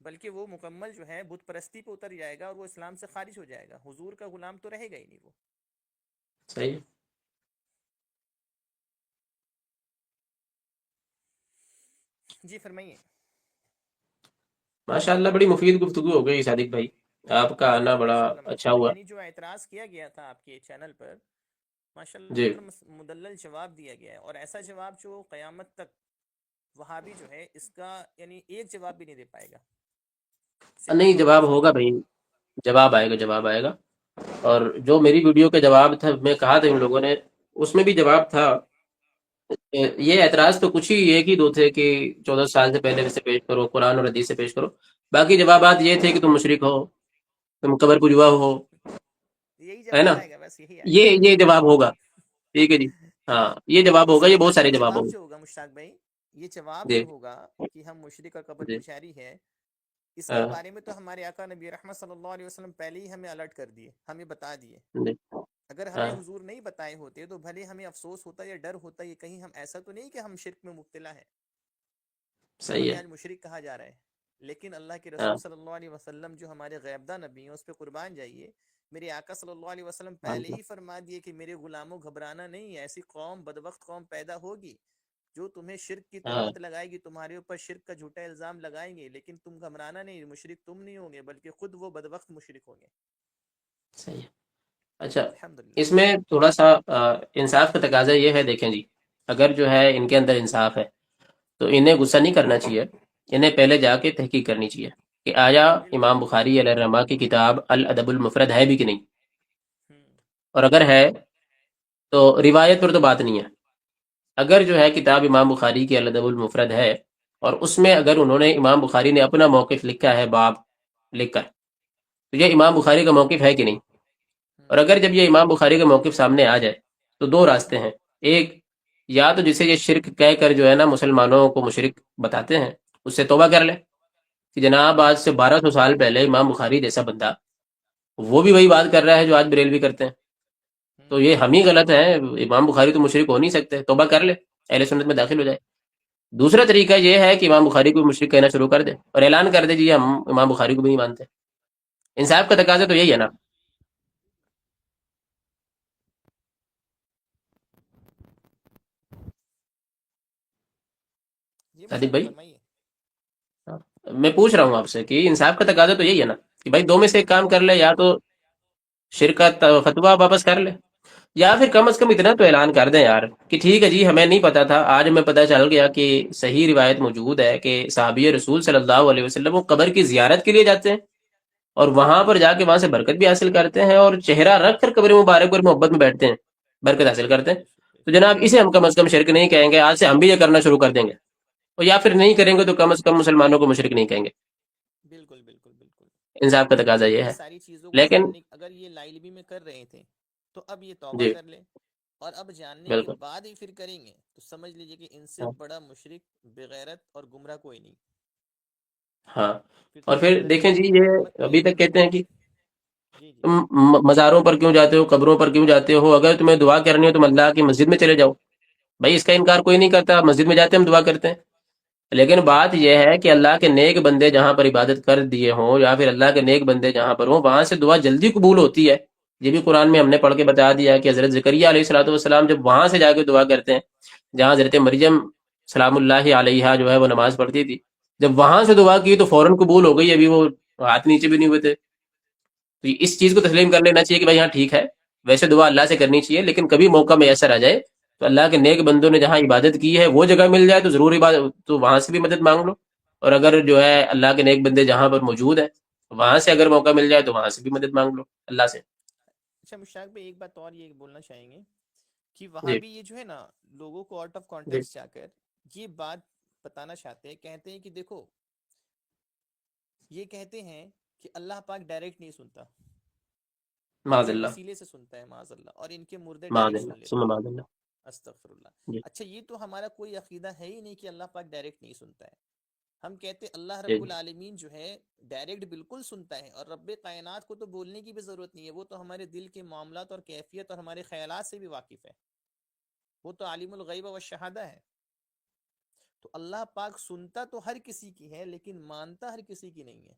بلکہ وہ مکمل جو ہے بت پرستی پہ اتر جائے گا اور وہ اسلام سے خارج ہو جائے گا. حضور کا غلام تو رہے گا ہی نہیں وہ. صحیح ہے. جی فرمائیے. ماشاء اللہ بڑی مفید گفتگو ہو گئی صادق بھائی، آپ کا آنا بڑا ماشاء اللہ اچھا ماشاء اللہ. ہوا. یعنی جو اعتراض کیا گیا تھا آپ کے چینل پر، ماشاء اللہ جی پر مدلل جواب دیا گیا ہے، اور ایسا جواب جو قیامت تک وہابی جو ہے اس کا یعنی ایک جواب بھی نہیں دے پائے گا سمپل نہیں، طور پہ جواب بتائیں. ہوگا بھائی، جواب آئے گا، جواب آئے گا. اور جو میری ویڈیو کے جواب تھا، میں کہا تھا ان لوگوں نے، اس میں بھی جواب تھا. یہ اعتراض تو کچھ ہی ایک ہی دو تھے کہ 14 سال سے پہلے سے پیش کرو، قرآن اور حدیث سے پیش کرو. باقی جوابات یہ تھے کہ تم مشرک ہو، تم قبر پجوا ہو، یہی ہے نا. جواب آئے گا، بس یہی آئے گا. یہ جواب ہوگا. ٹھیک ہے جی. ہاں یہ جواب اس ہوگا، کے یہ بہت بعد سارے یہ جواب جواب ہوں جو ہوگا مشتاق بھائی، یہ جواب گے. جو جی ہوگا کہ ہم مشرک اور قبر جی پوجاری ہے، اس کے ہاں بارے میں تو ہمارے آقا نبی رحمت صلی اللہ علیہ وسلم پہلے ہی ہمیں الرٹ کر دیے، ہمیں بتا دیے. جی اگر ہمیں ہاں حضور نہیں بتائے ہوتے تو بھلے ہمیں افسوس ہوتا یا ڈر ہوتا، یہ کہیں ہم ایسا تو نہیں کہ ہم شرک میں مبتلا ہے تو صحیح ہمیں ہے. آج مشرک کہا جا رہا ہے. لیکن اللہ کے ہاں رسول صلی اللہ علیہ وسلم جو ہمارے غیبدہ نبی ہیں اس پہ قربان جائیے، میرے آقا صلی اللہ علیہ وسلم پہلے ہی فرما دیے کہ میرے غلاموں گھبرانا نہیں ہے، ایسی قوم بدبخت قوم پیدا ہوگی جو تمہیں شرک کی ہاں تہمت لگائے گی، تمہارے اوپر شرک کا جھوٹا الزام لگائیں گے، لیکن تم گھبرانا نہیں، مشرک تم نہیں ہوں گے بلکہ خود وہ بدبخت مشرک ہوں گے. صحیح ہے. اچھا، الحمدللہ. اس میں تھوڑا سا انصاف کا تقاضا یہ ہے. دیکھیں جی، اگر جو ہے ان کے اندر انصاف ہے تو انہیں غصہ نہیں کرنا چاہیے، انہیں پہلے جا کے تحقیق کرنی چاہیے کہ آیا بالکل امام بالکل. بخاری علیہ الرحمہ کی کتاب الادب المفرد ہے بھی کہ نہیں. ہوں اور اگر ہے تو روایت پر تو بات نہیں ہے. اگر جو ہے کتاب امام بخاری کی الادب المفرد ہے اور اس میں اگر انہوں نے امام بخاری نے اپنا موقف لکھا ہے، باب لکھ کر، تو یہ امام بخاری کا موقف ہے کہ نہیں. ہوں اور اگر جب یہ امام بخاری کا موقف سامنے آ جائے تو دو راستے ہیں. ایک، یا تو جسے یہ شرک کہہ کر جو ہے نا مسلمانوں کو مشرک بتاتے ہیں، اس سے توبہ کر لے کہ جناب آج سے 1200 سال پہلے امام بخاری جیسا بندہ وہ بھی وہی بات کر رہا ہے جو آج بریلوی کرتے ہیں، تو ہوں یہ ہم ہی غلط ہیں، امام بخاری تو مشرک ہو نہیں سکتے، توبہ کر لے، اہل سنت میں داخل ہو جائے. دوسرا طریقہ یہ ہے کہ امام بخاری کو مشرک کہنا شروع کر دے اور اعلان کر دے جی ہم امام بخاری کو بھی نہیں مانتے. انصاف کا تقاضا تو یہی ہے نا. یہ جی ادیب جناب بھائی، فرمائیے. میں پوچھ رہا ہوں آپ سے کہ انصاف کا تقاضا تو یہی ہے نا کہ بھائی دو میں سے ایک کام کر لے، یا تو شرکت فتویٰ واپس کر لے، یا پھر کم از کم اتنا تو اعلان کر دیں یار کہ ٹھیک ہے جی ہمیں نہیں پتا تھا، آج ہمیں پتہ چل گیا کہ صحیح روایت موجود ہے کہ صحابی رسول صلی اللہ علیہ وسلم وہ قبر کی زیارت کے لیے جاتے ہیں اور وہاں پر جا کے وہاں سے برکت بھی حاصل کرتے ہیں، اور چہرہ رکھ کر قبر مبارک پر محبت میں بیٹھتے ہیں، برکت حاصل کرتے ہیں. بے شک بے تو شک. جناب اسے ہم کم از کم شرک نہیں کہیں گے، آج سے ہم بھی یہ کرنا شروع کر دیں گے، اور یا پھر نہیں کریں گے تو کم از کم مسلمانوں کو مشرک نہیں کہیں گے. بالکل بالکل بالکل. انصاف کا تقاضا یہ یہ ہے. ساری چیزوں کو لیکن جاننے اگر یہ لا علمی میں کر رہے تھے تو اب یہ توبہ جی کر لیں، اور اب جاننے کے بالکل. بعد ہی پھر کریں گے تو سمجھ لیجئے کہ ان سے ہاں بڑا مشرک بغیرت اور گمراہ کوئی نہیں. ہاں. پھر اور تو پھر بندہ دیکھیں جنت جی کی یہ نعمت میں ابھی تک کہتے ہیں کہ جی جی تم مزاروں پر کیوں جاتے ہو، قبروں پر کیوں جاتے ہو، اگر تمہیں دعا کرنی ہو تم اللہ کی مسجد میں چلے جاؤ. بھائی اس کا انکار کوئی نہیں کرتا، مسجد میں جاتے ہم دعا کرتے ہیں، لیکن بات یہ ہے کہ اللہ کے نیک بندے جہاں پر عبادت کر دیے ہوں یا پھر اللہ کے نیک بندے جہاں پر ہوں وہاں سے دعا جلدی قبول ہوتی ہے. یہ بھی قرآن میں ہم نے پڑھ کے بتا دیا کہ حضرت زکریا علیہ الصلوۃ والسلام جب وہاں سے جا کے دعا کرتے ہیں جہاں حضرت مریم سلام اللہ علیہا جو ہے وہ نماز پڑھتی تھی، جب وہاں سے دعا کی تو فوراً قبول ہو گئی، ابھی وہ ہاتھ نیچے بھی نہیں ہوئے تھے. تو اس چیز کو تسلیم کر لینا چاہیے کہ بھائی ہاں ٹھیک ہے، ویسے دعا اللہ سے کرنی چاہیے، لیکن کبھی موقع میسر آ جائے تو اللہ کے نیک بندوں نے جہاں عبادت کی ہے وہ جگہ مل جائے تو ضرور عبادت تو وہاں سے بھی مدد مانگ لو، اور اگر جو ہے اللہ کے نیک بندے جہاں پر موجود ہیں وہاں سے اگر موقع مل جائے تو وہاں سے بھی مدد مانگ لو اللہ سے. اچھا مشتاق بھائی ایک بات اور یہ بولنا چاہیں گے کہ وہاں جی بھی یہ جو ہے نا لوگوں کو آؤٹ آف جی کانٹیکس جا کر یہ بات بتانا چاہتے ہیں، کہتے ہیں کہ دیکھو یہ کہتے ہیں کہ اللہ پاک ڈائریکٹ نہیں سنتا، ان معاذ کے اللہ، وسیلے سے سنتا ہے معاذ اللہ، اور ان کے مردے معاذ ڈائریکٹ اللہ سن لیتے ثم ہیں. معاذ اللہ. استغفر اللہ. جی اچھا یہ تو ہمارا کوئی عقیدہ ہے ہی نہیں کہ اللہ پاک ڈائریکٹ نہیں سنتا ہے. ہم کہتے ہیں اللہ جی رب العالمین جو ہے ڈائریکٹ بالکل سنتا ہے، اور رب کائنات کو تو بولنے کی بھی ضرورت نہیں ہے، وہ تو ہمارے دل کے معاملات اور کیفیت اور ہمارے خیالات سے بھی واقف ہے، وہ تو عالم الغیب و شہادہ ہے. تو اللہ پاک سنتا تو ہر کسی کی ہے لیکن مانتا ہر کسی کی نہیں ہے.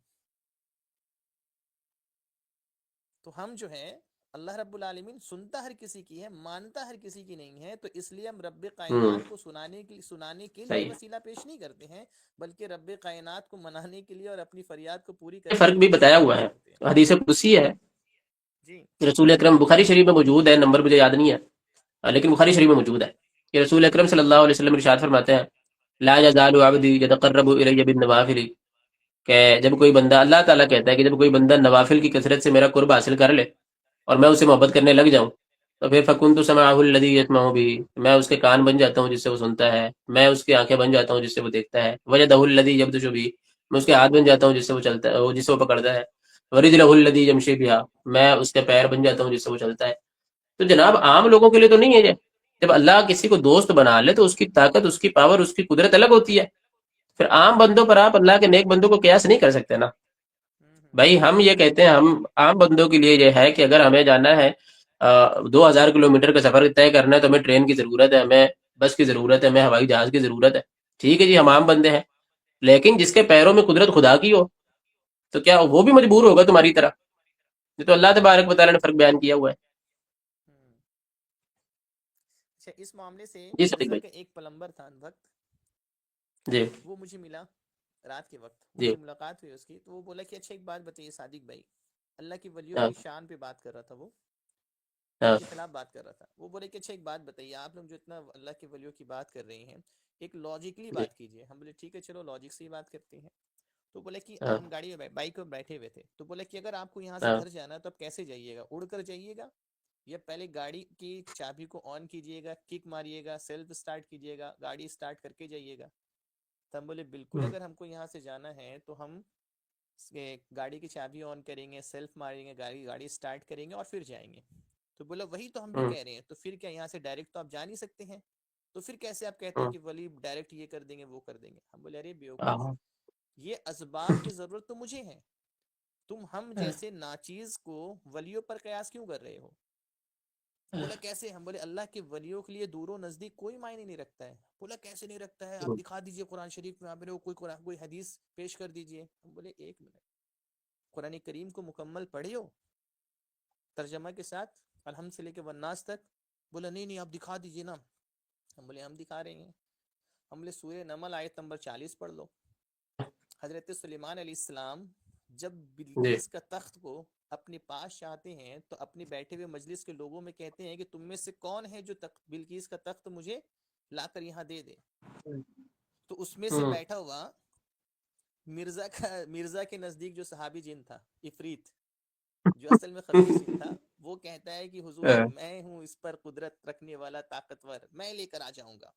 تو ہم جو ہے اللہ رب العالمین سنتا ہر کسی کی ہے، مانتا ہر کسی کی نہیں ہے، تو اس لیے ہم رب ہوں کائنات کو سنانے کے لیے صحیح وسیلہ پیش نہیں کرتے ہیں، بلکہ رب کائنات کو منانے کے لیے اور اپنی فریاد کو پوری ہے، کرنے کے فرق لیے بھی وسیلہ بتایا ہوا پیش ہے، کرتے ہیں. حدیث قدسی ہے، جی رسول اکرم بخاری شریف میں موجود ہے، نمبر مجھے یاد نہیں ہے لیکن بخاری شریف میں موجود ہے کہ رسول اکرم صلی اللہ علیہ وسلم ارشاد فرماتے ہیں لا یزال عبدی یتقرب الی بالنوافل، کہ جب کوئی بندہ، اللہ تعالیٰ کہتا ہے کہ جب کوئی بندہ نوافل کی کثرت سے میرا قرب حاصل کر لے اور میں اسے محبت کرنے لگ جاؤں تو پھر فکنت سمعہ الذی یسمع به، میں اس کے کان بن جاتا ہوں جس سے وہ سنتا ہے، میں اس کی آنکھیں بن جاتا ہوں جس سے وہ دیکھتا ہے، وجدہ الذی یبطش به، میں اس کے ہاتھ بن جاتا ہوں جس سے وہ چلتا ہے، جس سے وہ پکڑتا ہے، ورجلہ الذی یمشی بها، میں اس کے پیر بن جاتا ہوں جس سے وہ چلتا ہے. تو جناب عام لوگوں کے لیے تو نہیں ہے یہ. جب اللہ کسی کو دوست بنا لے تو اس کی طاقت، اس کی پاور، اس کی قدرت الگ ہوتی ہے. پھر عام بندوں پر آپ اللہ کے نیک بندوں کو قیاس نہیں کر سکتے نا. بھائی ہم یہ کہتے ہیں، ہم عام بندوں کے لیے یہ ہے کہ اگر ہمیں جانا ہے 2000 کلومیٹر کا سفر طے کرنا ہے تو ہمیں ٹرین کی ضرورت ہے، ہمیں بس کی ضرورت ہے، ہمیں ہوائی جہاز کی ضرورت ہے. ٹھیک ہے جی ہم عام بندے ہیں، لیکن جس کے پیروں میں قدرت خدا کی ہو تو کیا وہ بھی مجبور ہوگا تمہاری طرح؟ یہ تو اللہ تبارک و تعالیٰ نے فرق بیان کیا ہوا ہے. اچھا اس معاملے سے جی صدیق مکہ بھائی. کا ایک پلمبر تھا وقت، جی وہ مجھے ملا رات کے وقت، مجھ جی سے ملاقات ہوئی اس کی، تو وہ بولا کہ اچھا ایک بات بتائیے صادق بھائی، اللہ کی ولیوں ہاں کی شان پہ بات کر رہا تھا وہ، ان ہاں کے خلاف بات کر رہا تھا. وہ بولے کہ اچھا ایک بات بتائیے، آپ لوگ جو اتنا اللہ کے ولیوں کی بات کر رہے ہیں ایک لاجکلی جی بات کیجئے. ہم بولے ٹھیک ہے چلو لاجک سے ہی بات کرتے ہیں. تو بولے کہ ہاں ہم گاڑی میں بائک پر بیٹھے ہوئے تھے، تو بولے کہ اگر آپ کو یہاں سے ہاں گھر جانا ہے تو آپ کیسے جائیے گا، اڑ کر جائیے گا یا پہلے گاڑی کی چابی کو آن کیجئے گا، کک ماریے گا، سیلف سٹارٹ کیجئے گا، گاڑی سٹارٹ کر کے جائیے گا؟ تو ہم بولے بالکل اگر ہم کو یہاں سے جانا ہے تو ہم گاڑی کی چابی آن کریں گے، سیلف ماریں گے، گاڑی سٹارٹ کریں گے اور پھر جائیں گے. تو بولا وہی تو ہم بھی کہہ رہے ہیں، تو پھر کیا یہاں سے ڈائریکٹ تو آپ جا نہیں سکتے ہیں، تو پھر کیسے آپ کہتے ہیں کہ ولی ڈائریکٹ یہ کر دیں گے وہ کر دیں گے؟ ہم بولے ارے بیوقوف، یہ اسباب کی ضرورت تو مجھے ہے، تم ہم جیسے ناچیز کو ولیوں پر قیاس کیوں کر رہے ہو؟ بولا کیسے؟ ہم بولے اللہ کے ولیوں کے لیے دور و نزدیک کوئی معنی نہیں رکھتا ہے. بولا کیسے نہیں رکھتا ہے؟ آپ دکھا دیجئے قرآن شریف میں، آپ نے کوئی حدیث پیش کر دیجئے. ہم بولے ایک منٹ، قرآن کریم کو مکمل پڑھے ہو ترجمہ کے ساتھ الحمد سے لے کے والناس تک؟ بولا نہیں نہیں آپ دکھا دیجئے نا. ہم بولے ہم دکھا رہے ہیں. ہم لے سورہ نمل آیت نمبر 40 پڑھ لو. حضرت سلیمان علیہ السلام جب جی بلقیس کا تخت کو اپنے پاس چاہتے ہیں تو اپنے بیٹھے ہوئے مجلس کے لوگوں میں کہتے ہیں کہ تم میں سے کون ہے جو بلقیس کا تخت مجھے لا کر یہاں دے دے. تو اس میں سے ہوں بیٹھا ہوا مرزا کے نزدیک جو صحابی جن تھا عفریت، جو اصل میں خبیث جن تھا، وہ کہتا ہے کہ حضور میں ہوں اس پر قدرت رکھنے والا طاقتور، میں لے کر آ جاؤں گا.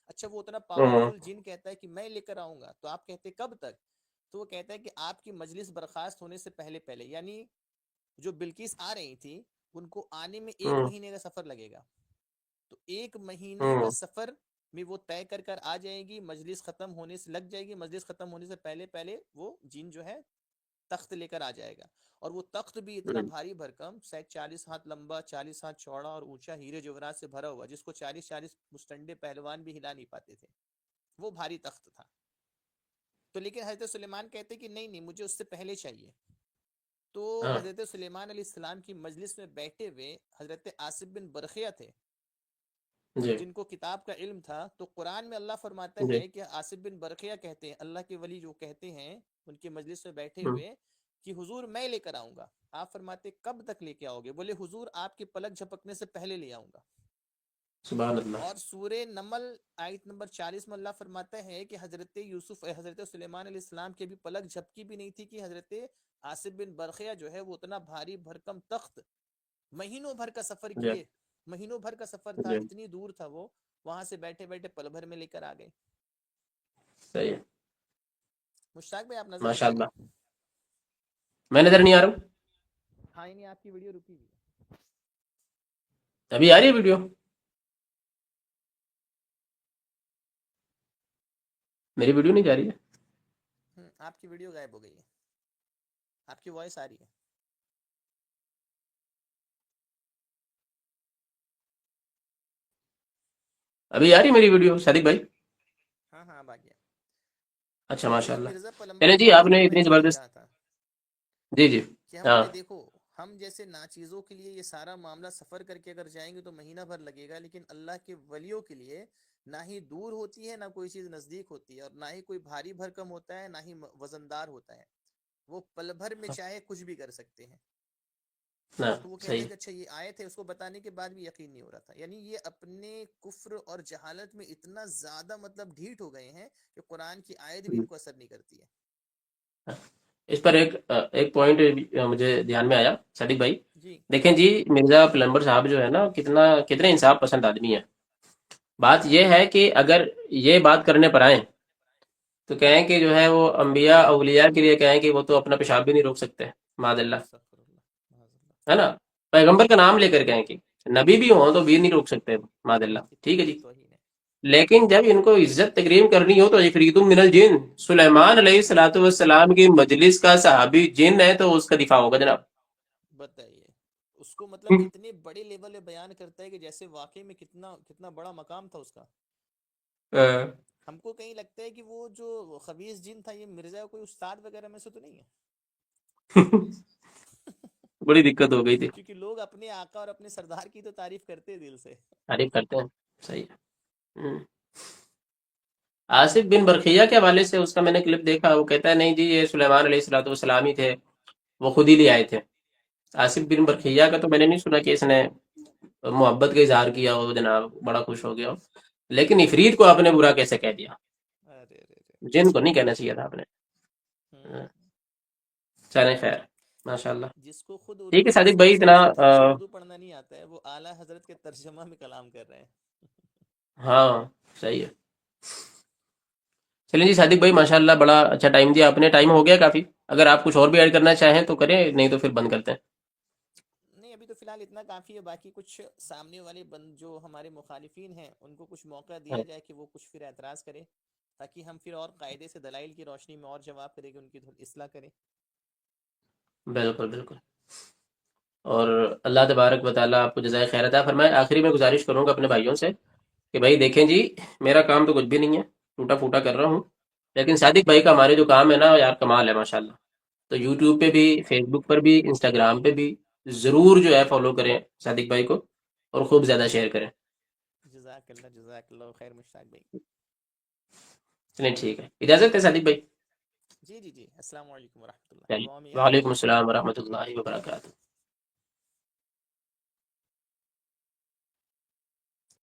اچھا وہ اتنا پاورفل جن کہتا ہے کہ میں لے کر آؤں گا، تو آپ کہتے کب تک؟ تو وہ کہتا ہے کہ آپ کی مجلس برخاست ہونے سے پہلے پہلے، یعنی جو بلقیس آ رہی تھی ان کو آنے میں 1 مہینے کا سفر لگے گا. تو 1 مہینے کا سفر میں وہ طے کر کر آ جائے گی، مجلس ختم ہونے سے لگ جائے گی، مجلس ختم ہونے سے پہلے پہلے وہ جن جو ہے تخت لے کر آ جائے گا. اور وہ تخت بھی اتنا بھاری بھرکم، 40 ہاتھ لمبا، 40 ہاتھ چوڑا اور اونچا، ہیرے جواہرات سے بھرا ہوا، جس کو 40 مستنڈے پہلوان بھی ہلا نہیں پاتے تھے. وہ بھاری تخت تھا. تو لیکن حضرت سلیمان کہتے کہ نہیں نہیں، مجھے اس سے پہلے چاہیے. تو حضرت سلیمان علیہ السلام کی مجلس میں بیٹھے ہوئے حضرت آصف بن برخیہ تھے، جی جن کو کتاب کا علم تھا. تو قرآن میں اللہ فرماتا جی ہے کہ آصف بن برخیہ کہتے ہیں، اللہ کے ولی جو کہتے ہیں ان کی مجلس میں بیٹھے ہوئے کہ حضور میں لے کر آؤں گا. آپ فرماتے کب تک لے کے آؤ گے؟ بولے حضور آپ کے پلک جھپکنے سے پہلے لے آؤں گا. سبحان اللہ. اور سورہ نمل آیت نمبر 40 میں اللہ فرماتا ہے کہ حضرت سلیمان علیہ السلام کے بھی پلک جھپکی بھی نہیں تھی کہ حضرت آصف بن برخیہ جو ہے وہ اتنا بھاری بھرکم تخت مہینوں بھر کا سفر جی کیے، مہینوں بھر کا سفر تھا، جی اتنی دور تھا، وہ وہاں سے بیٹھے بیٹھے پل بھر میں لے کر آ گئے. صحیح ہے. مشتاق بھائی آپ نظر نہیں ماشاء آ رہے؟ اللہ میں نظر نہیں آ رہا ہوں. ہاں نہیں، آپ کی ویڈیو رکی ہوئی ہے. ابھی آ رہی ہے ویڈیو؟ میری ویڈیو نہیں جا رہی ہے؟ آپ کی ویڈیو غائب ہو گئی ہے، آپ کی وائس آ رہی ہے. ابھی آ رہی ہے میری ویڈیو صادق بھائی؟ ہاں ہاں اب آ گیا. اچھا تو ماشاء یہ اللہ. مرزا پلمبر چلیں جی آپ صاحب نے کو میں اتنی یہی زبردست. کہا تھا جی جی. کہ ہم ہاں بولے دیکھو، ہم جیسے ناچیزوں کے لیے یہ سارا معاملہ سفر کر کے اگر جائیں گے تو مہینہ بھر لگے گا، لیکن اللہ کے ولیوں کے لیے نہ ہی دور ہوتی ہے، نہ کوئی چیز نزدیک ہوتی ہے، اور نہ ہی کوئی بھاری بھرکم ہوتا ہے، نہ ہی وزندار ہوتا ہے. وہ پل بھر میں چاہے کچھ بھی کر سکتے ہیں. ہاں تو وہ کہتے صحیح. ہیں کہ اچھا یہ آئے تھے، اس کو بتانے کے بعد بھی یقین نہیں ہو رہا تھا. یعنی یہ اپنے کفر اور جہالت میں اتنا زیادہ مطلب ڈھیٹ ہو گئے ہیں کہ قرآن کی آیت بھی ان کو اثر نہیں کرتی ہے. اس پر ایک پوائنٹ مجھے دھیان میں آیا صادق بھائی. جی دیکھیں جی مرزا پلمبر صاحب جو ہے نا کتنے انصاف پسند آدمی ہیں. بات یہ ہے کہ اگر یہ بات کرنے پر آئیں تو کہیں کہ جو ہے وہ انبیاء اولیاء کے لیے کہیں کہ وہ تو اپنا پیشاب بھی نہیں روک سکتے معاذ اللہ، استغفر اللہ، معاذ اللہ. ہے نا. پیغمبر کا نام لے کر کہیں کہ نبی بھی ہوں تو بھی نہیں روک سکتے معاذ اللہ. ٹھیک کتنی ہے بڑی جی. توہین ہے. لیکن جب ان کو عزت تکریم کرنی ہو تو عفریت من الجن سلیمان علیہ الصلوۃ والسلام کی مجلس کا صحابی جن ہے تو اس کا دفاع ہوگا جناب. بتائیے اس کو مطلب اتنے بڑے لیول پہ بیان کرتا ہے کہ جیسے واقعی میں کتنا کتنا بڑا مقام تھا اس کا. ہم کو کہیں لگتا ہے کہ وہ جو خبیث جن تھا یہ مرزا کوئی استاد وغیرہ میں سے تو نہیں ہے. بڑی دقت ہو گئی تھی. کیونکہ لوگ اپنے آقا اور اپنے سردار کی تو تعریف کرتے ہیں دل سے. تعریف کرتے ہیں. صحیح ہے. آصف بن برقیہ کے حوالے سے اس کا میں نے کلپ دیکھا، وہ کہتا ہے نہیں جی یہ سلیمان علیہ الصلوۃ والسلام ہی تھے، وہ خود ہی لے آئے تھے. آصف بن برقیہ کا تو میں نے نہیں سنا کہ اس نے محبت کا اظہار کیا ہو جناب، بڑا خوش ہو گیا ہو. لیکن عفریت کو آپ نے برا کیسے کہہ دیا؟ ارے ارے جن کو نہیں کہنا چاہیے تھا آپ نے. ارے. چلیں خیر ماشاء اللہ. جس کو خود ٹھیک ہے اردو صادق جس کو بھائی اتنا صحیح ڈھنگ سے اردو پڑھنا نہیں آتا ہے، وہ اعلیٰ حضرت کے ترجمہ میں کلام کر رہے ہیں. ہاں صحیح ہے. چلیں جی صادق بھائی ماشاء اللہ بڑا اچھا ٹائم دیا آپ نے. ٹائم ہو گیا کافی، اگر آپ کچھ اور بھی ایڈ کرنا چاہیں تو کریں، نہیں تو پھر بند کرتے ہیں. نہیں ابھی تو فی الحال اتنا کافی ہے. باقی کچھ سامنے والے جو ہمارے مخالفین ہیں ان کو کچھ موقع دیا جائے کہ وہ کچھ پھر اعتراض کرے، تاکہ ہم پھر اور قاعدے سے دلائل کی روشنی میں اور جواب کریں کہ ان کی اصلاح کریں. بالکل بالکل. اور اللہ تبارک و تعالیٰ آپ کو جزائے خیر عطا فرمائے. آخری میں گزارش کروں گا اپنے بھائیوں سے کہ بھائی دیکھیں جی میرا کام تو کچھ بھی نہیں ہے، ٹوٹا پھوٹا کر رہا ہوں، لیکن صادق بھائی کا ہمارے جو کام ہے نا یار کمال ہے ماشاءاللہ. تو جزاک یوٹیوب پہ اللہ بھی، خیر. فیس بک پر بھی، انسٹاگرام پہ بھی ضرور جو ہے فالو کریں صادق بھائی کو، اور خوب زیادہ شیئر کریں. جزاک اللہ خیر مشتاق بھائی. چلیں ٹھیک ہے، اجازت ہے صادق بھائی؟ جی جی جی، السلام علیکم ورحمۃ اللہ، چلیے، دعا میں یاد وعلیکم رکھیے گا. السلام ورحمۃ اللہ وبرکاتہ.